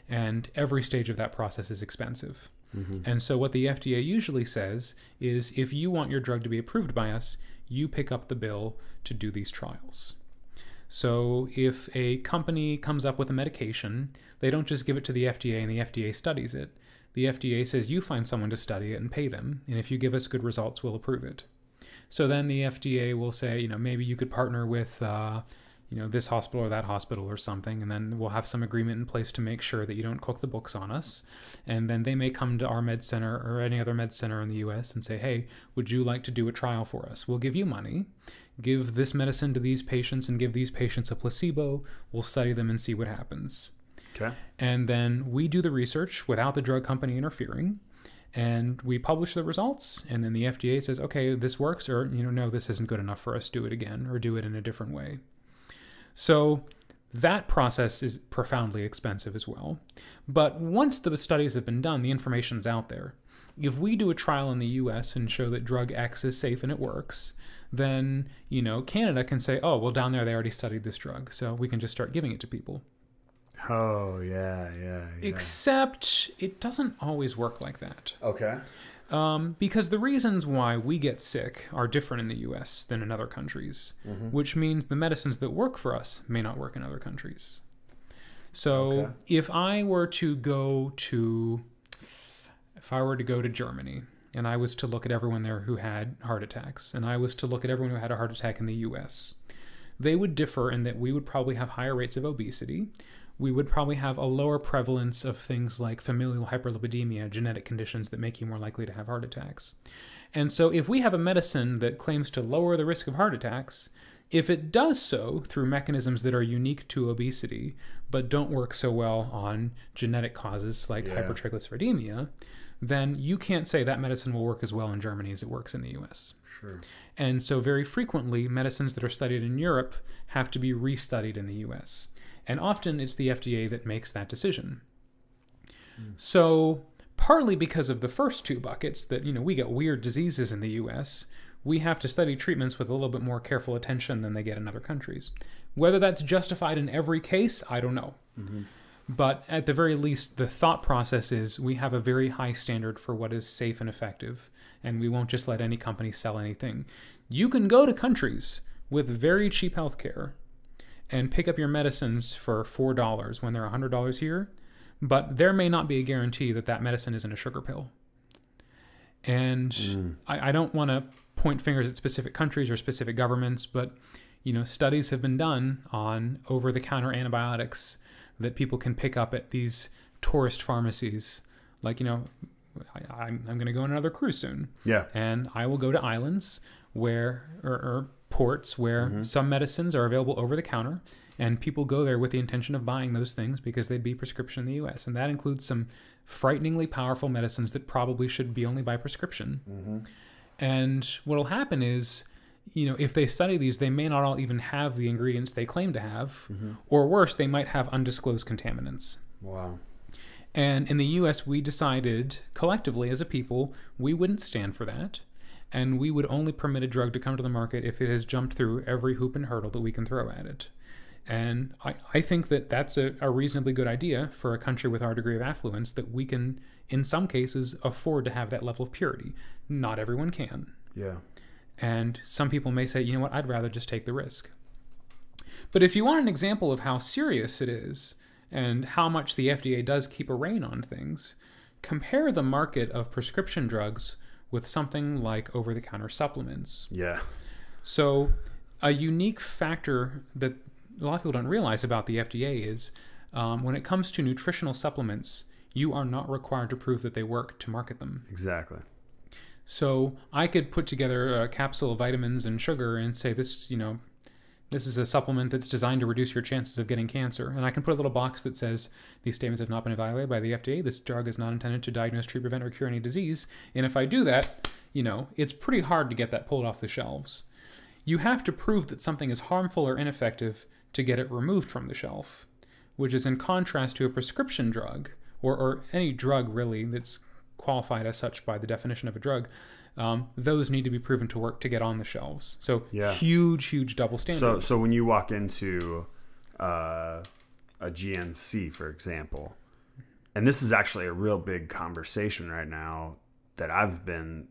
And every stage of that process is expensive. Mm-hmm. And so what the FDA usually says is if you want your drug to be approved by us, you pick up the bill to do these trials. So if a company comes up with a medication, they don't just give it to the FDA and the FDA studies it. The FDA says you find someone to study it and pay them, and if you give us good results, we'll approve it. So then the FDA will say, maybe you could partner with this hospital or that hospital or something, and then we'll have some agreement in place to make sure that you don't cook the books on us. And then they may come to our med center or any other med center in the US and say, hey, would you like to do a trial for us? We'll give you money, give this medicine to these patients and give these patients a placebo. We'll study them and see what happens. Okay. And then we do the research without the drug company interfering, and we publish the results, and then the FDA says, okay, this works, or, no, this isn't good enough for us, do it again, or do it in a different way. So that process is profoundly expensive as well. But once the studies have been done, the information's out there. If we do a trial in the US and show that drug X is safe and it works, then, Canada can say, oh, well, down there they already studied this drug, so we can just start giving it to people. Oh, yeah. Except it doesn't always work like that. Okay. Because the reasons why we get sick are different in the US than in other countries, mm-hmm. which means the medicines that work for us may not work in other countries. So if I were to go to Germany and I was to look at everyone there who had heart attacks, and I was to look at everyone who had a heart attack in the US, they would differ in that we would probably have higher rates of obesity. We would probably have a lower prevalence of things like familial hyperlipidemia, genetic conditions that make you more likely to have heart attacks. And so if we have a medicine that claims to lower the risk of heart attacks, if it does so through mechanisms that are unique to obesity, but don't work so well on genetic causes like hypertriglyceridemia, then you can't say that medicine will work as well in Germany as it works in the US. Sure. And so very frequently, medicines that are studied in Europe have to be restudied in the US. And often it's the FDA that makes that decision. So partly because of the first two buckets that, we get weird diseases in the US, we have to study treatments with a little bit more careful attention than they get in other countries. Whether that's justified in every case, I don't know. Mm-hmm. But at the very least, the thought process is we have a very high standard for what is safe and effective, and we won't just let any company sell anything. You can go to countries with very cheap healthcare and pick up your medicines for $4 when they're $100 here, but there may not be a guarantee that that medicine isn't a sugar pill. And I don't want to point fingers at specific countries or specific governments, but studies have been done on over-the-counter antibiotics that people can pick up at these tourist pharmacies. Like, I'm going to go on another cruise soon. Yeah. And I will go to islands where, or ports where some medicines are available over the counter, and people go there with the intention of buying those things because they'd be prescription in the US. And that includes some frighteningly powerful medicines that probably should be only by prescription. Mm-hmm. And what'll happen is, if they study these, they may not all even have the ingredients they claim to have, or worse, they might have undisclosed contaminants. Wow. And in the US, we decided collectively as a people, we wouldn't stand for that. And we would only permit a drug to come to the market if it has jumped through every hoop and hurdle that we can throw at it. And I think that that's a reasonably good idea for a country with our degree of affluence, that we can, in some cases, afford to have that level of purity. Not everyone can. Yeah. And some people may say, you know what, I'd rather just take the risk. But if you want an example of how serious it is, and how much the FDA does keep a rein on things, compare the market of prescription drugs with something like over-the-counter supplements. Yeah. So a unique factor that a lot of people don't realize about the FDA is when it comes to nutritional supplements, you are not required to prove that they work to market them. Exactly. So I could put together a capsule of vitamins and sugar and say this, this is a supplement that's designed to reduce your chances of getting cancer. And I can put a little box that says, these statements have not been evaluated by the FDA. This drug is not intended to diagnose, treat, prevent, or cure any disease. And if I do that, it's pretty hard to get that pulled off the shelves. You have to prove that something is harmful or ineffective to get it removed from the shelf, which is in contrast to a prescription drug, or any drug really that's qualified as such by the definition of a drug. Those need to be proven to work to get on the shelves. So huge double standard. So when you walk into a GNC, for example, and this is actually a real big conversation right now that I've been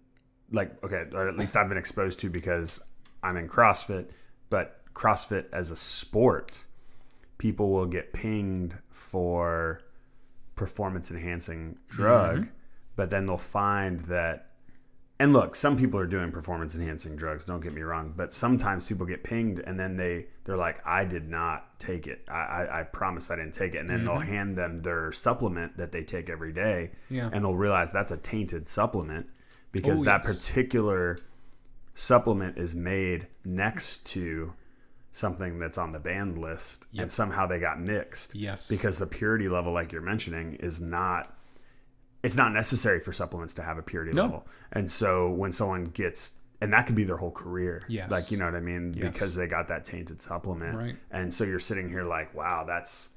or at least I've been exposed to because I'm in CrossFit, but CrossFit as a sport, people will get pinged for performance enhancing drug, but then they'll find that, and look, some people are doing performance enhancing drugs, don't get me wrong, but sometimes people get pinged and then they're like, I did not take it. I promise I didn't take it. And then they'll hand them their supplement that they take every day, and they'll realize that's a tainted supplement because that particular supplement is made next to something that's on the banned list, and somehow they got mixed. Yes. Because the purity level, like you're mentioning, it's not necessary for supplements to have a purity level. And so when someone gets, and that could be their whole career. Yes. You know what I mean? Yes. Because they got that tainted supplement. Right. And so you're sitting here like, wow, that's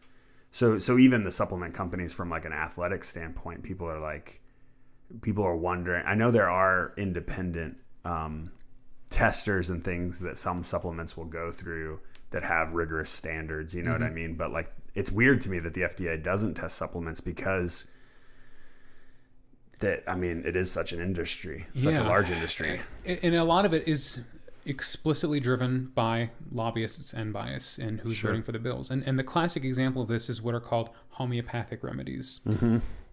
so even the supplement companies from like an athletic standpoint, people are wondering. I know there are independent testers and things that some supplements will go through that have rigorous standards, you know what I mean? But it's weird to me that the FDA doesn't test supplements because it is such an industry, such a large industry. And a lot of it is explicitly driven by lobbyists and bias and who's voting for the bills. And the classic example of this is what are called homeopathic remedies.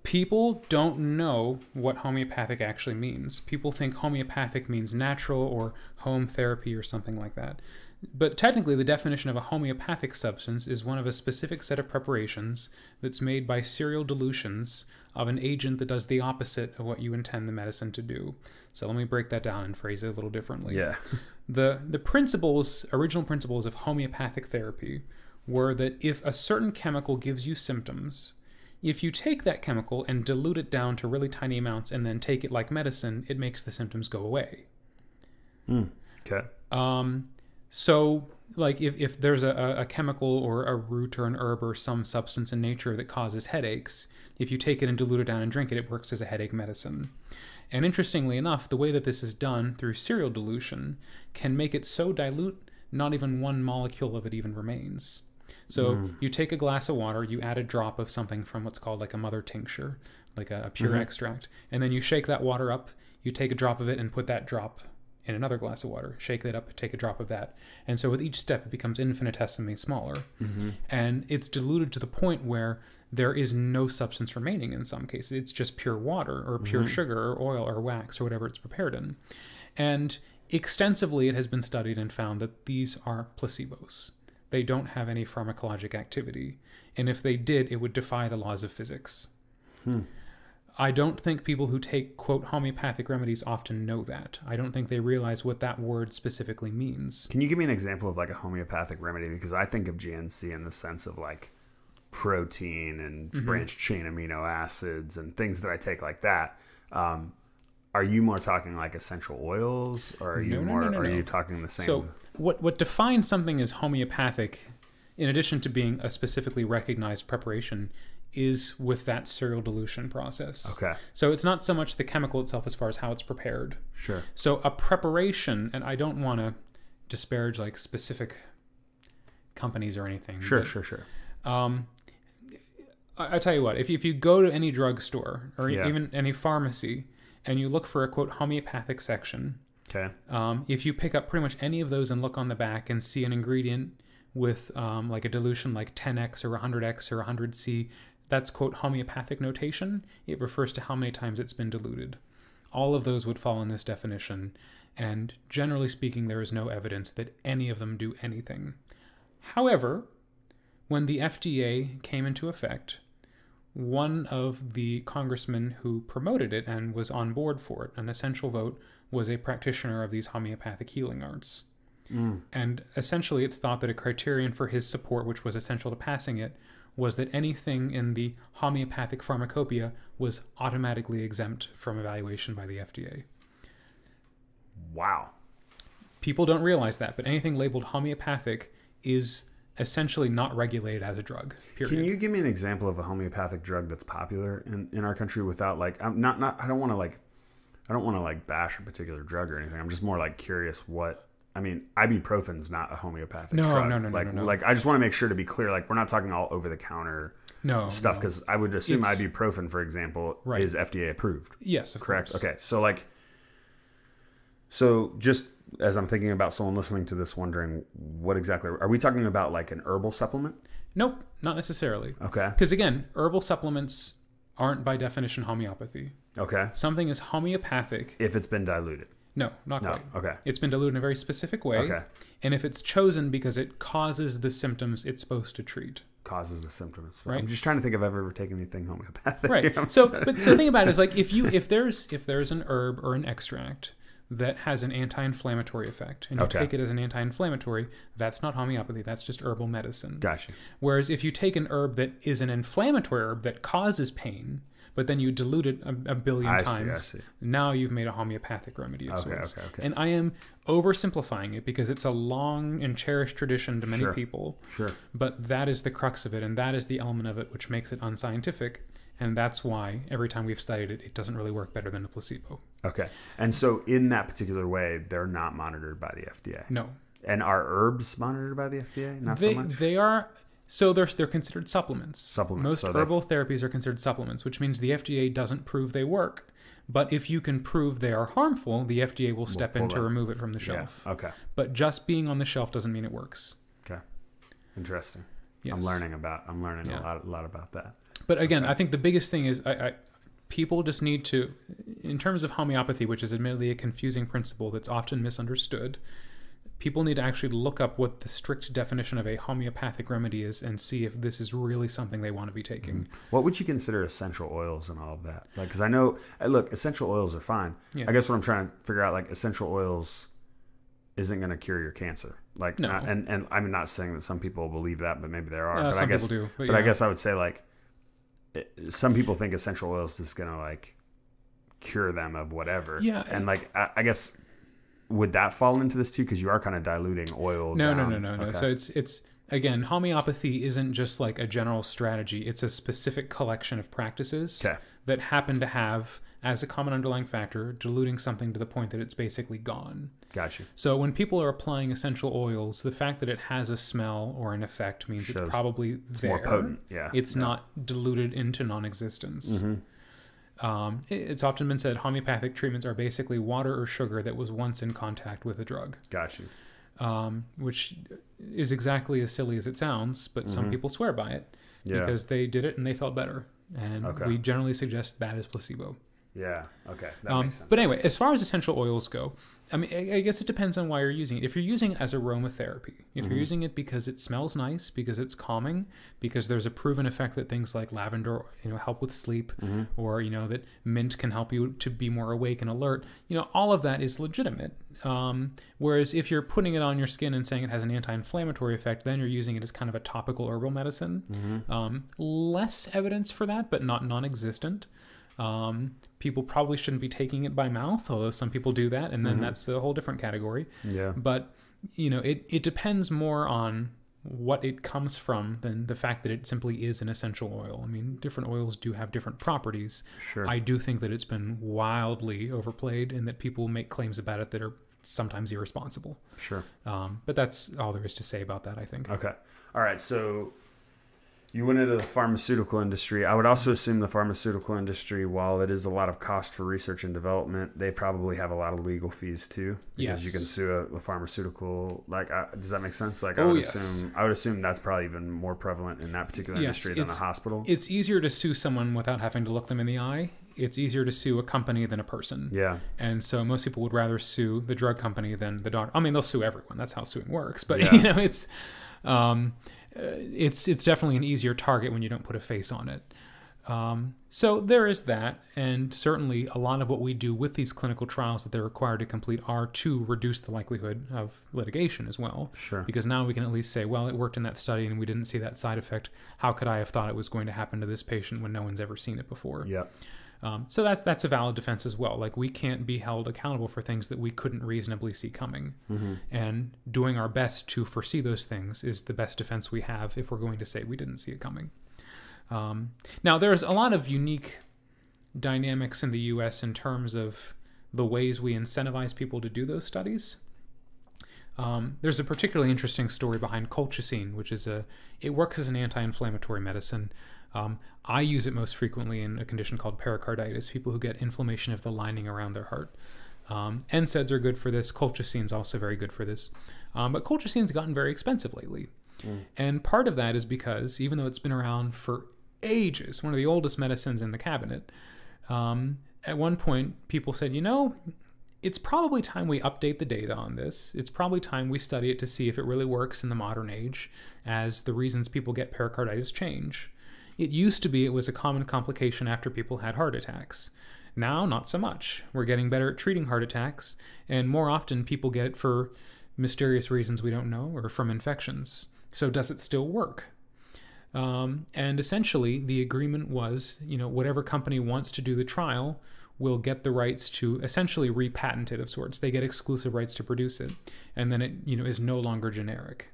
People don't know what homeopathic actually means. People think homeopathic means natural or home therapy or something like that. But technically, the definition of a homeopathic substance is one of a specific set of preparations that's made by serial dilutions of an agent that does the opposite of what you intend the medicine to do. So let me break that down and phrase it a little differently. Yeah. The original principles of homeopathic therapy were that if a certain chemical gives you symptoms, if you take that chemical and dilute it down to really tiny amounts and then take it like medicine, it makes the symptoms go away. Okay. So, if there's a chemical or a root or an herb or some substance in nature that causes headaches, if you take it and dilute it down and drink it, it works as a headache medicine. And interestingly enough, the way that this is done through serial dilution can make it so dilute, not even one molecule of it even remains. So you take a glass of water, you add a drop of something from what's called like a mother tincture, like a pure extract, and then you shake that water up, you take a drop of it and put that drop in another glass of water, shake that up, take a drop of that. And so with each step, it becomes infinitesimally smaller. And it's diluted to the point where there is no substance remaining in some cases. It's just pure water or pure sugar or oil or wax or whatever it's prepared in. And extensively, it has been studied and found that these are placebos. They don't have any pharmacologic activity. And if they did, it would defy the laws of physics. I don't think people who take, quote, homeopathic remedies often know that. I don't think they realize what that word specifically means. Can you give me an example of like a homeopathic remedy? Because I think of GNC in the sense of like protein and branched chain amino acids and things that I take like that. Are you more talking like essential oils, or are you talking the same? So what defines something as homeopathic, in addition to being a specifically recognized preparation, is with that serial dilution process. Okay. So it's not so much the chemical itself as far as how it's prepared. Sure. So a preparation, and I don't want to disparage like specific companies or anything. Sure. I tell you what, if you go to any drugstore or even any pharmacy and you look for a, quote, homeopathic section, okay, if you pick up pretty much any of those and look on the back and see an ingredient with like a dilution like 10x or 100x or 100C, that's, quote, homeopathic notation. It refers to how many times it's been diluted. All of those would fall in this definition, and generally speaking, there is no evidence that any of them do anything. However, when the FDA came into effect, one of the congressmen who promoted it and was on board for it, an essential vote, was a practitioner of these homeopathic healing arts. And essentially it's thought that a criterion for his support, which was essential to passing it, was that anything in the homeopathic pharmacopoeia was automatically exempt from evaluation by the FDA. Wow. People don't realize that, but anything labeled homeopathic is essentially not regulated as a drug, period. Can you give me an example of a homeopathic drug that's popular in our country without like, I don't want to bash a particular drug or anything. I'm just more like curious ibuprofen's not a homeopathic drug. No. Like I just want to make sure to be clear, like we're not talking all over the counter stuff, because I would assume ibuprofen, for example, is FDA approved. Yes, of correct. Course. Okay, so just as I'm thinking about someone listening to this wondering what exactly are we talking about, like an herbal supplement? Nope, not necessarily. Okay. Because again, herbal supplements aren't by definition homeopathy. Okay. Something is homeopathic if it's been diluted. No, not quite. Okay. It's been diluted in a very specific way. Okay. And if it's chosen because it causes the symptoms it's supposed to treat. Causes the symptoms. Right. I'm just trying to think if I've ever taken anything homeopathic. Right. So the thing about it is, like, if there's an herb or an extract that has an anti-inflammatory effect, and you take it as an anti-inflammatory, that's not homeopathy. That's just herbal medicine. Gotcha. Whereas if you take an herb that is an inflammatory herb that causes pain, but then you dilute it a billion times. I see. Now you've made a homeopathic remedy of sorts. Okay. And I am oversimplifying it because it's a long and cherished tradition to many people. Sure. But that is the crux of it, and that is the element of it which makes it unscientific. And that's why every time we've studied it, it doesn't really work better than a placebo. Okay. And so in that particular way, they're not monitored by the FDA? No. And are herbs monitored by the FDA? Not so much? They are... So they're considered supplements. Supplements. Most herbal therapies are considered supplements, which means the FDA doesn't prove they work. But if you can prove they are harmful, the FDA will step in to remove it from the shelf. Yeah. Okay. But just being on the shelf doesn't mean it works. Okay. Interesting. Yes. I'm learning a lot about that. But again, I think the biggest thing is people just need to, in terms of homeopathy, which is admittedly a confusing principle that's often misunderstood, people need to actually look up what the strict definition of a homeopathic remedy is and see if this is really something they want to be taking. What would you consider essential oils and all of that? Like, because I know, look, essential oils are fine. Yeah. I guess what I'm trying to figure out, like, essential oils isn't going to cure your cancer. Like, no. And I'm not saying that some people believe that, but maybe there are. But some I guess, people do. But I guess I would say, like, some people think essential oils is going to, like, cure them of whatever. Yeah. And, like, I guess... Would that fall into this too? Because you are kind of diluting oil. No. Okay. So it's again, homeopathy isn't just like a general strategy. It's a specific collection of practices that happen to have as a common underlying factor diluting something to the point that it's basically gone. Gotcha. So when people are applying essential oils, the fact that it has a smell or an effect means it's probably there. More potent. Yeah. It's not diluted into non-existence. Mm-hmm. It's often been said homeopathic treatments are basically water or sugar that was once in contact with a drug. Gotcha. Which is exactly as silly as it sounds, but some people swear by it because they did it and they felt better. And we generally suggest that is placebo. Yeah. Okay. That makes sense. But anyway, as far as essential oils go, I mean, I guess it depends on why you're using it. If you're using it as aromatherapy, if you're using it because it smells nice, because it's calming, because there's a proven effect that things like lavender, help with sleep, or, that mint can help you to be more awake and alert, all of that is legitimate. Whereas if you're putting it on your skin and saying it has an anti-inflammatory effect, then you're using it as kind of a topical herbal medicine. Less evidence for that, but not non-existent. People probably shouldn't be taking it by mouth, although some people do that, and then that's a whole different category. Yeah. But, it depends more on what it comes from than the fact that it simply is an essential oil. I mean, different oils do have different properties. Sure. I do think that it's been wildly overplayed and that people make claims about it that are sometimes irresponsible. Sure. But that's all there is to say about that, I think. Okay. All right. So You went into the pharmaceutical industry. I would also assume the pharmaceutical industry, while it is a lot of cost for research and development, they probably have a lot of legal fees too. Because you can sue a pharmaceutical. Like, does that make sense? Like, I would assume that's probably even more prevalent in that particular industry than a hospital. It's easier to sue someone without having to look them in the eye. It's easier to sue a company than a person. Yeah. And so most people would rather sue the drug company than the doctor. I mean, they'll sue everyone. That's how suing works. But it's definitely an easier target when you don't put a face on it. So there is that, and certainly a lot of what we do with these clinical trials that they're required to complete are to reduce the likelihood of litigation as well. Sure. Because now we can at least say, well, it worked in that study and we didn't see that side effect. How could I have thought it was going to happen to this patient when no one's ever seen it before? Yeah. So that's a valid defense as well. Like, we can't be held accountable for things that we couldn't reasonably see coming. Mm-hmm. And doing our best to foresee those things is the best defense we have if we're going to say we didn't see it coming. Now, there's a lot of unique dynamics in the U.S. in terms of the ways we incentivize people to do those studies. There's a particularly interesting story behind colchicine, which is it works as an anti-inflammatory medicine. I use it most frequently in a condition called pericarditis, people who get inflammation of the lining around their heart. NSAIDs are good for this. Colchicine is also very good for this. But colchicine's gotten very expensive lately. And part of that is because, even though it's been around for ages, one of the oldest medicines in the cabinet, at one point people said, it's probably time we update the data on this. It's probably time we study it to see if it really works in the modern age, as the reasons people get pericarditis change. It used to be it was a common complication after people had heart attacks. Now, not so much. We're getting better at treating heart attacks, and more often people get it for mysterious reasons we don't know, or from infections. So does it still work? And essentially, the agreement was, whatever company wants to do the trial will get the rights to essentially repatent it of sorts. They get exclusive rights to produce it, and then it, is no longer generic.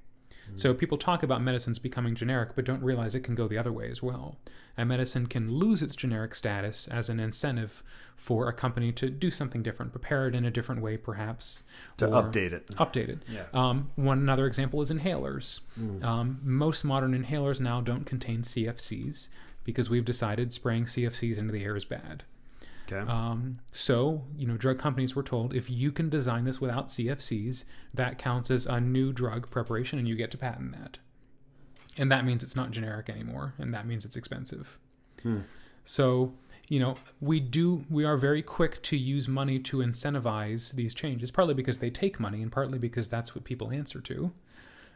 So people talk about medicines becoming generic, but don't realize it can go the other way as well. A medicine can lose its generic status as an incentive for a company to do something different, prepare it in a different way, perhaps. To update it. Update it. Yeah. One another example is inhalers. Most modern inhalers now don't contain CFCs because we've decided spraying CFCs into the air is bad. Okay. So, drug companies were told, if you can design this without CFCs, that counts as a new drug preparation and you get to patent that. And that means it's not generic anymore, and that means it's expensive. So, we are very quick to use money to incentivize these changes, partly because they take money and partly because that's what people answer to.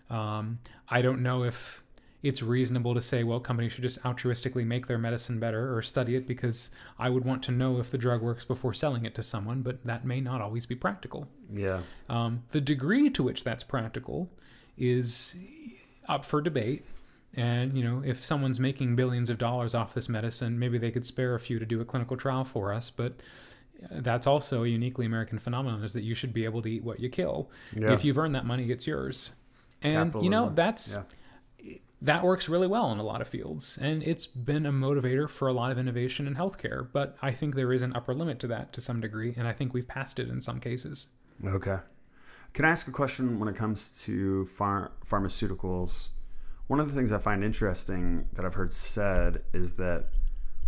I don't know if it's reasonable to say, well, companies should just altruistically make their medicine better or study it, because I would want to know if the drug works before selling it to someone, but that may not always be practical. Yeah. The degree to which that's practical is up for debate. And, if someone's making billions of dollars off this medicine, maybe they could spare a few to do a clinical trial for us. But that's also a uniquely American phenomenon, is that you should be able to eat what you kill. Yeah. If you've earned that money, it's yours. And, Capitalism. that's... Yeah. That works really well in a lot of fields, and it's been a motivator for a lot of innovation in healthcare. But I think there is an upper limit to that to some degree, and I think we've passed it in some cases. Okay. Can I ask a question when it comes to pharmaceuticals? One of the things I find interesting that I've heard said is that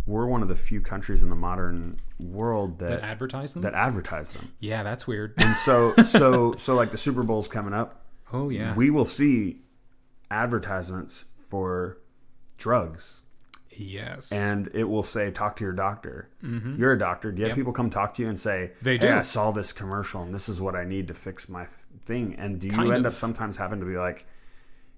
we're one of the few countries in the modern world that advertise them. Yeah, that's weird. And so like the Super Bowl's coming up. Oh yeah. We will see advertisements for drugs. Yes. And it will say, talk to your doctor. Mm-hmm. You're a doctor. Do you have people come talk to you and say, hey, I saw this commercial and this is what I need to fix my thing? And do you end up sometimes having to be like,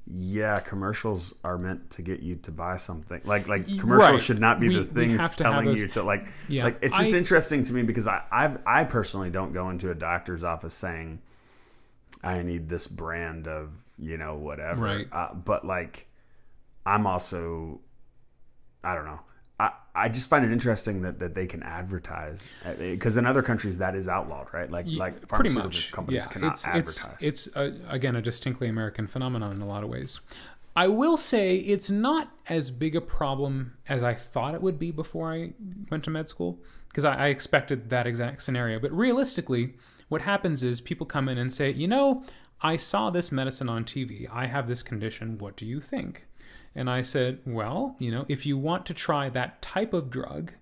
yeah, commercials are meant to get you to buy something. Like commercials should not be the things telling you to like it's just interesting to me, because I personally don't go into a doctor's office saying, I need this brand of, whatever. Right. But I'm also, I don't know. I just find it interesting that they can advertise, because in other countries that is outlawed, right? Like pharmaceutical companies cannot advertise. It's again a distinctly American phenomenon in a lot of ways. I will say it's not as big a problem as I thought it would be before I went to med school, because I expected that exact scenario. But realistically, what happens is people come in and say, I saw this medicine on TV. I have this condition. What do you think? And I said, well, if you want to try that type of drug,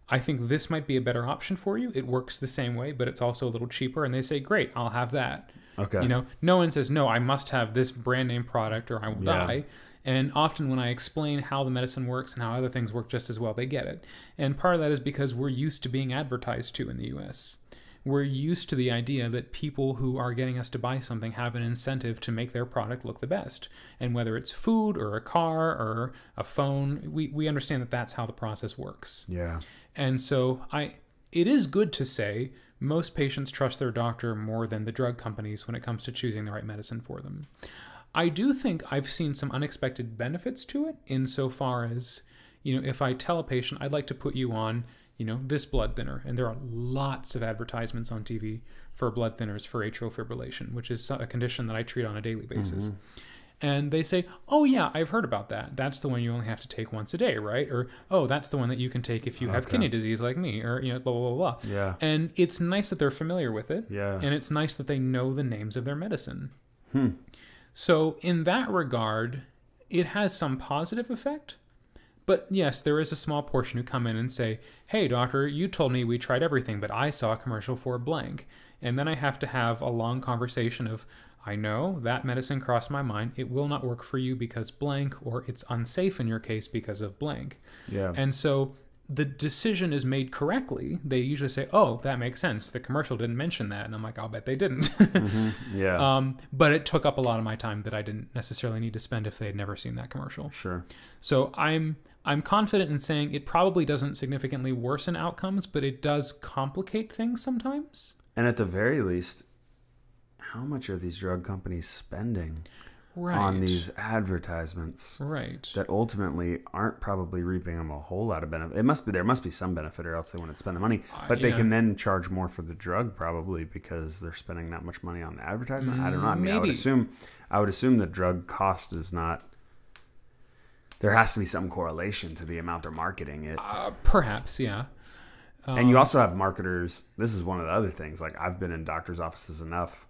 I think this might be a better option for you. It works the same way, but it's also a little cheaper. And they say, great, I'll have that. Okay. No one says, no, I must have this brand name product or I will die. And often when I explain how the medicine works and how other things work just as well, they get it. And part of that is because we're used to being advertised to in the US. We're used to the idea that people who are getting us to buy something have an incentive to make their product look the best. And whether it's food or a car or a phone, we understand that that's how the process works. Yeah. And so it is good to say most patients trust their doctor more than the drug companies when it comes to choosing the right medicine for them. I do think I've seen some unexpected benefits to it insofar as, if I tell a patient, I'd like to put you on, this blood thinner, and there are lots of advertisements on TV for blood thinners for atrial fibrillation, which is a condition that I treat on a daily basis. And they say, oh yeah, I've heard about that. That's the one you only have to take once a day, right? Or, oh, that's the one that you can take if you have kidney disease like me, or, blah, blah, blah, blah. Yeah. And it's nice that they're familiar with it. Yeah. And it's nice that they know the names of their medicine. So in that regard, it has some positive effect. But yes, there is a small portion who come in and say, hey, doctor, you told me we tried everything, but I saw a commercial for blank. And then I have to have a long conversation of, I know that medicine crossed my mind. It will not work for you because blank, or it's unsafe in your case because of blank. Yeah. And so the decision is made correctly. They usually say, oh, that makes sense. The commercial didn't mention that. And I'm like, I'll bet they didn't. Yeah. But it took up a lot of my time that I didn't necessarily need to spend if they had never seen that commercial. Sure. So I'm confident in saying it probably doesn't significantly worsen outcomes, but it does complicate things sometimes. And at the very least, how much are these drug companies spending on these advertisements that ultimately aren't probably reaping them a whole lot of benefit? There must be some benefit, or else they wouldn't spend the money. But they can then charge more for the drug probably because they're spending that much money on the advertisement. I don't know. I mean, I would assume the drug cost is not. There has to be some correlation to the amount they're marketing it. Perhaps, yeah. And you also have marketers. This is one of the other things. Like, I've been in doctors' offices enough,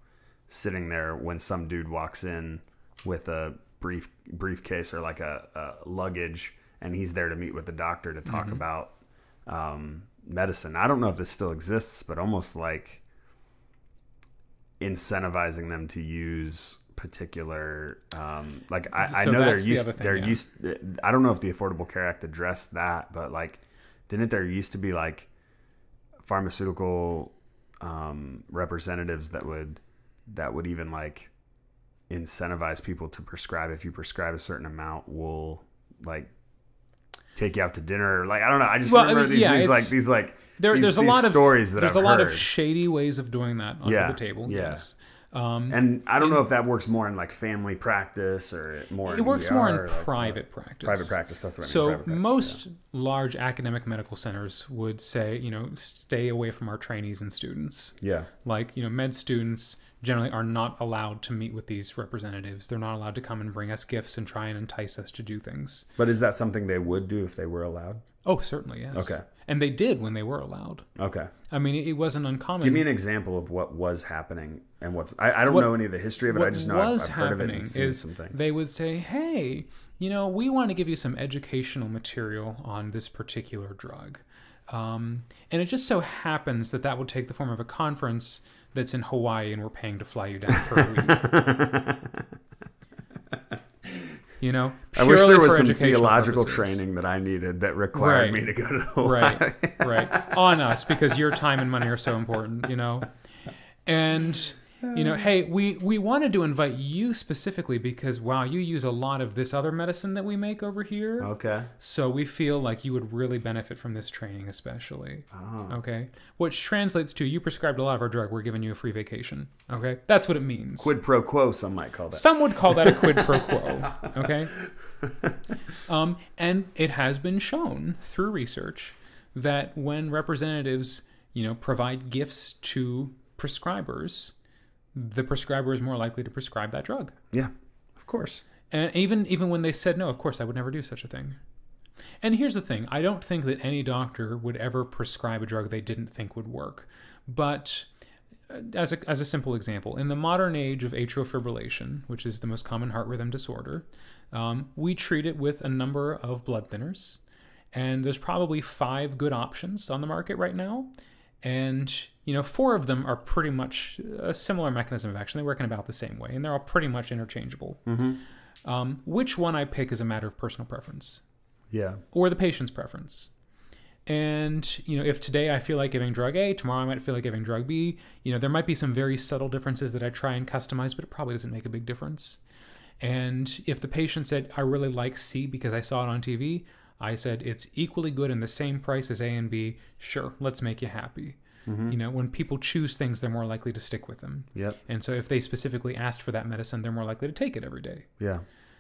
sitting there when some dude walks in with a briefcase or like a luggage, and he's there to meet with the doctor to talk about medicine. I don't know if this still exists, but almost like incentivizing them to use particular I know they're used I don't know if the Affordable Care Act addressed that, but like, didn't there used to be like pharmaceutical representatives that would even like incentivize people to prescribe? If you prescribe a certain amount, we'll like take you out to dinner. Like, I don't know. I just remember these stories that there's a lot of shady ways of doing that under the table. Yeah. Yes. And I don't know if that works more in like family practice or more. It works more in private practice. Private practice. That's what I mean. So most large academic medical centers would say, stay away from our trainees and students. Yeah. Like, med students generally are not allowed to meet with these representatives. They're not allowed to come and bring us gifts and try and entice us to do things. But is that something they would do if they were allowed? Oh, certainly, yes. Okay. And they did when they were allowed. Okay. I mean, it wasn't uncommon. Give me an example of what was happening and what's... I don't know any of the history of it. I just know I've heard of it and seen something. They would say, hey, we want to give you some educational material on this particular drug. And it just so happens that would take the form of a conference that's in Hawaii and we're paying to fly you down for a week. I wish there was some theological training that I needed that required me to go to Hawaii. Right. On us, because your time and money are so important, And, hey, we wanted to invite you specifically because, wow, you use a lot of this other medicine that we make over here. Okay. So we feel like you would really benefit from this training especially. Oh. Okay. Which translates to, you prescribed a lot of our drug, we're giving you a free vacation. Okay. That's what it means. Quid pro quo, some might call that. Some would call that a quid pro quo. Okay. And it has been shown through research that when representatives, provide gifts to prescribers, the prescriber is more likely to prescribe that drug. Yeah, of course. And even when they said no, of course, I would never do such a thing. And here's the thing. I don't think that any doctor would ever prescribe a drug they didn't think would work. But as a simple example, in the modern age of atrial fibrillation, which is the most common heart rhythm disorder, we treat it with a number of blood thinners, and there's probably 5 good options on the market right now, and 4 of them are pretty much a similar mechanism of action. They work in about the same way, and they're all pretty much interchangeable. Which one I pick is a matter of personal preference, or the patient's preference. And, if today I feel like giving drug A, tomorrow I might feel like giving drug B. There might be some very subtle differences that I try and customize, but it probably doesn't make a big difference. And if the patient said, I really like C because I saw it on TV, I said, it's equally good and the same price as A and B. Sure, let's make you happy. When people choose things, they're more likely to stick with them. And so if they specifically asked for that medicine, they're more likely to take it every day.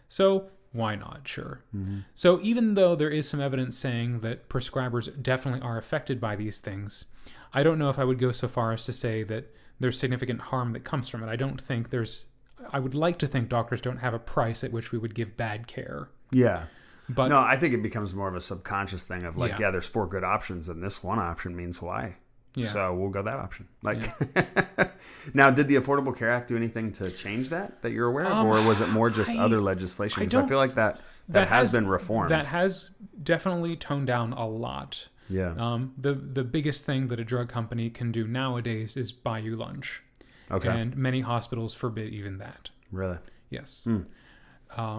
So why not? Sure. So even though there is some evidence saying that prescribers definitely are affected by these things, I don't know if I would go so far as to say that there's significant harm that comes from it. I would like to think doctors don't have a price at which we would give bad care. But no, I think it becomes more of a subconscious thing of like, there's 4 good options and this one option means why. So we'll go that option. Now, did the Affordable Care Act do anything to change that you're aware of? Or was it more just other legislation? Because I feel like that has been reformed. That has definitely toned down a lot. The biggest thing that a drug company can do nowadays is buy you lunch. And many hospitals forbid even that. Really? Yes.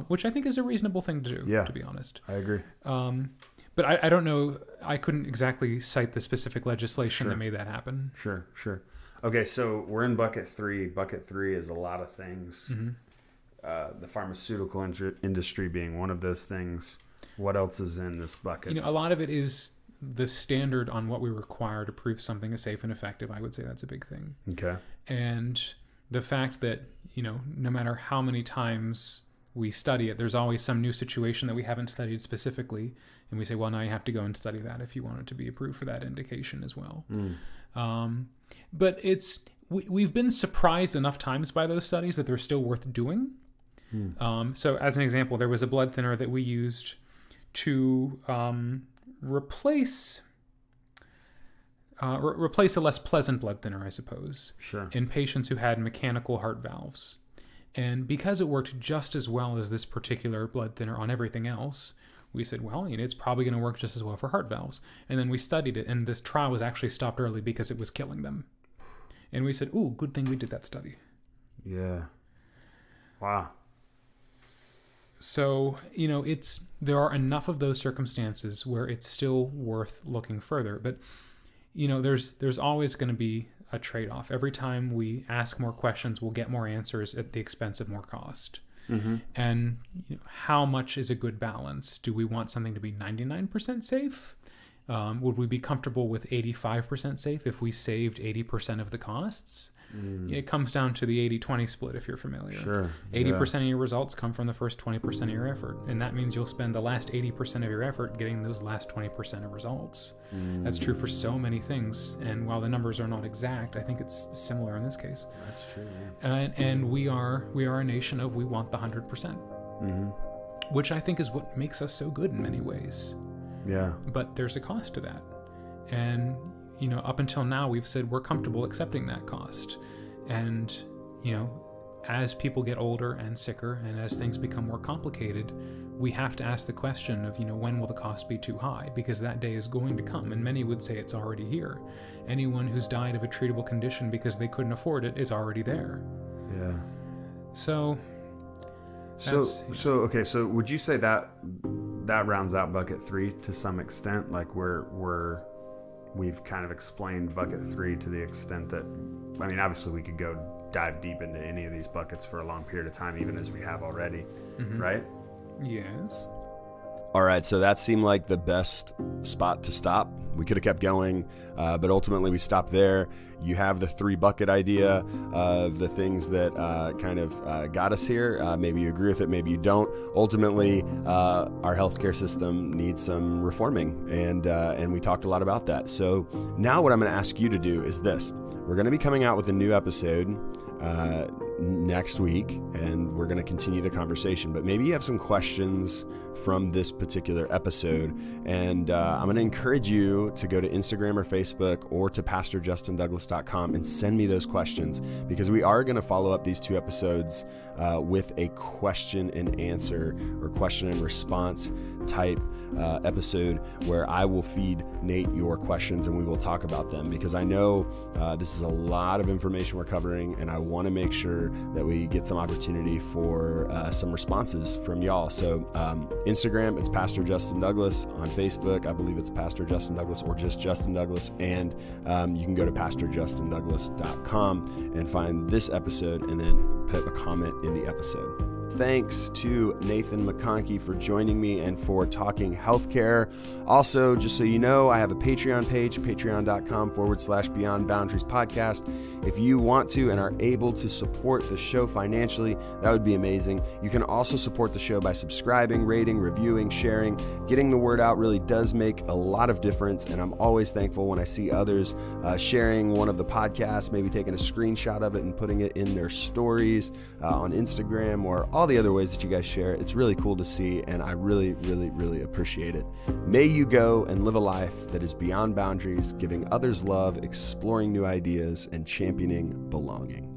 Which I think is a reasonable thing to do, to be honest. I agree. But I don't know. I couldn't exactly cite the specific legislation that made that happen. Sure. Okay, so we're in bucket 3. Bucket 3 is a lot of things. The pharmaceutical industry being one of those things. What else is in this bucket? A lot of it is the standard on what we require to prove something is safe and effective. I would say that's a big thing. And the fact that, no matter how many times we study it, there's always some new situation that we haven't studied specifically. And we say, well, now you have to go and study that if you want it to be approved for that indication as well. But we've been surprised enough times by those studies that they're still worth doing. So as an example, there was a blood thinner that we used to replace a less pleasant blood thinner, I suppose, in patients who had mechanical heart valves. And because it worked just as well as this particular blood thinner on everything else, we said, well, it's probably going to work just as well for heart valves. And then we studied it, and this trial was actually stopped early because it was killing them. And we said, ooh, good thing we did that study. Wow. So, there are enough of those circumstances where it's still worth looking further. But, there's always going to be a trade-off. Every time we ask more questions, we'll get more answers at the expense of more cost. And how much is a good balance? Do we want something to be 99% safe? Would we be comfortable with 85% safe if we saved 80% of the costs? It comes down to the 80-20 split, if you're familiar. 80% of your results come from the first 20% of your effort, and that means you'll spend the last 80% of your effort getting those last 20% of results. That's true for so many things, and while the numbers are not exact, I think it's similar in this case. That's true. And we are a nation of we want the 100%, which I think is what makes us so good in many ways. But there's a cost to that, and up until now, we've said we're comfortable accepting that cost. And, as people get older and sicker and as things become more complicated, we have to ask the question of, when will the cost be too high? Because that day is going to come. And many would say it's already here. Anyone who's died of a treatable condition because they couldn't afford it is already there. So would you say that rounds out bucket 3 to some extent? Like we've kind of explained bucket 3 to the extent that, obviously we could go dive deep into any of these buckets for a long period of time, even as we have already, right? Yes. All right, so that seemed like the best spot to stop. We could have kept going, but ultimately we stopped there. You have the 3-bucket idea of the things that kind of got us here. Maybe you agree with it, maybe you don't. Ultimately, our healthcare system needs some reforming, and we talked a lot about that. So now what I'm going to ask you to do is this. We're going to be coming out with a new episode next week, and we're going to continue the conversation. But maybe you have some questions from this particular episode, and I'm going to encourage you to go to Instagram or Facebook or to pastorjustindouglas.com and send me those questions, because we are going to follow up these 2 episodes with a question and answer or question and response type episode where I will feed Nate your questions and we will talk about them, because I know this is a lot of information we're covering, and I want to make sure that we get some opportunity for some responses from y'all. So Instagram, it's Pastor Justin Douglas. On Facebook, I believe it's Pastor Justin Douglas or just Justin Douglas. And you can go to pastorjustindouglas.com and find this episode and then put a comment in the episode. Thanks to Nathan McConkey for joining me and for talking healthcare. Also, just so you know, I have a Patreon page, patreon.com/Beyond Boundaries podcast. If you want to and are able to support the show financially, that would be amazing. You can also support the show by subscribing, rating, reviewing, sharing. Getting the word out really does make a lot of difference, and I'm always thankful when I see others sharing one of the podcasts, maybe taking a screenshot of it and putting it in their stories on Instagram or all the other ways that you guys share. It's really cool to see, and I really, really, really appreciate it. May you go and live a life that is beyond boundaries, giving others love, exploring new ideas, and championing belonging.